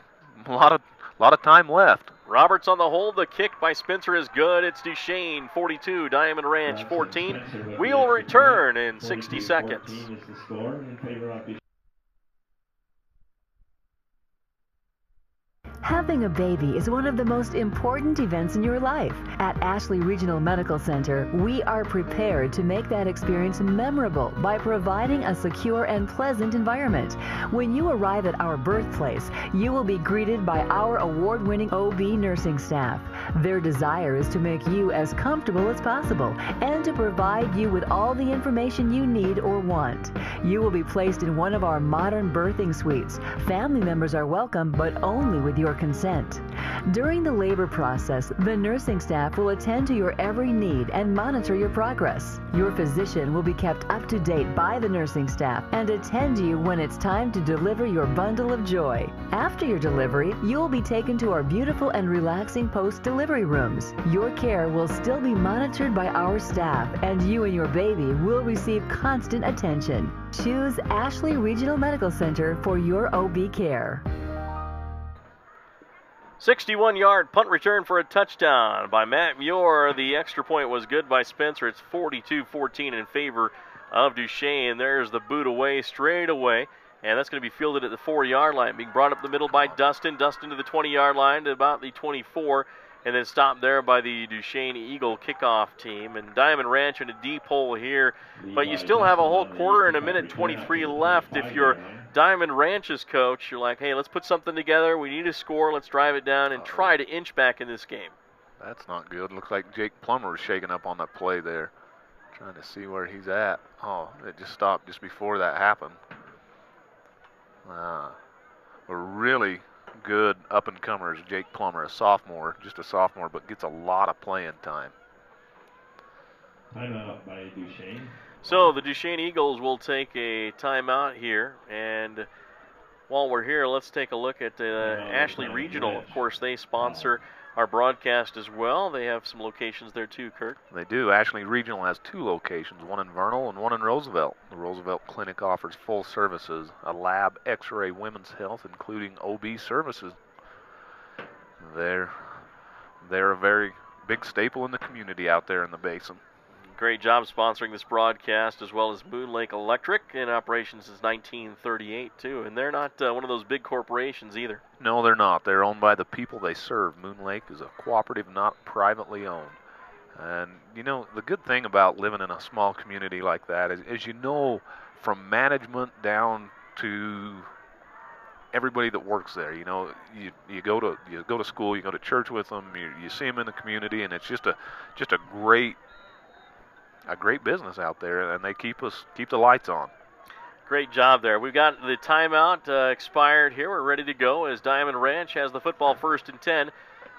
of time left. Roberts on the hold. The kick by Spencer is good. It's Duchesne 42, Diamond Ranch 14. We'll return in 60 seconds. Having a baby is one of the most important events in your life. At Ashley Regional Medical Center, we are prepared to make that experience memorable by providing a secure and pleasant environment. When you arrive at our birthplace, you will be greeted by our award-winning OB nursing staff. Their desire is to make you as comfortable as possible and to provide you with all the information you need or want. You will be placed in one of our modern birthing suites. Family members are welcome, but only with your consent. During the labor process, the nursing staff will attend to your every need and monitor your progress. Your physician will be kept up to date by the nursing staff and attend to you when it's time to deliver your bundle of joy. After your delivery, you will be taken to our beautiful and relaxing post-delivery rooms. Your care will still be monitored by our staff, and you and your baby will receive constant attention. Choose Ashley Regional Medical Center for your OB care. 61-yard punt return for a touchdown by Matt Muir. The extra point was good by Spencer. It's 42-14 in favor of Duchesne. There's the boot away, straight away. And that's going to be fielded at the 4-yard line. Being brought up the middle by Dustin. Dustin to the 20-yard line to about the 24. And then stopped there by the Duchesne Eagle kickoff team. And Diamond Ranch in a deep hole here. But you still have a whole quarter and a minute 23 left. If you're Diamond Ranch's coach, you're like, hey, let's put something together. We need a score. Let's drive it down and try to inch back in this game. That's not good. Looks like Jake Plummer was shaking up on that play there. Trying to see where he's at. Oh, it just stopped just before that happened. A really good up-and-comer is Jake Plummer, just a sophomore, but gets a lot of playing time. Timeout by Duchesne. So the Duchesne Eagles will take a timeout here, and while we're here, let's take a look at Ashley Regional. Of course, they sponsor our broadcast as well. They have some locations there too, Kurt. They do. Ashley Regional has 2 locations, one in Vernal and one in Roosevelt. The Roosevelt Clinic offers full services, a lab, x-ray, women's health, including OB services. They're a very big staple in the community out there in the basin. Great job sponsoring this broadcast, as well as Moon Lake Electric, in operation since 1938 too. And they're not one of those big corporations either. No, they're not. They're owned by the people they serve. Moon Lake is a cooperative, not privately owned. And, you know, the good thing about living in a small community like that is you know, from management down to everybody that works there, you know, you go to school, you go to church with them, you see them in the community, and it's just a great business out there, and they keep the lights on. Great job there. We've got the timeout expired here. We're ready to go as Diamond Ranch has the football 1st and 10.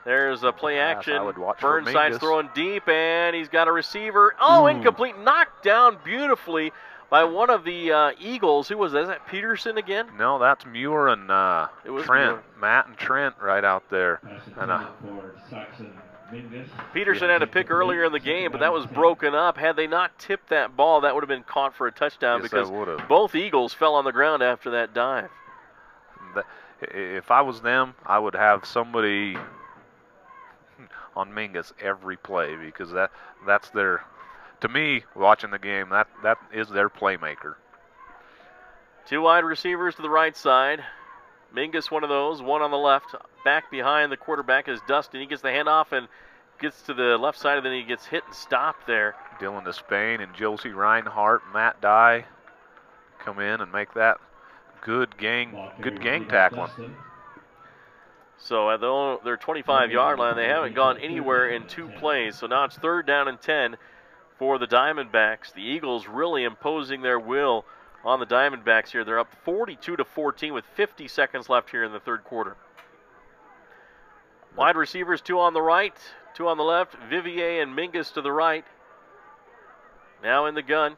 There's a play action. Burnside's throwing deep, and he's got a receiver. Oh, incomplete. Knocked down beautifully by one of the Eagles. Who was that? Is that Peterson again? No, that's Muir and Trent. Muir. Matt and Trent right out there. And Peterson had a pick earlier in the game, but that was broken up. Had they not tipped that ball, that would have been caught for a touchdown because both Eagles fell on the ground after that dive. If I was them, I would have somebody on Mingus every play because that's their, to me, watching the game, that is their playmaker. 2 wide receivers to the right side. Mingus, one of those, one on the left. Back behind the quarterback is Dustin. He gets the handoff and gets to the left side, and then he gets hit and stopped there. Dylan Despain and Josie Reinhardt, Matt Dye come in and make that good gang tackling. So at their 25-yard line, they haven't gone anywhere in 2 plays. So now it's 3rd down and 10 for the Diamondbacks. The Eagles really imposing their will on the Diamondbacks here. They're up 42-14 with 50 seconds left here in the 3rd quarter. Wide receivers, 2 on the right, 2 on the left. Vivier and Mingus to the right. Now in the gun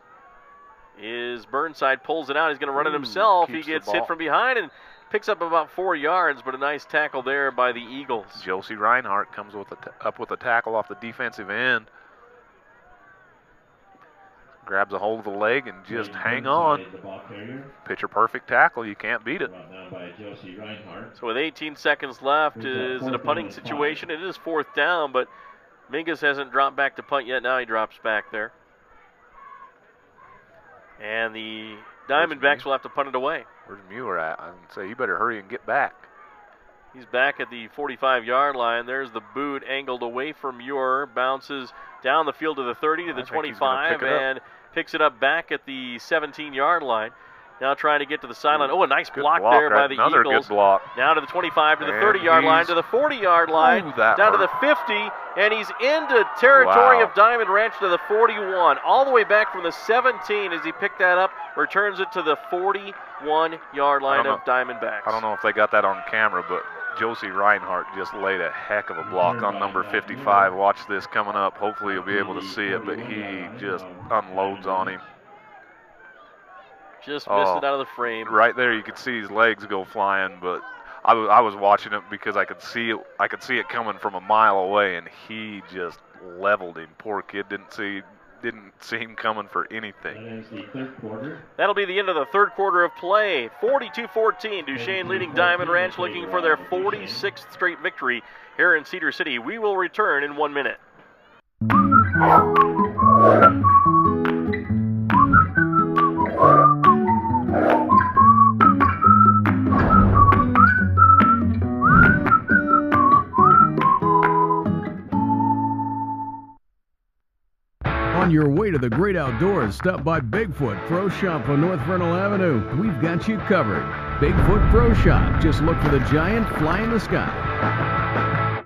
is Burnside, pulls it out. He's going to run it himself. He gets hit from behind and picks up about 4 yards, but a nice tackle there by the Eagles. Josie Reinhardt comes up with a tackle off the defensive end. Grabs a hold of the leg and just hang on. Picture perfect tackle. You can't beat it. So with 18 seconds left, is it a punting situation? It is 4th down, but Mingus hasn't dropped back to punt yet. Now he drops back there. And the Diamondbacks will have to punt it away. Where's Muir at? I would say you better hurry and get back. He's back at the 45-yard line. There's the boot angled away from Muir. Bounces down the field to the 30 to the 25 and picks it up back at the 17-yard line. Now trying to get to the sideline. Oh, a nice block there by the Another Eagles. Good block. Now to the 25, to the 30-yard line, to the 40-yard line, down to the 50, and he's into territory of Diamond Ranch to the 41. All the way back from the 17 as he picked that up, returns it to the 41-yard line of Diamondbacks. I don't know if they got that on camera, but Josie Reinhardt just laid a heck of a block on number 55. Watch this coming up. Hopefully you'll be able to see it, but he just unloads on him. Just missed it out of the frame. Right there, you could see his legs go flying, but I was watching it because I could see it coming from a mile away, and he just leveled him. Poor kid didn't see him coming for anything. That'll be the end of the 3rd quarter of play. 42-14, Duchesne leading Diamond Ranch, looking for their 46th straight victory here in Cedar City. We will return in 1 minute. On your way to the great outdoors, stop by Bigfoot Pro Shop on North Vernal Avenue. We've got you covered. Bigfoot Pro Shop. Just look for the giant fly in the sky.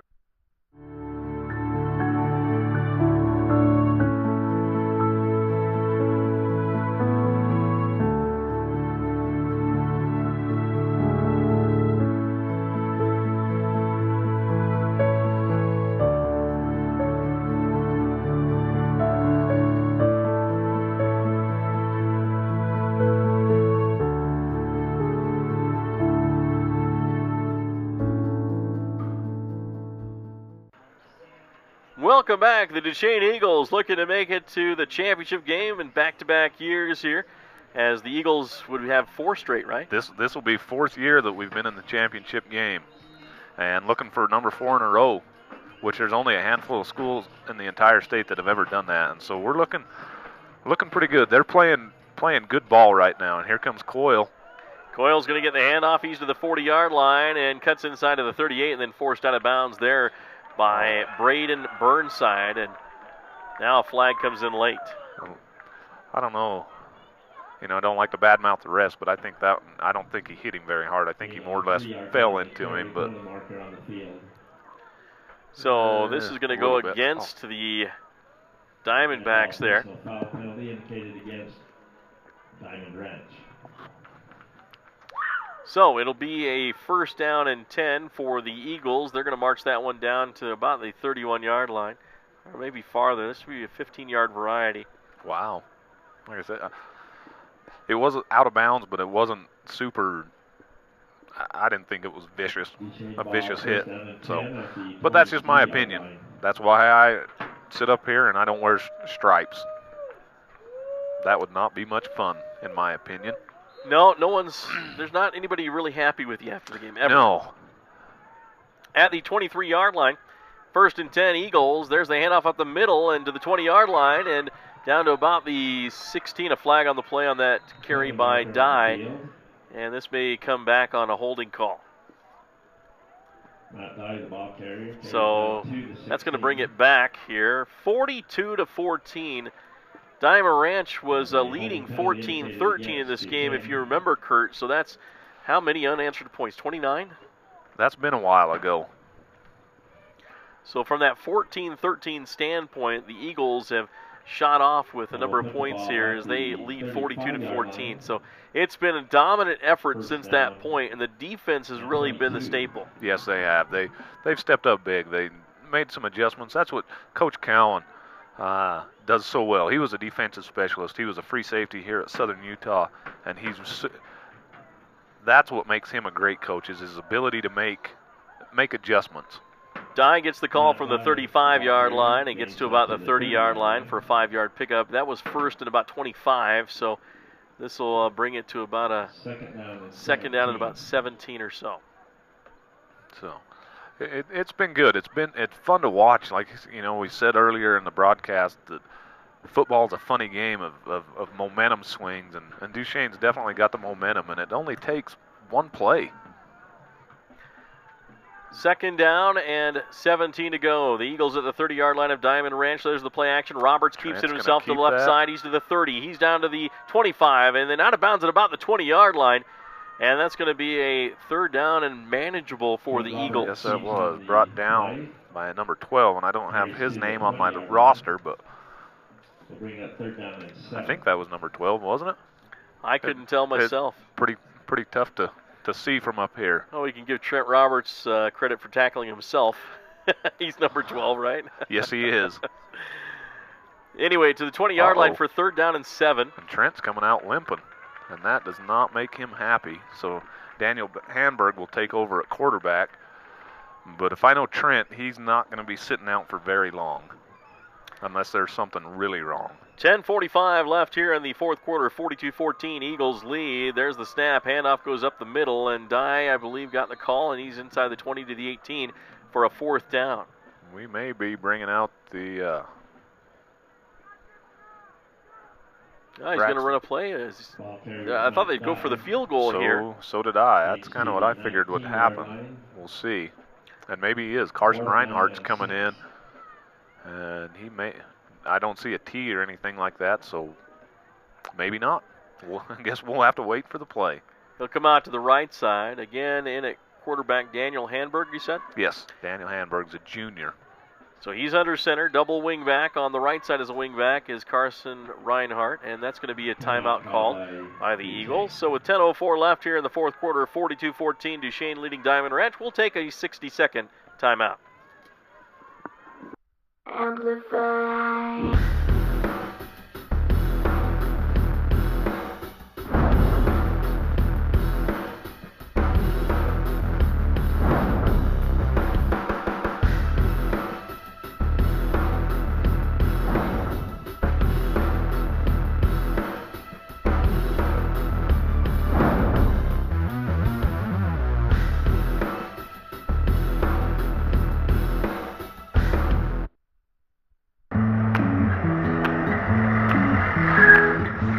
Welcome back. The Duchesne Eagles looking to make it to the championship game in back-to-back years here, as the Eagles would have 4 straight, right? This will be 4th year that we've been in the championship game, and looking for number 4 in a row, which there's only a handful of schools in the entire state that have ever done that, and so we're looking pretty good. They're playing good ball right now, and here comes Coyle. Coyle's going to get the handoff. He's to the 40-yard line and cuts inside of the 38 and then forced out of bounds there by Braden Burnside, and now a flag comes in late. I don't know. I don't like to badmouth the rest, but I don't think he hit him very hard. I think he more or less fell into him. But so this is going to go against the Diamondbacks there. Foul penalty indicated against Diamond Ranch. So it'll be a 1st down and 10 for the Eagles. They're going to march that one down to about the 31-yard line, or maybe farther. This will be a 15-yard variety. Wow. Like I said, it wasn't out of bounds, but it wasn't super. I didn't think it was a vicious hit. So, but that's just my opinion. That's why I sit up here and I don't wear stripes. That would not be much fun, in my opinion. No one's. There's not anybody really happy with you after the game ever. No. At the 23-yard line, 1st and 10 Eagles. There's the handoff up the middle and to the 20-yard line and down to about the 16. A flag on the play on that carry by Dye. And this may come back on a holding call. So that's going to bring it back here. 42-14. Diamond Ranch was leading 14-13 in this game, if you remember, Kurt. So that's how many unanswered points? 29? That's been a while ago. So from that 14-13 standpoint, the Eagles have shot off with a number of points here as they lead 42-14. So it's been a dominant effort since that point, and the defense has really been the staple. Yes, they have. They've stepped up big. They made some adjustments. That's what Coach Cowan does so well. He was a defensive specialist. He was a free safety here at Southern Utah, and that's what makes him a great coach, is his ability to make adjustments. Dye gets the call from the 35-yard line and gets to about the 30-yard line for a 5-yard pickup. That was first and about 25, so this will bring it to about a second down and about 17 or so. So it's been good. It's fun to watch. Like we said earlier in the broadcast that football's a funny game of momentum swings, and Duchesne's definitely got the momentum, and it only takes one play. 2nd down and 17 to go. The Eagles at the 30-yard line of Diamond Ranch. There's the play action. Roberts keeps it himself to the left side. He's to the 30. He's down to the 25, and then out of bounds at about the 20-yard line. And that's going to be a 3rd down and manageable for the Eagles. Yes, that was. Brought down by a number 12, and I don't have his name on my roster, but I think that was number 12, wasn't it? I couldn't tell myself. Pretty tough to see from up here. Oh, we can give Trent Roberts credit for tackling himself. He's number 12, right? Yes, he is. Anyway, to the 20-yard line for 3rd down and 7. And Trent's coming out limping, and that does not make him happy. So Daniel Hanberg will take over at quarterback. But if I know Trent, he's not going to be sitting out for very long unless there's something really wrong. 10:45 left here in the 4th quarter. 42-14 Eagles lead. There's the snap. Handoff goes up the middle, and Dye, I believe, got the call, and he's inside the 20 to the 18 for a 4th down. We may be bringing out the he's going to run a play. I thought they'd go for the field goal here. So did I. That's kind of what I figured would happen. We'll see. And maybe he is. Carson Reinhardt's coming in, and he may. I don't see a T or anything like that, so maybe not. Well, I guess we'll have to wait for the play. He'll come out to the right side. Again, in at quarterback Daniel Hanberg, you said? Yes, Daniel Hanberg's a junior. So he's under center, double wing back. On the right side as a wing back is Carson Reinhardt, and that's going to be a timeout called by the Eagles. So with 10:04 left here in the 4th quarter, 42-14, Duchesne leading Diamond Ranch. We'll take a 60-second timeout. Amplify.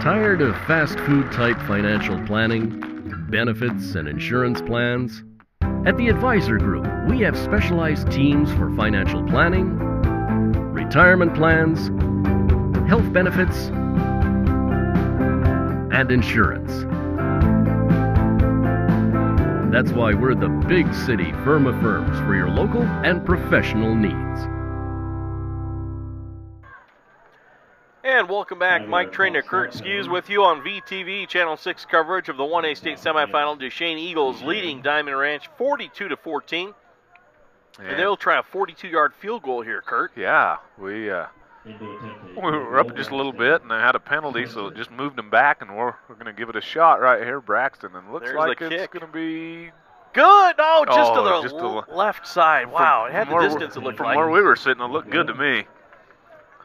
Tired of fast food type financial planning, benefits, and insurance plans? At the Advisor Group, we have specialized teams for financial planning, retirement plans, health benefits, and insurance. That's why we're the big city firm of firms for your local and professional needs. And welcome back. Mike Trainer, Kurt Skews with you on VTV Channel 6 coverage of the 1A state semifinal. Duchesne Eagles leading Diamond Ranch 42-14. And they'll try a 42-yard field goal here, Kurt. Yeah, we We were up just a little bit, and they had a penalty, so it just moved them back, and we're going to give it a shot right here, Braxton. And looks There's like the it's kick. going to be good. Oh, just Oh, to the left side. Wow, it had the distance, it looked from like. where we were sitting, it looked good to me.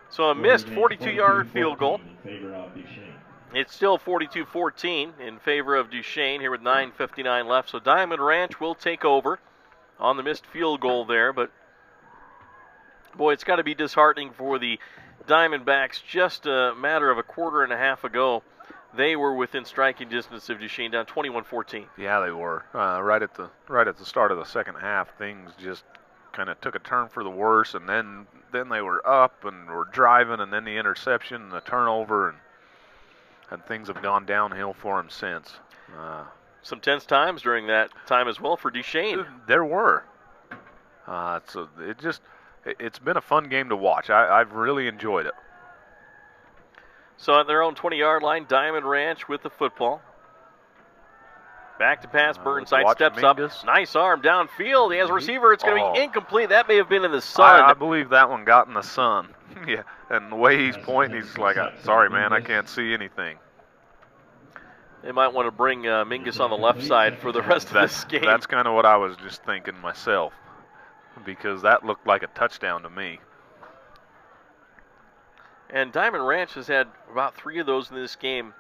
So a missed 42-yard field goal. It's still 42-14 in favor of Duchesne here with 9:59 left. So Diamond Ranch will take over on the missed field goal there. But, boy, it's got to be disheartening for the Diamondbacks. Just a matter of a quarter and a half ago, they were within striking distance of Duchesne, down 21-14. Yeah, they were. Right at the start of the second half, things just kind of took a turn for the worse, and then they were up and were driving, and then the interception and the turnover, and things have gone downhill for them since. Some tense times during that time as well for Duchesne. There were. So it's been a fun game to watch. I've really enjoyed it. So at their own 20-yard line, Diamond Ranch with the football. Back to pass, Burnside steps up. Nice arm downfield. He has a receiver. It's going to be incomplete. That may have been in the sun. I believe that one got in the sun. Yeah, and the way he's pointing, he's like, sorry, man, I can't see anything. They might want to bring Mingus on the left side for the rest of this game. That's kind of what I was just thinking myself, because that looked like a touchdown to me. And Diamond Ranch has had about 3 of those in this game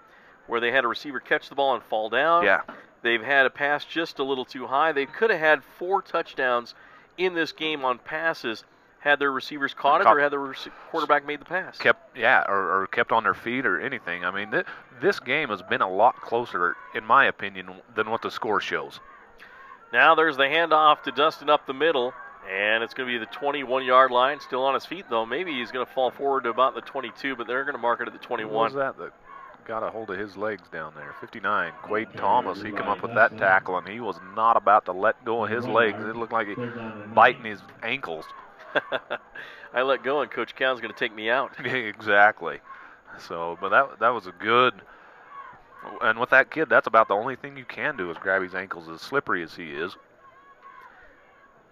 where they had a receiver catch the ball and fall down. Yeah. They've had a pass just a little too high. They could have had 4 touchdowns in this game on passes had their receivers caught it or had the quarterback made the pass. Or kept on their feet or anything. I mean, this game has been a lot closer, in my opinion, than what the score shows. Now there's the handoff to Dustin up the middle, and it's going to be the 21-yard line. Still on his feet, though. Maybe he's going to fall forward to about the 22, but they're going to mark it at the 21. What was that got a hold of his legs down there? 59, Quade Thomas. He come up with that tackle, and he was not about to let go of his legs. It looked like he biting his ankles. I let go, and Coach Cowan's going to take me out. Exactly. So, but that was a good. And with that kid, that's about the only thing you can do is grab his ankles, as slippery as he is.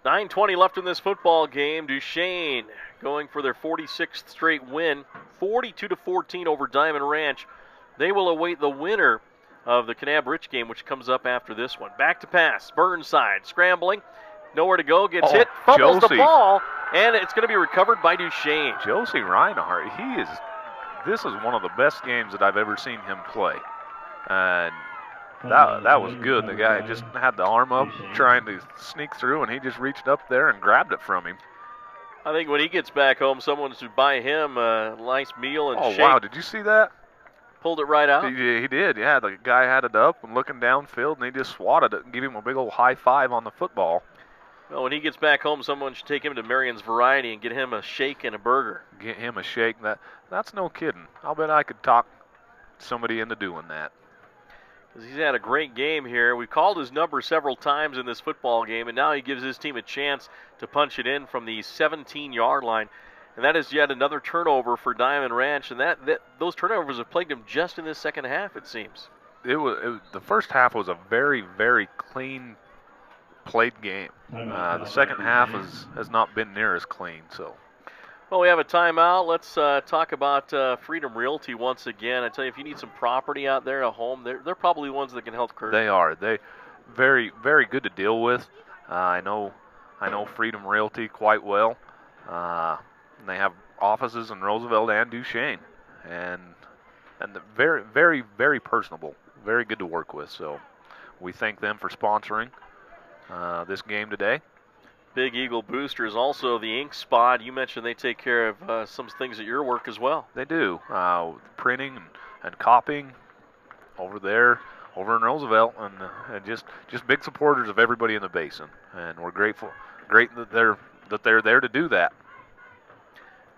9:20 left in this football game. Duchesne going for their 46th straight win, 42-14 over Diamond Ranch. They will await the winner of the Kanab Rich game, which comes up after this one. Back to pass. Burnside scrambling. Nowhere to go. Gets hit. Fumbles the ball. And it's going to be recovered by Duchesne. Josie Reinhardt, this is one of the best games that I've ever seen him play. And that was good. The guy just had the arm up trying to sneak through, and he just reached up there and grabbed it from him. I think when he gets back home, someone should buy him a nice meal and shake. Oh, wow. Did you see that? Pulled it right out. He did, yeah. The guy had it up and looking downfield, and he just swatted it and gave him a big old high five on the football. Well, when he gets back home, someone should take him to Marion's Variety and get him a shake and a burger. Get him a shake. That's no kidding. I'll bet I could talk somebody into doing that. He's had a great game here. We called his number several times in this football game, and now he gives his team a chance to punch it in from the 17-yard line. And that is yet another turnover for Diamond Ranch, and those turnovers have plagued him just in this second half, it seems. The first half was a very, very clean played game. The second half has not been near as clean. So, well, we have a timeout. Let's talk about Freedom Realty once again. I tell you, if you need some property out there, a home, they're probably ones that can help Kurt. They are. They very, very good to deal with. I know Freedom Realty quite well. They have offices in Roosevelt and Duchesne, and they're very, very, very personable. Very good to work with. So, we thank them for sponsoring this game today. Big Eagle Boosters, also the ink spot. You mentioned they take care of some things at your work as well. They do. Printing and copying over in Roosevelt, and just big supporters of everybody in the basin. And we're great that they're there to do that.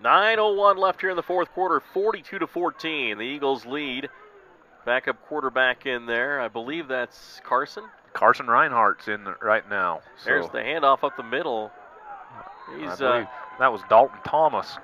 9:01 left here in the fourth quarter, 42-14. The Eagles lead. Backup quarterback in there. I believe that's Carson. Carson Reinhardt's in right now. So there's the handoff up the middle. I believe that was Dalton Thomas.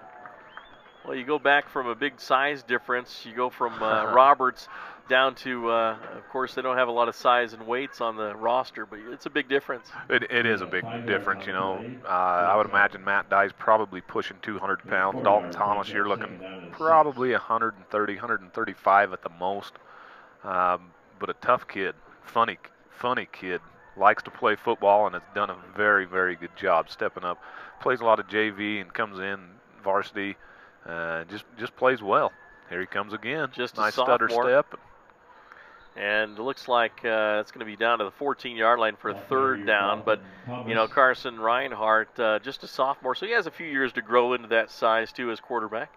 Well, you go back from a big size difference. You go from Roberts down to, of course, they don't have a lot of size and weights on the roster, but it's a big difference. It is a big difference, you know. I would imagine Matt Dye's probably pushing 200 pounds. Dalton Thomas, you're looking probably 130, 135 at the most. But a tough kid, funny kid, likes to play football and has done a very, very good job stepping up. Plays a lot of JV and comes in varsity. Just plays well. Here he comes again. Just nice a sophomore. stutter step. And it looks like it's going to be down to the 14-yard line for a third down. But, you know, Carson Reinhardt, just a sophomore, so he has a few years to grow into that size, too, as quarterback.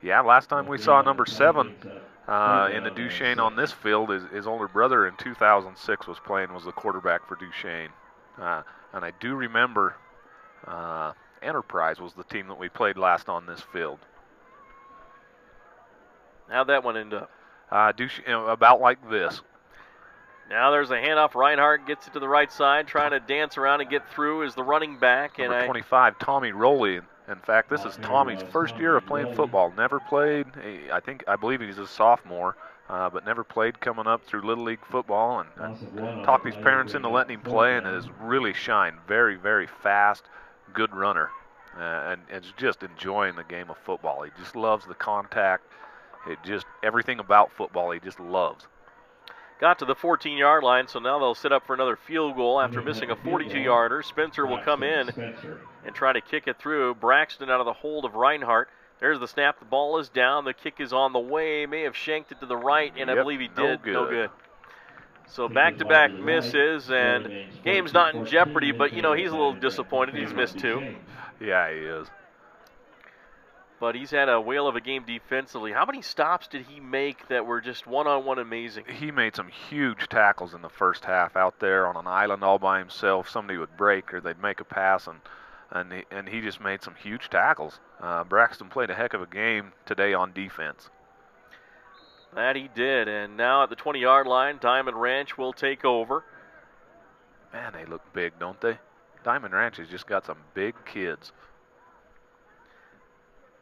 Yeah, last time we saw number 7 in the Duchesne on this field, his older brother in 2006 was the quarterback for Duchesne. And I do remember Enterprise was the team that we played last on this field. How'd that one end up? Duchesne, about like this. Now there's a handoff. Reinhardt gets it to the right side, trying to dance around and get through as the running back. Number 25, Tommy Rowley. In fact, this is Tommy's first year of playing football. Never played. I believe he's a sophomore, but never played coming up through Little League football, and talked his parents into letting him play, and has really shined. Very, very fast, good runner, and is just enjoying the game of football. He just loves the contact. Everything about football he just loves. Got to the 14-yard line, so now they'll set up for another field goal after missing a 42-yarder. Spencer will come in and try to kick it through. Braxton out of the hold of Reinhardt. There's the snap. The ball is down. The kick is on the way. May have shanked it to the right, and I believe he did. No good. So back-to-back misses, and game's not in jeopardy, but, you know, he's a little disappointed. He's missed 2. Yeah, he is. But he's had a whale of a game defensively. How many stops did he make that were just one-on-one amazing? He made some huge tackles in the first half out there on an island all by himself. Somebody would break or they'd make a pass, and he just made some huge tackles. Braxton played a heck of a game today on defense. That he did. And now at the 20-yard line, Diamond Ranch will take over. Man, they look big, don't they? Diamond Ranch has just got some big kids.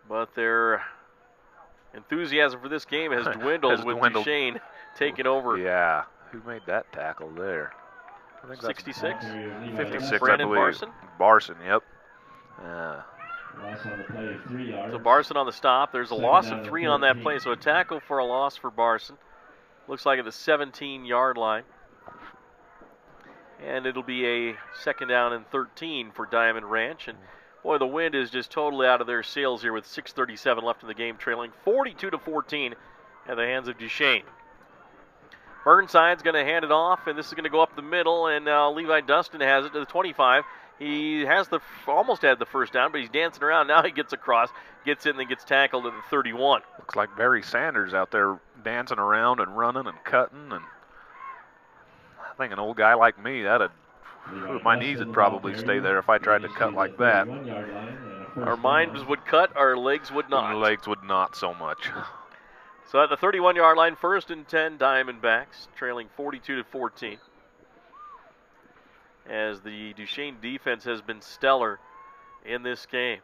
But their enthusiasm for this game has dwindled with Duchesne taking over. Yeah. Who made that tackle there? I think 66? 56, Brandon I believe. Barson? Barson, yep. Loss on the play of 3 yards. So Barson on the stop. There's a loss of 3 on that play, so a tackle for a loss for Barson. Looks like at the 17-yard line. And it'll be a second down and 13 for Diamond Ranch. And boy, the wind is just totally out of their sails here with 6:37 left in the game, trailing 42-14 at the hands of Duchesne. Burnside's going to hand it off, and this is going to go up the middle, and now Levi Dustin has it to the 25. He has almost had the first down, but he's dancing around. Now he gets across, gets in, and gets tackled at the 31. Looks like Barry Sanders out there dancing around and running and cutting, and I think an old guy like me, my knees would probably stay there if I tried to cut like that. Our minds would cut, our legs would not. Our legs would not so much. So at the 31-yard line, 1st and 10, Diamondbacks, trailing 42-14. As the Duchesne defense has been stellar in this game.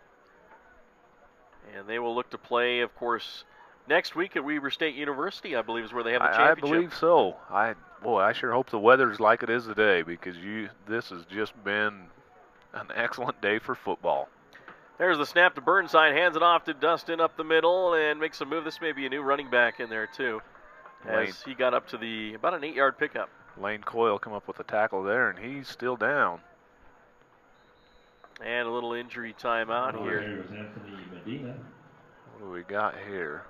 And they will look to play, of course, next week at Weber State University, I believe, is where they have the championship. I believe so. I sure hope the weather's like it is today, because this has just been an excellent day for football. There's the snap to Burnside, hands it off to Dustin up the middle and makes a move. This may be a new running back in there too, as he got up to about an 8-yard pickup. Lane Coyle come up with a tackle there, and he's still down. And a little injury timeout here. What do we got here?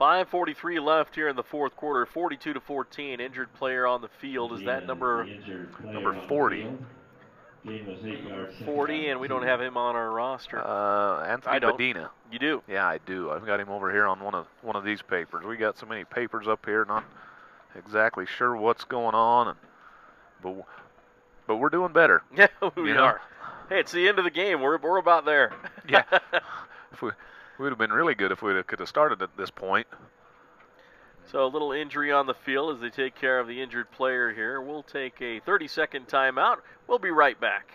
5:43 left here in the fourth quarter. 42-14. Injured player on the field. Is that number 40? 40, and we don't have him on our roster. Anthony Medina. You do? Yeah, I do. I've got him over here on one of these papers. We got so many papers up here, not exactly sure what's going on, but we're doing better. Yeah, we are. Hey, it's the end of the game. We're about there. Yeah. We'd have been really good if we could have started at this point. So a little injury on the field as they take care of the injured player here. We'll take a 30-second timeout. We'll be right back.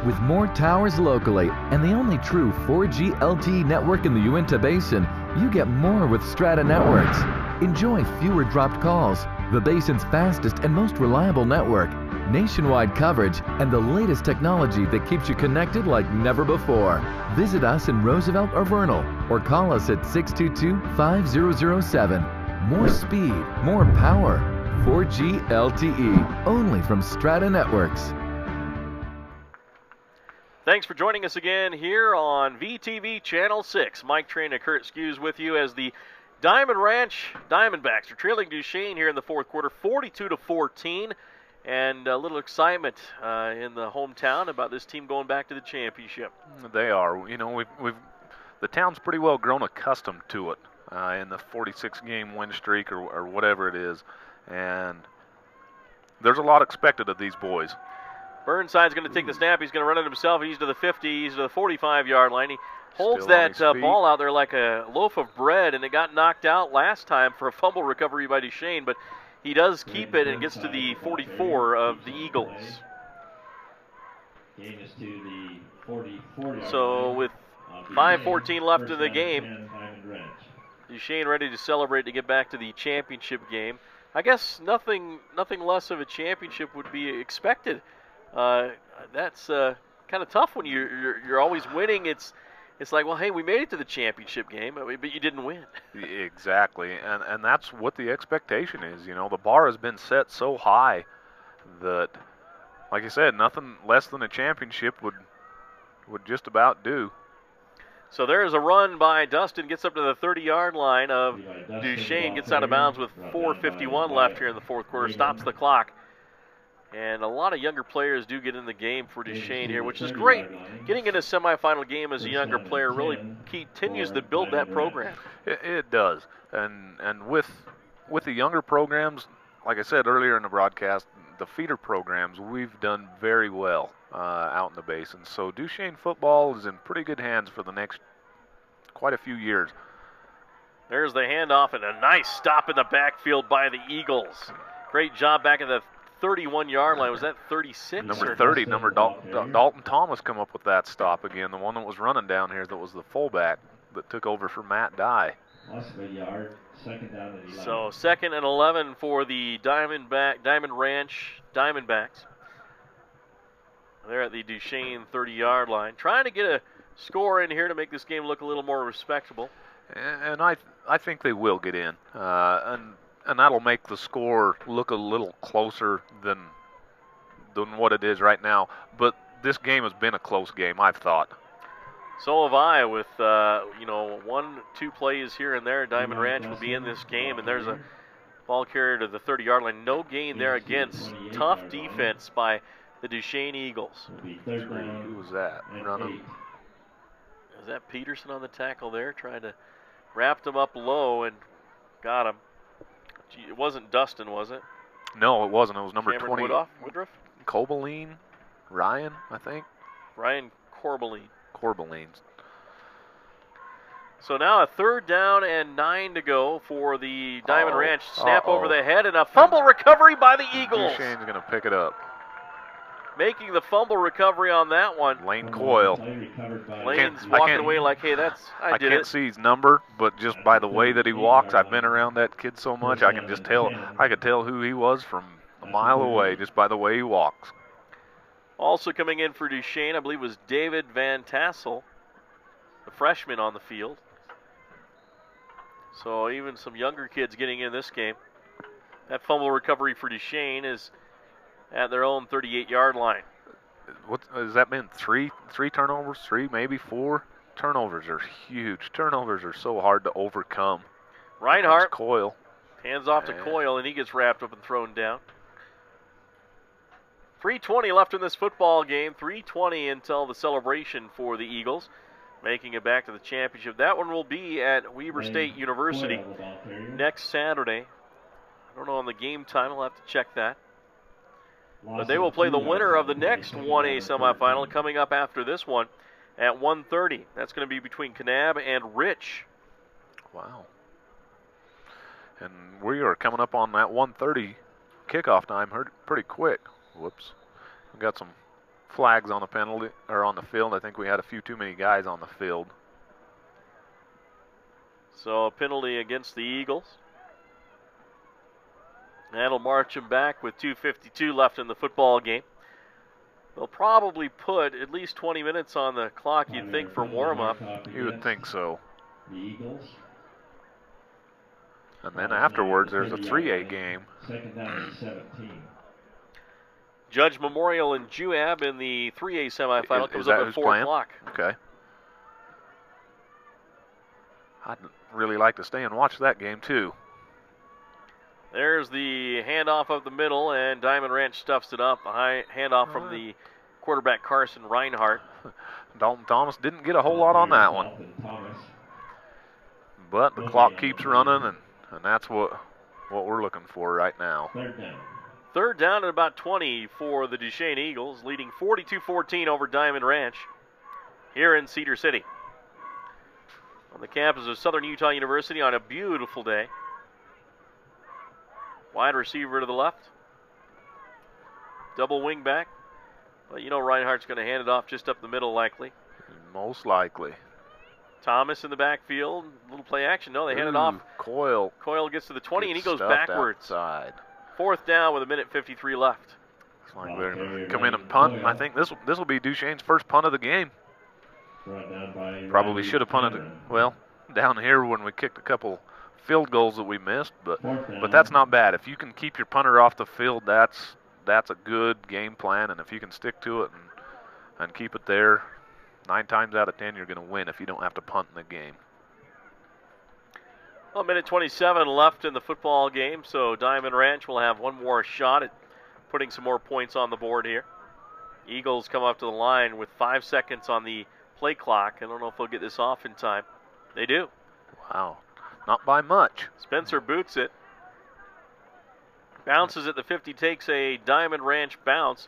With more towers locally and the only true 4G LTE network in the Uinta Basin, you get more with Strata Networks. Enjoy fewer dropped calls, the basin's fastest and most reliable network, nationwide coverage, and the latest technology that keeps you connected like never before. Visit us in Roosevelt or Vernal, or call us at 622-5007. More speed, more power. 4G LTE, only from Strata Networks. Thanks for joining us again here on VTV Channel 6. Mike Train and Kurt Skews with you as the Diamond Ranch Diamondbacks are trailing Duchesne here in the fourth quarter, 42-14. And a little excitement in the hometown about this team going back to the championship. They are. You know, the town's pretty well grown accustomed to it in the 46-game win streak or whatever it is. And there's a lot expected of these boys. Burnside's going to take the snap. He's going to run it himself. He's to the 50. He's to the 45-yard line. He holds Still that ball out there like a loaf of bread, and it got knocked out last time for a fumble recovery by Duchesne, but he does keep it and gets to the 44 of the Eagles. Gain is to the 44-yard So line. with 5:14 left in the game, Duchesne ready to celebrate to get back to the championship game. I guess nothing less of a championship would be expected. That's kind of tough when you're always winning. It's like, well, hey, we made it to the championship game, but you didn't win. Exactly, and that's what the expectation is. You know, the bar has been set so high that, like I said, nothing less than a championship would just about do. So there's a run by Dustin, gets up to the 30-yard line of Duchesne, gets out of bounds with 4:51 left here in the fourth quarter, stops the clock. And a lot of younger players do get in the game for Duchesne here, which is great. Getting in a semifinal game as a younger player really continues to build that program. It does, and with the younger programs, like I said earlier in the broadcast, the feeder programs, we've done very well out in the basin. So Duchesne football is in pretty good hands for the next quite a few years. There's the handoff and a nice stop in the backfield by the Eagles. Great job back at the 31-yard line. Was that 36? Number 30, Dalton Thomas come up with that stop again, the one that was running down here that was the fullback that took over for Matt Dye. Loss of a yard, second down and 11. So 2nd and 11 for the Diamond Ranch Diamondbacks. They're at the Duchesne 30-yard line. Trying to get a score in here to make this game look a little more respectable. And I think they will get in. And that'll make the score look a little closer than what it is right now. But this game has been a close game, I've thought. So have I, with 1-2 plays here and there. Diamond Ranch will be in this game, and there's a ball carrier to the 30-yard line. No gain there against tough defense by the Duchesne Eagles. Who was that? Running. Is that Peterson on the tackle there? Trying to wrap him up low and got him. It wasn't Dustin, was it? No, it wasn't. It was number Cameron 20. Woodruff? Cobaline? Ryan, I think. Ryan Corbeline. Corbeline's. So now a 3rd down and 9 to go for the Diamond Ranch. Snap over the head and a fumble recovery by the Eagles. Duchesne's going to pick it up. Making the fumble recovery on that one. Lane Coyle. Lane's walking away like, hey, I did it. I can't see his number, but just by the way that he walks, I've been around that kid so much, I can just tell. I could tell who he was from a mile away just by the way he walks. Also coming in for Duchesne, I believe, was David Van Tassel, the freshman on the field. So even some younger kids getting in this game. That fumble recovery for Duchesne is at their own 38-yard line. What has that been? Three turnovers? 3, maybe 4? Turnovers are huge. Turnovers are so hard to overcome. Reinhardt. Coyle. Hands off to Coyle, and he gets wrapped up and thrown down. 3:20 left in this football game. 3:20 until the celebration for the Eagles, making it back to the championship. That one will be at Weber State University next Saturday. I don't know on the game time. I'll have to check that. But they will play the winner of the next 1A semifinal coming up after this one at 1:30. That's going to be between Kanab and Rich. Wow. And we are coming up on that 1:30 kickoff time pretty quick. Whoops. We got some flags on the penalty or on the field. I think we had a few too many guys on the field. So a penalty against the Eagles. That'll march them back with 2:52 left in the football game. They'll probably put at least 20 minutes on the clock, you'd think, for warm-up. You would think so. The Eagles. And then afterwards, there's a 3A game. Second down and 17. Judge Memorial and Juab in the 3A semifinal comes up at 4 o'clock. Okay. I'd really like to stay and watch that game, too. There's the handoff of the middle, and Diamond Ranch stuffs it up. A high handoff from the quarterback, Carson Reinhardt. Dalton Thomas didn't get a whole lot on that one. But the clock keeps running, and that's what we're looking for right now. Third down at about 20 for the Duchesne Eagles, leading 42-14 over Diamond Ranch here in Cedar City. On the campus of Southern Utah University on a beautiful day. Wide receiver to the left. Double wing back. But you know Reinhardt's going to hand it off just up the middle likely. Most likely. Thomas in the backfield. Little play action. No, they hand it off. Coyle. Coyle gets to the 20 and he goes backwards. Outside. Fourth down with 1:53 left. It's like they're going to come in and punt. I think this will be Duchesne's first punt of the game. Probably should have punted it. Well, down here when we kicked a couple field goals that we missed, but that's not bad. If you can keep your punter off the field, that's a good game plan, and if you can stick to it and keep it there, 9 times out of 10 you're going to win if you don't have to punt in the game. Well, 1:27 left in the football game, so Diamond Ranch will have one more shot at putting some more points on the board here. Eagles come up to the line with 5 seconds on the play clock. I don't know if they'll get this off in time. They do. Wow. Not by much. Spencer boots it. Bounces at the 50, takes a Diamond Ranch bounce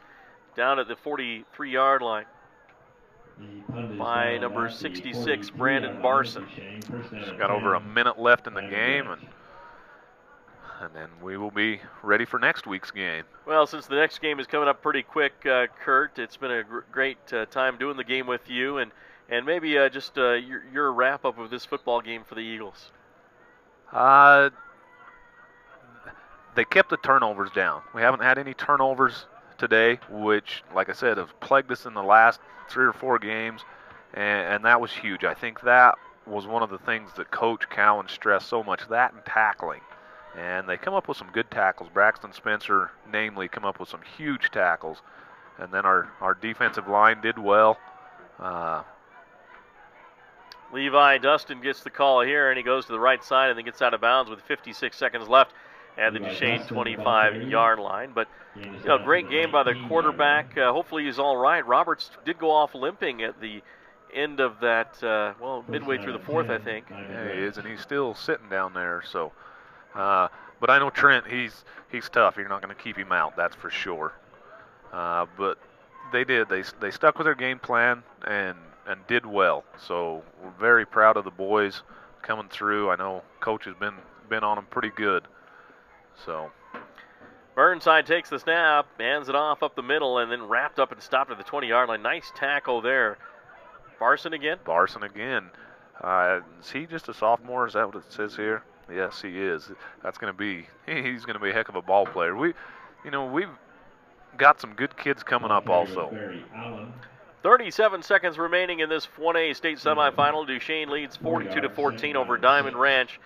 down at the 43-yard line by number 66, Brandon Barson. Just got over a minute left in the game, and then we will be ready for next week's game. Well, since the next game is coming up pretty quick, Kurt, it's been a great time doing the game with you, and maybe just your wrap-up of this football game for the Eagles. They kept the turnovers down. We haven't had any turnovers today, which, like I said, have plagued us in the last 3 or 4 games, and that was huge. I think that was one of the things that Coach Cowan stressed so much, that and tackling. And they come up with some good tackles. Braxton Spencer, namely, come up with some huge tackles. And then our defensive line did well. Levi Dustin gets the call here, and he goes to the right side and then gets out of bounds with 56 seconds left at the Duchesne 25-yard line. But, great game by the quarterback. Hopefully he's all right. Roberts did go off limping at the end of that, midway through the fourth, I think. Yeah, he is, and he's still sitting down there. So, but I know Trent, he's tough. You're not going to keep him out, that's for sure. But they did. They stuck with their game plan and did well. So we're very proud of the boys coming through. I know Coach has been on them pretty good. So Burnside takes the snap, hands it off up the middle, and then wrapped up and stopped at the 20-yard line. Nice tackle there. Barson again? Barson again. Is he just a sophomore? Is that what it says here? Yes, he is. He's going to be a heck of a ball player. We've got some good kids coming up also. 37 seconds remaining in this 1A state semifinal. Duchesne leads 42-14 over Diamond Ranch.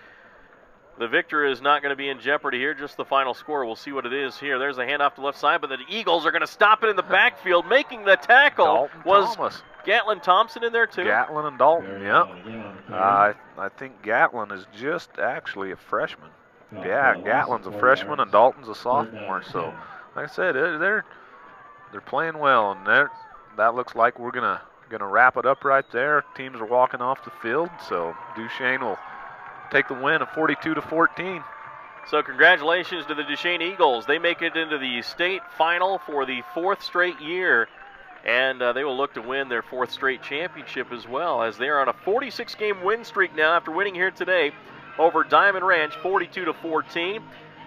The victor is not going to be in jeopardy here, just the final score. We'll see what it is here. There's a handoff to left side, but the Eagles are going to stop it in the backfield. Making the tackle was Gatlin Thompson in there too? Gatlin and Dalton, yep. I think Gatlin is just actually a freshman. Yeah, Gatlin's a freshman and Dalton's a sophomore. So, like I said, they're playing well, and that looks like we're gonna wrap it up right there. Teams are walking off the field, so Duchesne will take the win of 42-14. So congratulations to the Duchesne Eagles. They make it into the state final for the 4th straight year, and they will look to win their 4th straight championship as well, as they are on a 46-game win streak now after winning here today over Diamond Ranch 42-14.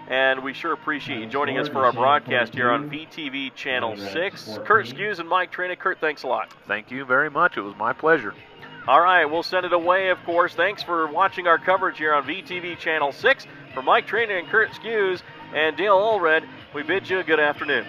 And we sure appreciate you joining us for our broadcast here on VTV Channel 6. Kurt Skews and Mike Trina. Kurt, thanks a lot. Thank you very much. It was my pleasure. All right, we'll send it away, of course. Thanks for watching our coverage here on VTV Channel 6. For Mike Trina and Kurt Skews and Dale Allred, we bid you a good afternoon.